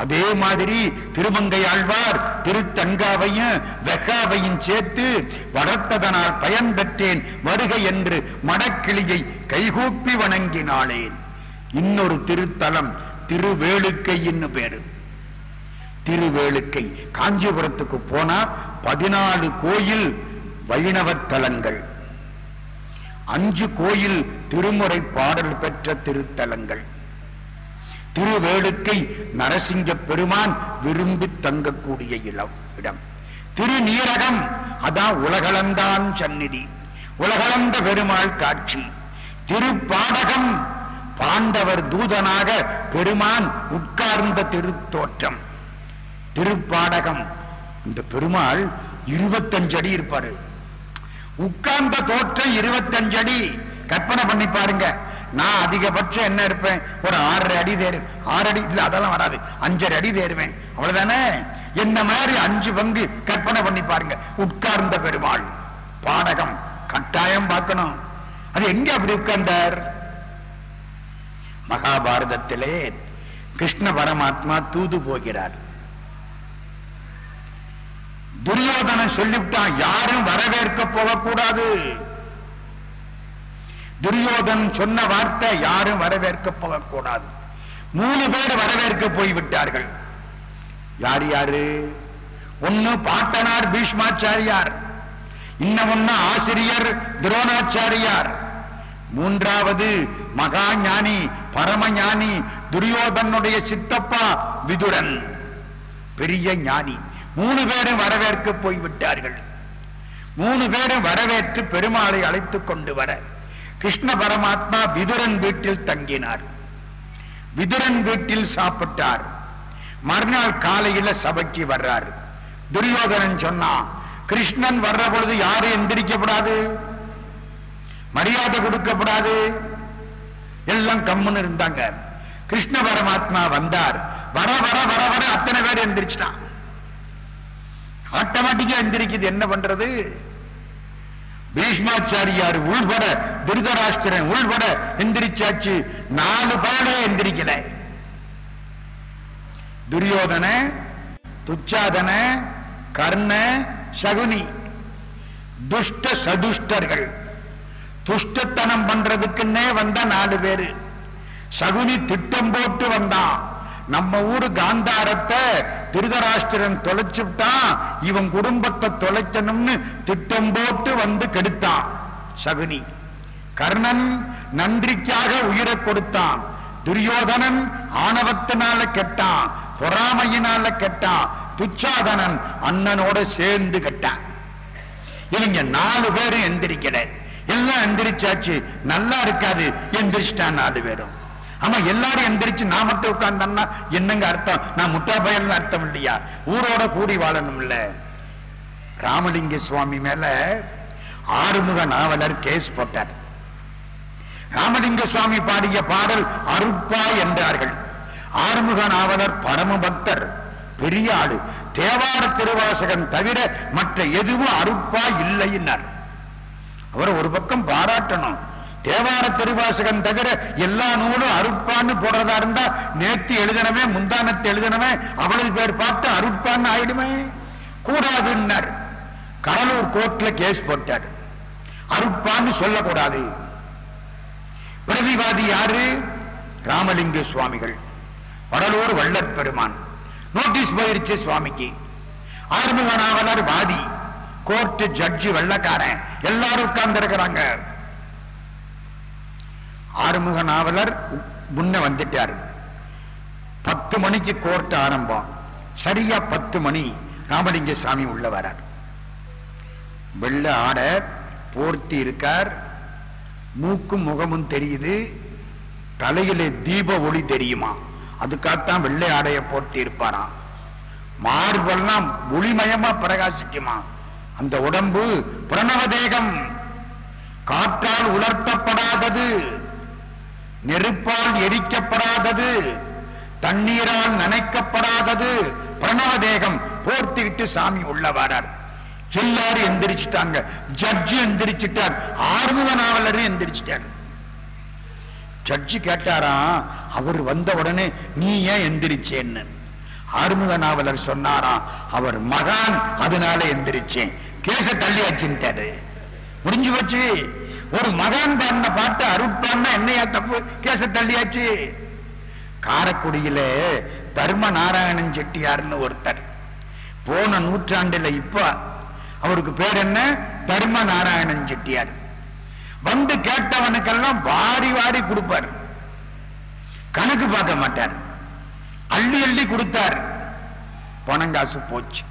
அதே மாதிரி திருமங்கையாழ்வார் திருத்தங்காவையும் வெகாவையும் சேர்த்து வளர்த்ததனால் பயன் பெற்றேன் வருக என்று மடக்கிளியை கைகூப்பி வணங்கினாளேன். இன்னொரு திருத்தலம் திருவேளுக்கை பேரு. திருவேளுக்கை காஞ்சிபுரத்துக்கு போனா 14 கோயில் வைணவத் தலங்கள், 5 கோயில் திருமுறை பாடல் பெற்ற திருத்தலங்கள். திருவேளுக்கை நரசிங்க பெருமான் விரும்பி தங்கக்கூடிய இடம். திருநீரகம் அதான் உலகளந்தான் சந்நிதி, உலகளந்த பெருமாள் காட்சி. திருப்பாடகம் பாண்டவர் தூதனாக பெருமான் உட்கார்ந்த திருத்தோற்றம். திருப்பாடகம் இந்த பெருமாள் 25 அடி இருப்பாரு. உட்கார்ந்த தோற்றம் 25 அடி. கற்பனை பண்ணி பாருங்க. நான் அதிகபட்சம் என்ன இருப்பேன்? ஒரு 6.5 அடி தேரு. 6 அடி இல்ல, அதெல்லாம் வராது, 5.5 அடி தேருவேன், அவ்வளவுதானே. என்ன மாதிரி 5 பங்கு கற்பனை பண்ணி பாருங்க. உட்கார்ந்த பெருமாள் பாடகம் கட்டாயம் பார்க்கணும். அது எங்க அப்படி உட்கார்ந்தார்? மகாபாரதத்திலே கிருஷ்ண பரமாத்மா தூது போகிறார். துரியோதனன் சொல்லிவிட்டான், யாரும் வரவேற்க போகக்கூடாது. துரியோதன் சொன்ன வார்த்தை யாரும் வரவேற்க போகக்கூடாது. 3 பேர் வரவேற்க போய்விட்டார்கள். யார் யாரு? ஒன்னு பாட்டனார் பீஷ்மாச்சாரியார், இன்னொன்னு ஆசிரியர் துரோணாச்சாரியார், மூன்றாவது மகா ஞானி பரமஞானி துரியோதனுடைய சித்தப்பா விதுரன், பெரிய ஞானி. 3 பேரும் வரவேற்க போய்விட்டார்கள். 3 பேரும் வரவேற்று பெருமாளை அழைத்துக் கொண்டு வர கிருஷ்ண பரமாத்மா விதுரன் வீட்டில் தங்கினார். விதுரன் வீட்டில் சாப்பிட்டார். மறுநாள் காலையில சபைக்கு வர்றார். துரியோதனன் சொன்னா, கிருஷ்ணன் வர்ற பொழுது யாரும் எந்திரிக்கப்படாது, மரியாதை கொடுக்கப்படாது, எல்லாம் கம்முன்னு இருந்தாங்க. கிருஷ்ண பரமாத்மா வந்தார். வர வர வர வர அத்தனை பேர் எந்திரிச்சிட்டான். ஆட்டோமேட்டிக்கா எந்திரிக்குது. என்ன பண்றது? பீஷ்மாச்சாரியார் உள்பட திருதராஷ்டிரன் உள்பட எந்திரிச்சாச்சு. 4 பேரே எந்திரிக்கல. துரியோதன, துச்சாதன, கர்ண, சகுனி, துஷ்ட சதுஷ்டர்கள். துஷ்டத்தனம் பண்றதுக்குன்னே வந்த 4 பேரு. சகுனி திட்டம் போட்டு வந்தான். நம்ம ஊரு காந்தாரத்தை திருதராஷ்டிரன் தொலைச்சுட்டான், இவன் குடும்பத்தை தொலைக்கணும்னு திட்டம் போட்டு வந்து கெடுத்தான் சகுனி. கர்ணன் நன்றிக்காக உயிரை கொடுத்தான். துரியோதனன் ஆணவத்தினால கெட்டான், பொறாமையினால கெட்டான். துச்சாதனன் அண்ணனோட சேர்ந்து கெட்டான். இவங்க 4 பேரும் எந்திரிக்கல. எல்லாம் எந்திரிச்சாச்சு. நல்லா இருக்காது. எந்திரிச்சிட்டான் 4 பேரும். ஆமா, எல்லாரும் எந்திரிச்சு நான் மட்டும் உட்கார்ந்தா என்னங்க அர்த்தம்? நான் முட்டா பயன் அர்த்தம் இல்லையா? ஊரோட கூடி வாழணும் இல்ல. ராமலிங்க சுவாமி மேல ஆறுமுக நாவலர் கேஸ் போட்டார். ராமலிங்க சுவாமி பாடிய பாடல் அருட்பா என்றார்கள். ஆறுமுக நாவலர் பரம பக்தர், பெரிய ஆளு. தேவார திருவாசகன் தவிர மற்ற எதுவும் அருட்பா இல்லைன்னார். அவர் ஒரு பக்கம் பாராட்டணும். தேவார திருவாசகன் தவிர எல்லா நூலும் அருட்பான்னு போடுறதா இருந்தா நேத்து எழுதனவே முந்தானத்து எழுதனவே அவ்வளவு பேர் பாட்டு அருட்பான்னு ஆயிடுமே, கூடாதுன்னார். கடலூர் கோர்ட்ல கேஸ் போட்டார். அருட்பான்னு சொல்லக்கூடாது. பிரதிவாதி யாரு? ராமலிங்க சுவாமிகள், வடலூர் வள்ளற் பெருமான். நோட்டீஸ் போயிருச்சு சுவாமிக்கு. ஆறுமுக நாவலர் வாதி, கோர்ட் ஜட்ஜி வெள்ளக்காரன், எல்லாரும் உட்கார்ந்து இருக்கிறாங்க. ஆறுமுக நாவலர் முன்ன வந்துட்டார். 10 மணிக்கு கோர்ட் ஆரம்பம். சரியா 10 மணி ராமலிங்க சாமி உள்ள வரார். வெள்ள ஆட போர்த்தி இருக்கார். மூக்கும் முகமும் தெரியுது. தலையிலே தீப ஒளி தெரியுமா? அதுக்காகத்தான் வெள்ளை ஆடைய போர்த்தி இருப்பாராம். மார்பெல்லாம் ஒளிமயமா பிரகாசிக்குமா. அந்த உடம்பு பிரணவ தேகம், காற்றால் உலர்த்தப்படாதது, நெருப்பால் எரிக்கப்படாதது, தண்ணீரால் நனைக்கப்படாதது, பிரணவ தேகம். போர்த்திக்கிட்டு சாமி உள்ள வரார். எல்லாரும் எந்திரிச்சிட்டாங்க. ஜட்ஜி எந்திரிச்சிட்டார். ஆறுமுக நாவலர் எந்திரிச்சிட்டார். ஜட்ஜி கேட்டாராம், அவர் வந்த உடனே நீ ஏன் எந்திரிச்சேன்னு. ஆறுமுக நாவலர் சொன்னாராம், அவர் மகான், அதனால எந்திரிச்சேன். கேச தள்ளியாச்சுட்டாரு. முடிஞ்சு போச்சு. ஒரு மகான் பாடின பாட்டு அருட்பான்னா என்னையா தப்பு? கேச தள்ளியாச்சு. காரைக்குடியில தர்ம நாராயணன் செட்டியார்னு ஒருத்தர், போன நூற்றாண்டுல இப்ப அவருக்கு பேர் என்ன? தர்ம நாராயணன் செட்டியார். வந்து கேட்டவனுக்கெல்லாம் வாரி வாரி கொடுப்பார். கணக்கு பார்க்க மாட்டார். அள்ளி அள்ளி கொடுத்தார். பணங்காசு போச்சு.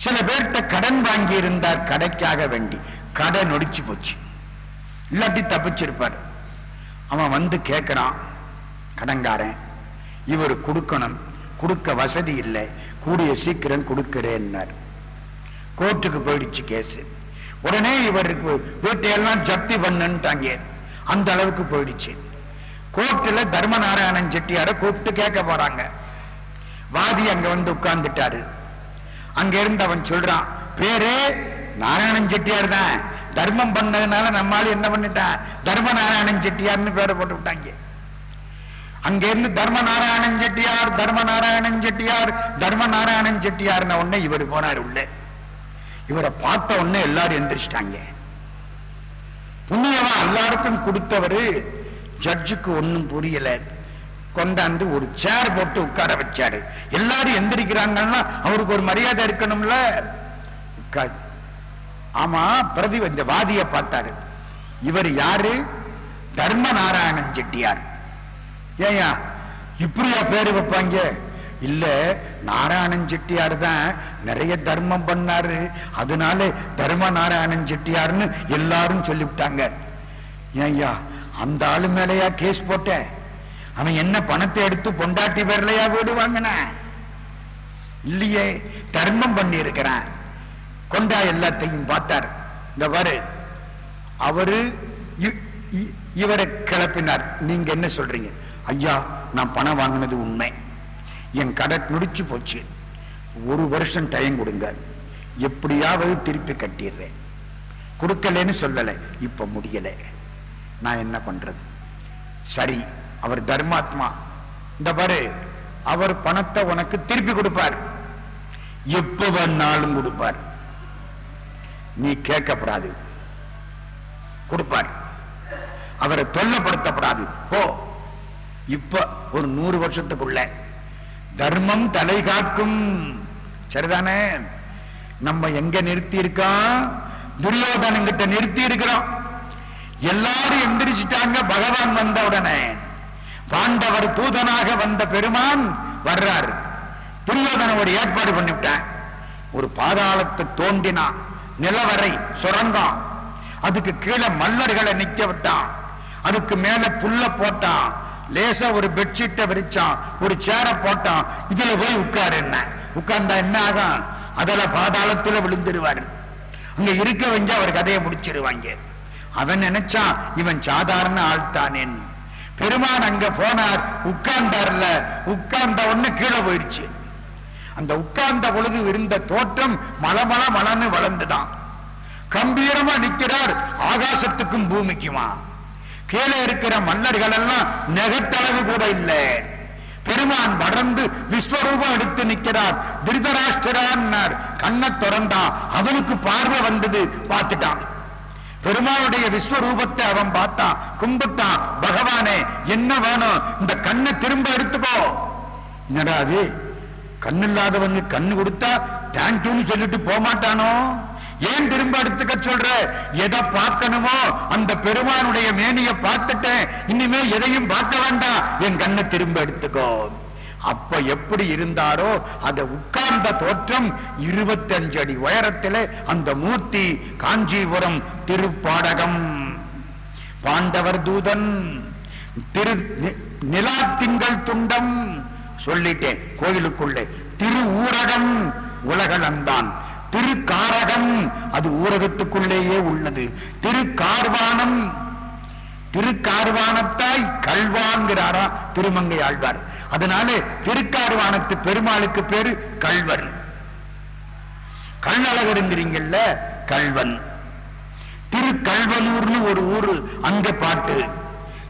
சில பேர்கிட்ட கடன் வாங்கி இருந்தார், கடைக்காக வேண்டி. கடை நொடிச்சு போச்சு. இல்லாட்டி தப்பிச்சிருப்பார். அவன் வந்து கேட்கிறான், கடன்காரன், இவர் கொடுக்கணும், கொடுக்க வசதி இல்லை, கூடிய சீக்கிரம் கொடுக்கிறேன்னார். கோர்ட்டுக்கு போயிடுச்சு கேஸ். உடனே இவருக்கு வீட்டையெல்லாம் ஜப்தி பண்ணுட்டாங்க. அந்த அளவுக்கு போயிடுச்சு. கோர்ட்டில் தர்மநாராயணன் செட்டியார கூப்பிட்டு கேட்க போறாங்க. வாதி அங்க வந்து உட்கார்ந்துட்டாரு. அங்க இருந்து அவன் சொல்றான், பேரே நாராயணன் செட்டியார் தான், தர்மம் பண்ணதுனால நம்மளால என்ன பண்ணிட்டான், தர்மநாராயணன் செட்டியார்னு பேரை போட்டு விட்டாங்க. அங்க இருந்து தர்மநாராயணன் செட்டியார், தர்மநாராயணன் செட்டியார், தர்மநாராயணன் செட்டியார்ன உடனே இவர் போனார் உள்ள. இவரை பார்த்த உடனே எல்லாரும் எந்திரிச்சிட்டாங்க. புண்ணியவன் எல்லாருக்கும் கொடுத்தவரு ஜட்ஜுக்கு ஒன்னும் புரியல. கொண்டாந்து ஒரு சேர் போட்டு உட்கார வச்சாரு. எல்லாரும் எந்திரிக்கிறாங்கன்னா அவருக்கு ஒரு மரியாதை இருக்கணும்ல. ஆமா, பிரதி இந்த வாதிய பார்த்தாரு. இவர் யாரு? தர்ம நாராயணன் செட்டியார். ஏயா இப்படியா பேரு வைப்பாங்க? இல்ல, நாராயணன் செட்டியார் தான் நிறைய தர்மம் பண்ணாரு, அதனால தர்ம நாராயணன் செட்டியார்னு எல்லாரும் சொல்லிவிட்டாங்க. ஏய்யா, அந்த ஆளு மேலையா கேஸ் போட்ட? அவன் என்ன பணத்தை எடுத்து பொண்டாட்டி பேர்லையா வீடு வாங்கின? இல்லையே, தர்மம் பண்ணி இருக்கிறான். கொண்டா எல்லாத்தையும் பார்த்தார். இந்த பாரு, அவரு இவரை கிளப்பினார். நீங்க என்ன சொல்றீங்க? ஐயா, நான் பணம் வாங்கினது உண்மை, என் கடை முடிச்சு போச்சு, 1 வருஷம் டைம் கொடுங்க, எப்படியாவது திருப்பி கட்டிடுறேன். கொடுக்கலன்னு சொல்லல, இப்ப முடியல, நான் என்ன பண்றது? சரி, அவர் தர்மாத்மா, இந்த பாரு, அவர் பணத்தை உனக்கு திருப்பி கொடுப்பார், எப்ப வேணாலும் கொடுப்பார், நீ கேட்கப்படாது, கொடுப்பார், அவரை தொல்லப்படுத்தப்படாது, போ. இப்ப ஒரு 100 வருஷத்துக்குள்ள தர்மம் தலை காக்கும். சரிதானே? நம்ம எங்க நிறுத்தி இருக்கோம்? துரியோதனன் கிட்ட நிறுத்தி இருக்கிறோம். எல்லாரும் எந்திரிச்சிட்டாங்க. பகவான் வந்த உடனே பாண்டவர் தூதனாக வந்த பெருமான் வர்றார். துரியோதன ஒரு ஏற்பாடு பண்ணிவிட்டான். ஒரு பாதாளத்தை தோண்டினான், நிலவரை சுரங்கம், அதுக்கு கீழே மல்லர்களை நிக்க விட்டான், அதுக்கு மேல புல்ல போட்டான், லேசா ஒரு பெட்ஷீட்டை விரிச்சான், ஒரு சேரை போட்டான், இதுல போய் உட்காரு. என்ன உட்கார்ந்தா என்ன ஆகும்? அதுல பாதாளத்துல விழுந்துருவாரு. அங்க இருக்கவங்க அவர் கதையை முடிச்சிருவாங்க. அவன் நினைச்சான் இவன் சாதாரண ஆள்தானேன். பெருமான் அங்க போனார், உட்கார்ந்தார்ல, உட்கார்ந்த உடனே கீழே போயிடுச்சு. அந்த உட்கார்ந்த பொழுது இருந்த தோற்றம் மலமல மலன்னு வளர்ந்துதான். கம்பீரமா நிற்கிறார், ஆகாசத்துக்கும் பூமிக்குமா. கீழே இருக்கிற மன்னர்கள் எல்லாம் நெகத்தளவு கூட இல்லை. பெருமான் வளர்ந்து விஸ்வரூபம் எடுத்து நிற்கிறார். திருதராஷ்டிரான்னார், கண்ணை திறந்தான், அவனுக்கு பார்வை வந்தது, பார்த்துட்டான். பெருமானுடைய விஸ்வரூபத்தை அவன் பார்த்தான், கும்பிட்டான். பகவானே, என்ன வேணும்? இந்த கண்ணை திரும்ப எடுத்துக்கோ. என்னடா அது? கண்ணு இல்லாதவங்க கண்ணு கொடுத்தா தேங்க்யூன்னு சொல்லிட்டு போக மாட்டானோ? ஏன் திரும்ப எடுத்துக்க சொல்ற? எதை பார்க்கணுமோ அந்த பெருமானுடைய மேனியை பார்த்துட்டேன், இனிமே எதையும் பார்க்க வேண்டாம், என் கண்ணை திரும்ப எடுத்துக்கோ. அப்ப எப்படி இருந்தாரோ அத உட்கார்ந்த தோற்றம் 25 அடி உயரத்திலே அந்த மூர்த்தி. காஞ்சிபுரம் திருப்பாடகம். பாண்டவர் தூதன் திரு நிலாத்திங்கள் துண்டம் சொல்லிட்டேன். கோயிலுக்குள்ளே திரு ஊரகம் உலகளந்தான். திருக்காரகம் அது ஊரகத்துக்குள்ளேயே உள்ளது. திருக்கார்வானம், திருக்கார்வானத்தாய் கல்வான்கிறாரா திருமங்கை ஆழ்வார். அதனால திருக்கார்வானத்து பெருமாளுக்கு பேரு கல்வன். கள்ளழகருங்கிறீங்கல்ல, கல்வன். திருக்கல்வனூர்னு ஒரு ஊரு, அங்க பாட்டு.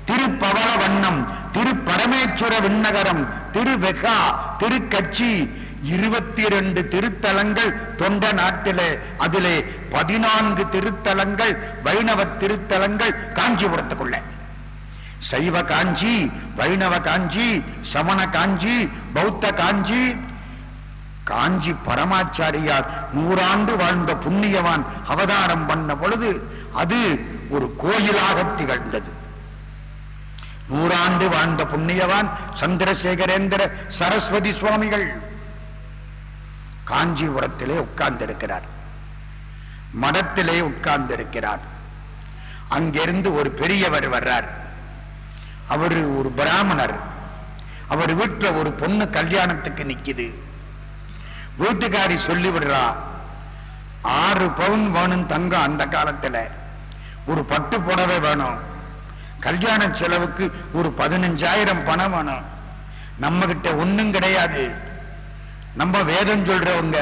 திருப்பவள வண்ணம், திரு பரமேஸ்வர விண்ணகரம், திருவெகா, திருக்கட்சி, 22 திருத்தலங்கள் தொண்ட நாட்டிலே. அதிலே 14 திருத்தலங்கள் வைணவ திருத்தலங்கள் காஞ்சிபுரத்துக்குள்ள. சைவ காஞ்சி, வைணவ காஞ்சி, சமண காஞ்சி, பௌத்த காஞ்சி. காஞ்சி பரமாச்சாரியார் 100 ஆண்டு வாழ்ந்த புண்ணியவான் அவதாரம் பண்ண பொழுது அது ஒரு கோயிலாக திகழ்ந்தது. 100 ஆண்டு வாழ்ந்த புண்ணியவான் சந்திரசேகரேந்திர சரஸ்வதி சுவாமிகள் காஞ்சிபுரத்திலே உட்கார்ந்திருக்கிறார், மடத்திலே உட்கார்ந்திருக்கிறார். அங்கிருந்து ஒரு பெரியவர் வர்றார். அவரு ஒரு பிராமணர். அவர் வீட்டுல ஒரு பொண்ணு கல்யாணத்துக்கு நிக்குது. வீட்டுக்காரி சொல்லி விடுறா, 6 பவுன் வேணும் தங்கம். அந்த காலத்துல ஒரு பட்டு புடவை வேணும், கல்யாண செலவுக்கு ஒரு 15,000 பணம் வேணும். நம்ம கிட்ட ஒண்ணும் கிடையாது, நம்ம வேதம் சொல்றவங்க,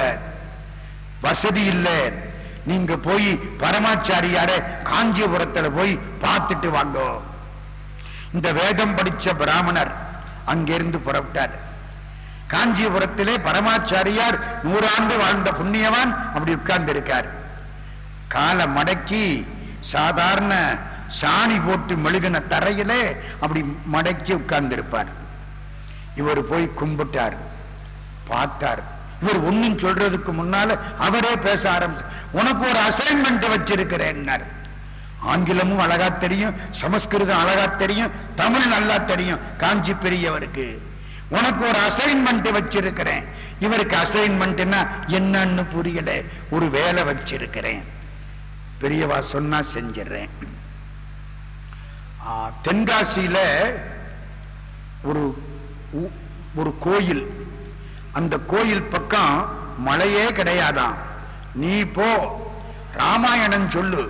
வசதி இல்லை. நீங்க போய் பரமாச்சாரியார காஞ்சிபுரத்துல போய் பார்த்துட்டு வாங்க. இந்த வேதம் படிச்ச பிராமணர் அங்கிருந்து புறப்பட்டார். காஞ்சிபுரத்திலே பரமாச்சாரியார் 100 ஆண்டு வாழ்ந்த புண்ணியவான் அப்படி உட்கார்ந்து இருக்கார். காலை மடக்கி சாதாரண சாணி போட்டு மெழுகின தரையிலே அப்படி மடக்கி உட்கார்ந்து இருப்பார். இவர் போய் கும்பிட்டார், பார்த்தார். இவர் ஒன்னும் சொல்றதுக்கு முன்னால அவரே பேச ஆரம்பிச்சு, உனக்கு ஒரு அசைன்மெண்ட் வச்சிருக்கிறேன். ஆங்கிலமும் அழகா தெரியும், சமஸ்கிருதம் அழகா தெரியும், தமிழ் நல்லா தெரியும் காஞ்சி பெரியவருக்கு. உனக்கு ஒரு அசைன்மெண்ட் வச்சிருக்கிறேன். இவருக்கு அசைன்மெண்ட்னா என்னன்னு புரியல. ஒரு வேலை வச்சிருக்கிறேன். பெரியவா சொன்னா செஞ்சிடறேன். தென்காசியில ஒரு கோயில், அந்த கோயில் பக்கம் மழையே கிடையாதான். நீ போ, ராமாயணம் சொல்லு,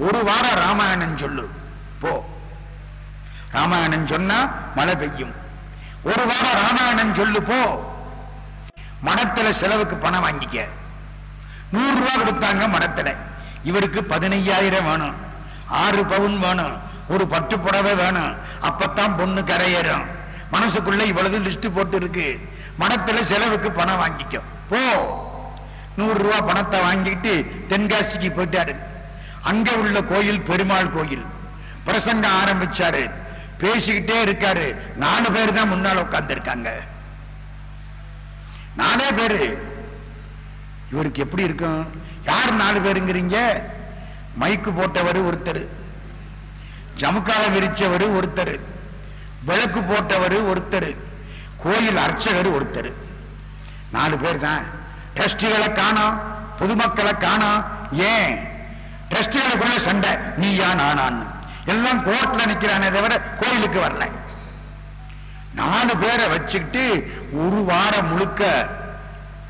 ஒரு வாரம் ராமாயணம் சொல்லு போ. ராமாயணம் சொன்னா மழை பெய்யும். ஒரு வாரம் ராமாயணம் சொல்லு போ. மடத்துல செலவுக்கு பணம் வாங்கிக்க. 100 ரூபாய் கொடுத்தாங்க மடத்துல. இவருக்கு 15,000 வேணும், 6 பவுன் வேணும், ஒரு பட்டு புடவை வேணும். அப்பத்தான் பொண்ணு கரையேறும். மனசுக்குள்ள இவ்வளவு லிஸ்ட் போட்டு இருக்கு. மடத்துல செலவுக்கு பணம் வாங்கிக்க போ. 100 ரூபாய் பணத்தை வாங்கிட்டு தென்காசிக்கு போயிட்டாரு. அங்க உள்ள கோயில் பெருமாள் கோயில். பிரசங்கம் ஆரம்பிச்சாரு, பேசிக்கிட்டே இருக்காரு. 4 பேர் தான் முன்னால உட்கார்ந்து இருக்காங்க. 4 பேரு. இவருக்கு எப்படி இருக்கும்? யார் 4 பேருங்கிறீங்க? மைக்கு போட்டவர் ஒருத்தர், ஜமுக்கால விரிச்சவர் ஒருத்தர், விளக்கு போட்டவர் ஒருத்தர், கோயில் அர்ச்சகர் ஒருத்தர். 4 பேர் தான். ட்ரஸ்டிகளை காணோம், பொதுமக்களை காணோம். ஏன்? ட்ரஸ்டிகளுக்குள்ள சண்டை, நீயா நானான்னு. எல்லாம் கோர்ட்ல நிக்கிறானே தவிர கோயிலுக்கு வரல. 4 பேரை வச்சுக்கிட்டு ஒரு வாரம் முழுக்க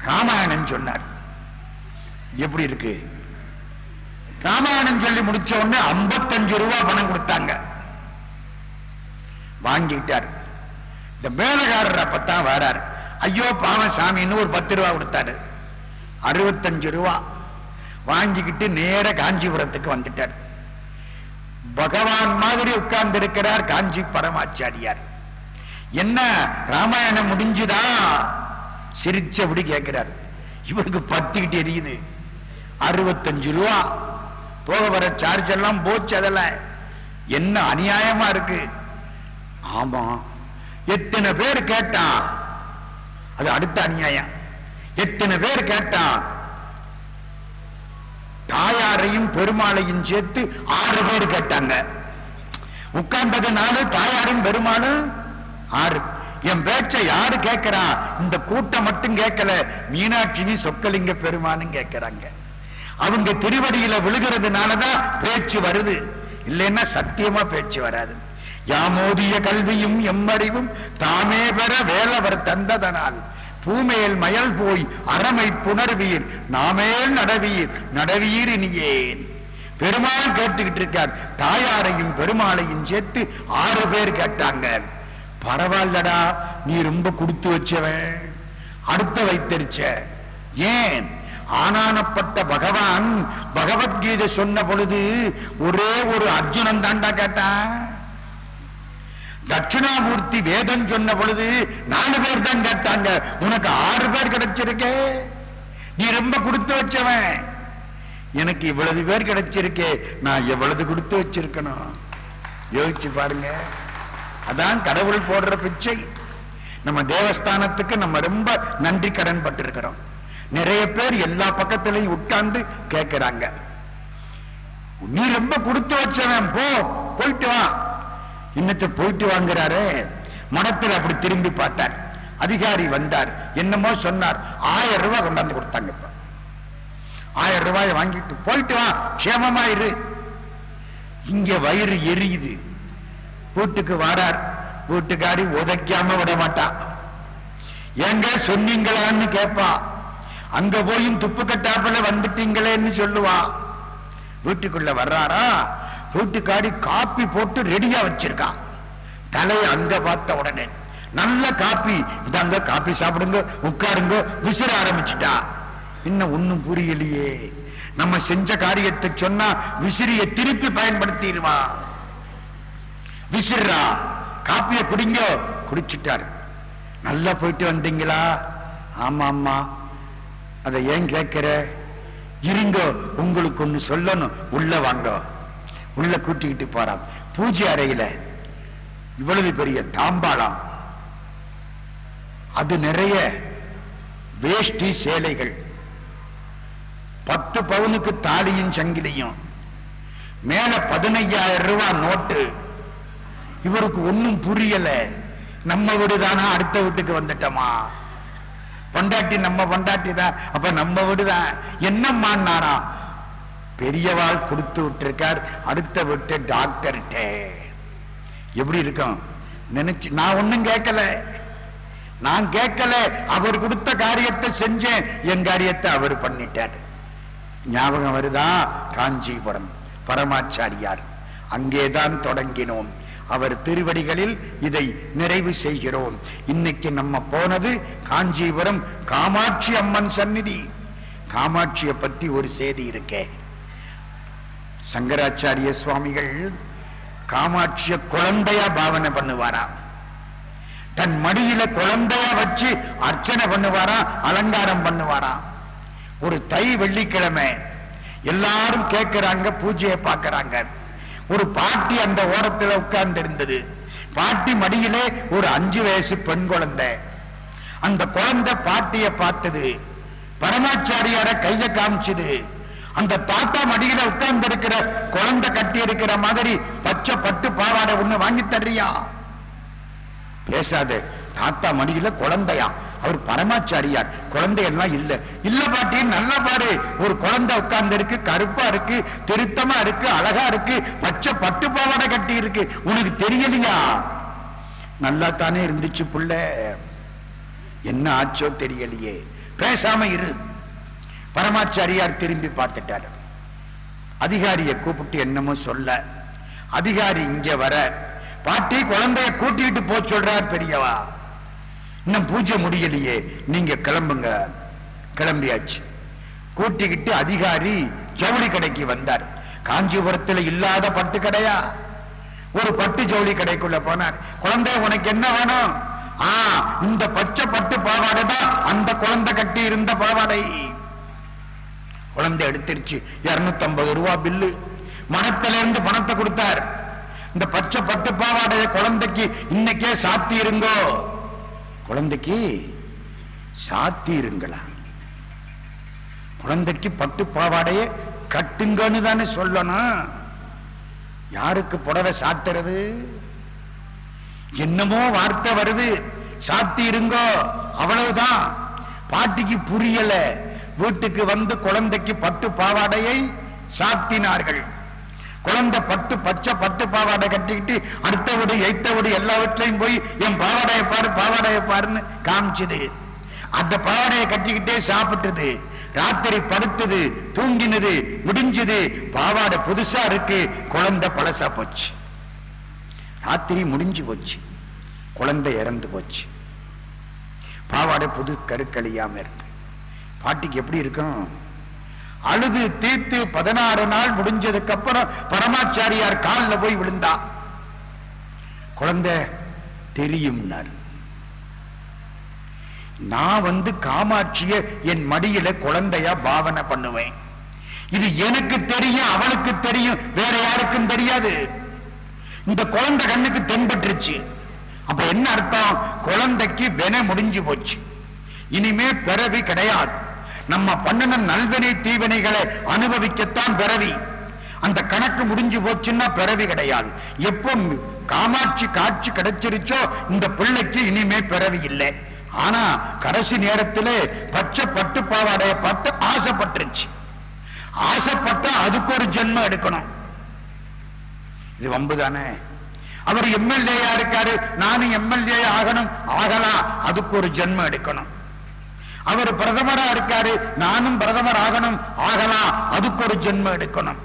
ராமாயணம் சொன்னார். எப்படி இருக்கு? ராமாயணம் சொல்லி முடிச்ச உடனே 55 ரூபாய் பணம் கொடுத்தாங்க. வாங்கிட்டார். இந்த மேலகாரர் அப்பத்தான் வரார். ஐயோ பாவம் சாமின்னு ஒரு 10 ரூபாய் கொடுத்தாரு. 65 ரூபாய் வாங்கிக்கிட்டு நேர காஞ்சிபுரத்துக்கு வந்துட்டார். பகவான் மாதிரி உட்கார்ந்து இருக்கிறார் காஞ்சி பரமாச்சாரியார். என்ன ராமாயணம் முடிஞ்சுதா? சிரிச்சபடி கேட்கிறார். இவருக்கு பத்திக்கிட்டு எரியுது. 65 ரூபா போக வர சார்ஜ் எல்லாம் போச்சு. அதெல்லாம் என்ன அநியாயமா இருக்கு. ஆமா, எத்தனை பேர் கேட்டா? அது அடுத்த அநியாயம். எத்தனை பேர் கேட்டா? தாயாரையும் பெருமாளையும் சேர்த்து 6 பேர் கேட்டாங்க. உட்கார்ந்தது 4, தாயாரும் பெருமாளும் 6. என் பேச்ச யாரு கேட்கிறா? இந்த கூட்டம் மட்டும் கேட்கல, மீனாட்சியும் சொக்கலிங்க பெருமானும் கேட்கிறாங்க. அவங்க திருவடியில விழுகிறதுனாலதான் பேச்சு வருது, இல்லைன்னா சத்தியமா பேச்சு வராது. யாமோதிய கல்வியும் எம்மறிவும் தாமே பெற வேலவர் தந்ததனால் பூமேல் மயல் போய் அறமை புணர்வீர் நாமேல் நடவீர் நடவீர் இனியேன். பெருமாள் கேட்டுக்கிட்டு இருக்கார். தாயாரையும் பெருமாளையும் சேர்த்து 6 பேர் கேட்டாங்க. பரவாயில்லடா, நீ ரொம்ப கொடுத்து வச்சவன், அடுத்த வைத்தறிச்ச. ஏன்? ஆனானப்பட்ட பகவான் பகவத்கீதை சொன்ன பொழுது ஒரே ஒரு அர்ஜுனன் தாண்டா கேட்டான். தட்சிணாமூர்த்தி வேதம் சொன்ன பொழுது 4 பேர் தான் கேட்டாங்க. உனக்கு 6 பேர் கிடைச்சிருக்கே, நீ ரொம்ப கொடுத்து வச்சவன். எனக்கு இவ்வளவு பேர் கிடைச்சிருக்கே, நான் எவ்வளவு கொடுத்து வச்சிருக்கணும்? யோசிச்சு பாருங்க. அதான் கடவுள் போடுற பிச்சை. நம்ம தேவஸ்தானத்துக்கு நம்ம ரொம்ப நன்றி கடன் பட்டிருக்கிறோம். நிறைய பேர் எல்லா பக்கத்திலையும் உட்கார்ந்து கேட்கிறாங்க. நீ ரொம்ப கொடுத்து வச்சவன், போயிட்டு வா. இன்னத்தை போயிட்டு வாங்குறாரு. மடத்தில் அப்படி திரும்பி பார்த்தார். அதிகாரி வந்தார், என்னமோ சொன்னார். 1000 ரூபாய் கொண்டாந்து கொடுத்தாங்க. 1000 ரூபாய் வாங்கிட்டு போயிட்டு வா, க்ஷேமமா இரு. இங்க வயிறு எரியுது. வீட்டுக்கு வாரார். வீட்டுக்காரி உதைக்காம விட மாட்டா. எங்க சொன்னீங்களான்னு கேட்பா. அங்க போயும் துப்பு கட்டாப்புல வந்துட்டீங்களேன்னு சொல்லுவா. வீட்டுக்குள்ள வர்றாரா, வீட்டுக்காரி காப்பி போட்டு ரெடியா வச்சிருக்கான். தலையை அங்க பார்த்த உடனே நல்ல காப்பி, இதாங்க காப்பி சாப்பிடுங்க, உட்காருங்க, விசிற ஆரம்பிச்சுட்டா. இன்னும் ஒண்ணும் புரியலையே. நம்ம செஞ்ச காரியத்தை சொன்னா விசிறிய திருப்பி பயன்படுத்திடுவா. விசிறா, காப்பிய குடிங்க. குடிச்சிட்டாரு. நல்லா போயிட்டு வந்தீங்களா? ஆமா ஆமா. அதை ஏன் கேட்கிற? இருங்க, உங்களுக்கு ஒண்ணு சொல்லணும், உள்ள வாங்க. உள்ள கூட்டிக்கிட்டு போறான். பூஜை அறையில இவ்வளவு பெரிய தாம்பாளம், அது நிறைய வேஷ்டி சேலைகள், 10 பவுனுக்கு தாலியும் சங்கிலியும், மேல 15,000 ரூபாய் நோட்டு. இவருக்கு ஒன்னும் புரியல. நம்ம வீடுதானா, அடுத்த வீட்டுக்கு வந்துட்டோமா? பொண்டாட்டி நம்ம பொண்டாட்டி தான், அப்ப நம்ம வீடுதான். என்னம்மான்னாரா? பெரியவாள் கொடுத்து விட்டுருக்கார் அடுத்த வீட்டு டாக்டர்கிட்ட. எப்படி இருக்கும் நினைச்சு, நான் ஒன்னும் கேட்கல, நான் கேட்கல, அவர் கொடுத்த காரியத்தை செஞ்சேன், என் காரியத்தை அவர் பண்ணிட்டார். ஞாபகம் வருதா? காஞ்சிபுரம் பரமாச்சாரியார், அங்கேதான் தொடங்கினோம். அவர் திருவடிகளில் இதை நிறைவு செய்கிறோம். இன்னைக்கு நம்ம போனது காஞ்சிபுரம் காமாட்சி அம்மன் சந்நிதி. காமாட்சியை பத்தி ஒரு செய்தி இருக்கே. சங்கராச்சாரிய சுவாமிகள் காமாட்சிய குழந்தையா பாவனை பண்ணுவாரா, தன் மடியில குழந்தையா வச்சு அர்ச்சனை பண்ணுவாரா, அலங்காரம் பண்ணுவாரா. ஒரு தை வெள்ளிக்கிழமை எல்லாரும் கேட்கிறாங்க, பூஜையை பார்க்கறாங்க. ஒரு பாட்டி அந்த ஓரத்துல உட்கார்ந்து இருந்தது. பாட்டி மடியிலே ஒரு 5 வயசு பெண் குழந்தை. அந்த குழந்தை பாட்டிய பார்த்தது, பரமாச்சாரியார கைய காமிச்சது. அந்த தாத்தா மடியில உட்கார்ந்து இருக்கிற குழந்தை கட்டி இருக்கிற மாதிரி பச்சை பட்டு பாவாடை ஒண்ணு வாங்கி தர்றியா? பேசாது. தாத்தா மடியில குழந்தையா? அவர் பரமாச்சாரியார். குழந்தையெல்லாம் இல்ல. இல்ல பாட்டி, நல்லா பாரு, ஒரு குழந்தை உட்கார்ந்து இருக்கு, கருப்பா இருக்கு, திருத்தமா இருக்கு, அழகா இருக்கு, பச்சை பட்டு பாவாடை கட்டி இருக்கு. உனக்கு தெரியலையா? நல்லா தானே இருந்துச்சு புள்ள, என்ன ஆச்சோ தெரியலையே. பேசாம இரு. பரமாச்சாரியார் திரும்பி பார்த்துட்டார். அதிகாரியை கூப்பிட்டு என்னமோ சொல்ல, அதிகாரி இங்க வர, பாட்டி குழந்தைய கூட்டிட்டு போ சொல்றார் பெரியவா. இன்னும் பூஜை முடியலையே, நீங்க கிளம்புங்க. கிளம்பியாச்சு. கூட்டிக்கிட்டு அதிகாரி ஜவுளி கடைக்கு வந்தார். காஞ்சிபுரத்தில் இல்லாத பட்டு கடையா? ஒரு பட்டு ஜவுளி கடைக்குள்ள போனார். குழந்தை உனக்கு என்ன வேணும்? இந்த பச்சை பட்டு பாவாடை தான் அந்த குழந்தை கட்டி இருந்த பாவாடை. குழந்தை எடுத்துருச்சு. 250 ரூபாய் பில்லு. மனத்தில இருந்து பணத்தை கொடுத்தார். இந்த பச்சை பட்டு பாவாடைய குழந்தைக்கு இன்னைக்கே சாத்தி இருங்கோ. குழந்தைக்கு சாத்தி இருங்களா? குழந்தைக்கு பட்டு பாவாடைய கட்டுங்கன்னு தானே சொல்லணும். யாருக்கு புடவை சாத்துறது? என்னமோ வார்த்தை வருது, சாத்தி இருங்கோ, அவ்வளவுதான். பாட்டிக்கு புரியல. வீட்டுக்கு வந்து குழந்தைக்கு பட்டு பாவாடையை சாத்தினார்கள். குழந்தை பச்சை பட்டு பாவாடை கட்டிக்கிட்டு அடுத்த வீடு எய்த்த வீடு எல்லா வீட்லையும் போய் என் பாவாடையை பாரு பாவாடையை பாருன்னு காமிச்சது. அந்த பாவாடையை கட்டிக்கிட்டே சாப்பிட்டது. ராத்திரி படுத்தது, தூங்கினது, விடிஞ்சது. பாவாடை புதுசா இருக்கு, குழந்தை பழசா போச்சு. ராத்திரி முடிஞ்சு போச்சு, குழந்தை இறந்து போச்சு. பாவாடை புது கருக்களியாம இருக்கு. பாட்டிக்கு எப்படி இருக்கும்? அழுது தீர்த்து 16 நாள் முடிஞ்சதுக்கு அப்புறம் பரமாச்சாரியார் காலில் போய் விழுந்தா. குழந்தை தெரியும்னார். நான் வந்து காமாட்சிய என் மடியில குழந்தையா பாவனை பண்ணுவேன். இது எனக்கு தெரியும், அவளுக்கு தெரியும், வேற யாருக்கும் தெரியாது. இந்த குழந்தை கண்ணுக்கு தென்பட்டுருச்சு. அப்ப என்ன அர்த்தம்? குழந்தைக்கு வினை முடிஞ்சு போச்சு, இனிமே பிறவி கிடையாது. நம்ம பண்ணின நல்வினை தீவினைகளை அனுபவிக்கத்தான் பிறவி. அந்த கணக்கு முடிஞ்சு போச்சுன்னா பிறவி கிடையாது. எப்போ காமாட்சி காட்சி கிடைச்சிருச்சோ இந்த பிள்ளைக்கு இனிமே பிறவி இல்லை. ஆனா கடைசி நேரத்தில் பச்சை பட்டு பாவாடைய பார்த்து ஆசைப்பட்டுருச்சு. ஆசைப்பட்டா அதுக்கு ஒரு ஜென்மம் எடுக்கணும். இது வம்பு தானே? அவர் எம்எல்ஏயா இருக்காரு, நானும் எம்எல்ஏ ஆகணும், ஆகலாம், அதுக்கு ஒரு ஜென்மம் எடுக்கணும். அவர் பிரதமரா இருக்காரு, நானும் பிரதமர் ஆகணும், ஆகலாம், அதுக்கு ஒரு ஜென்மம் எடுக்கணும்.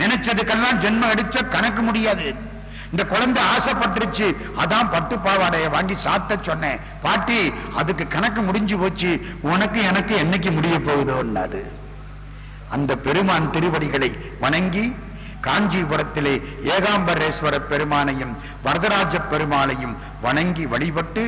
நினைச்சதுக்கெல்லாம் ஜென்மம் எடுச்ச கணக்கு முடியாது. இந்த குழந்தை ஆசைப்பட்டுருச்சு, அதான் பட்டு பாவாடைய வாங்கி சாத்த சொன்னேன். பாட்டி அதுக்கு கணக்கு முடிஞ்சு போச்சு, உனக்கு எனக்கு என்னைக்கு முடிய போகுதோன்னாரு. அந்த பெருமான் திருவடிகளை வணங்கி காஞ்சிபுரத்திலே ஏகாம்பரேஸ்வர பெருமானையும் வரதராஜ பெருமாளையும் வணங்கி வழிபட்டு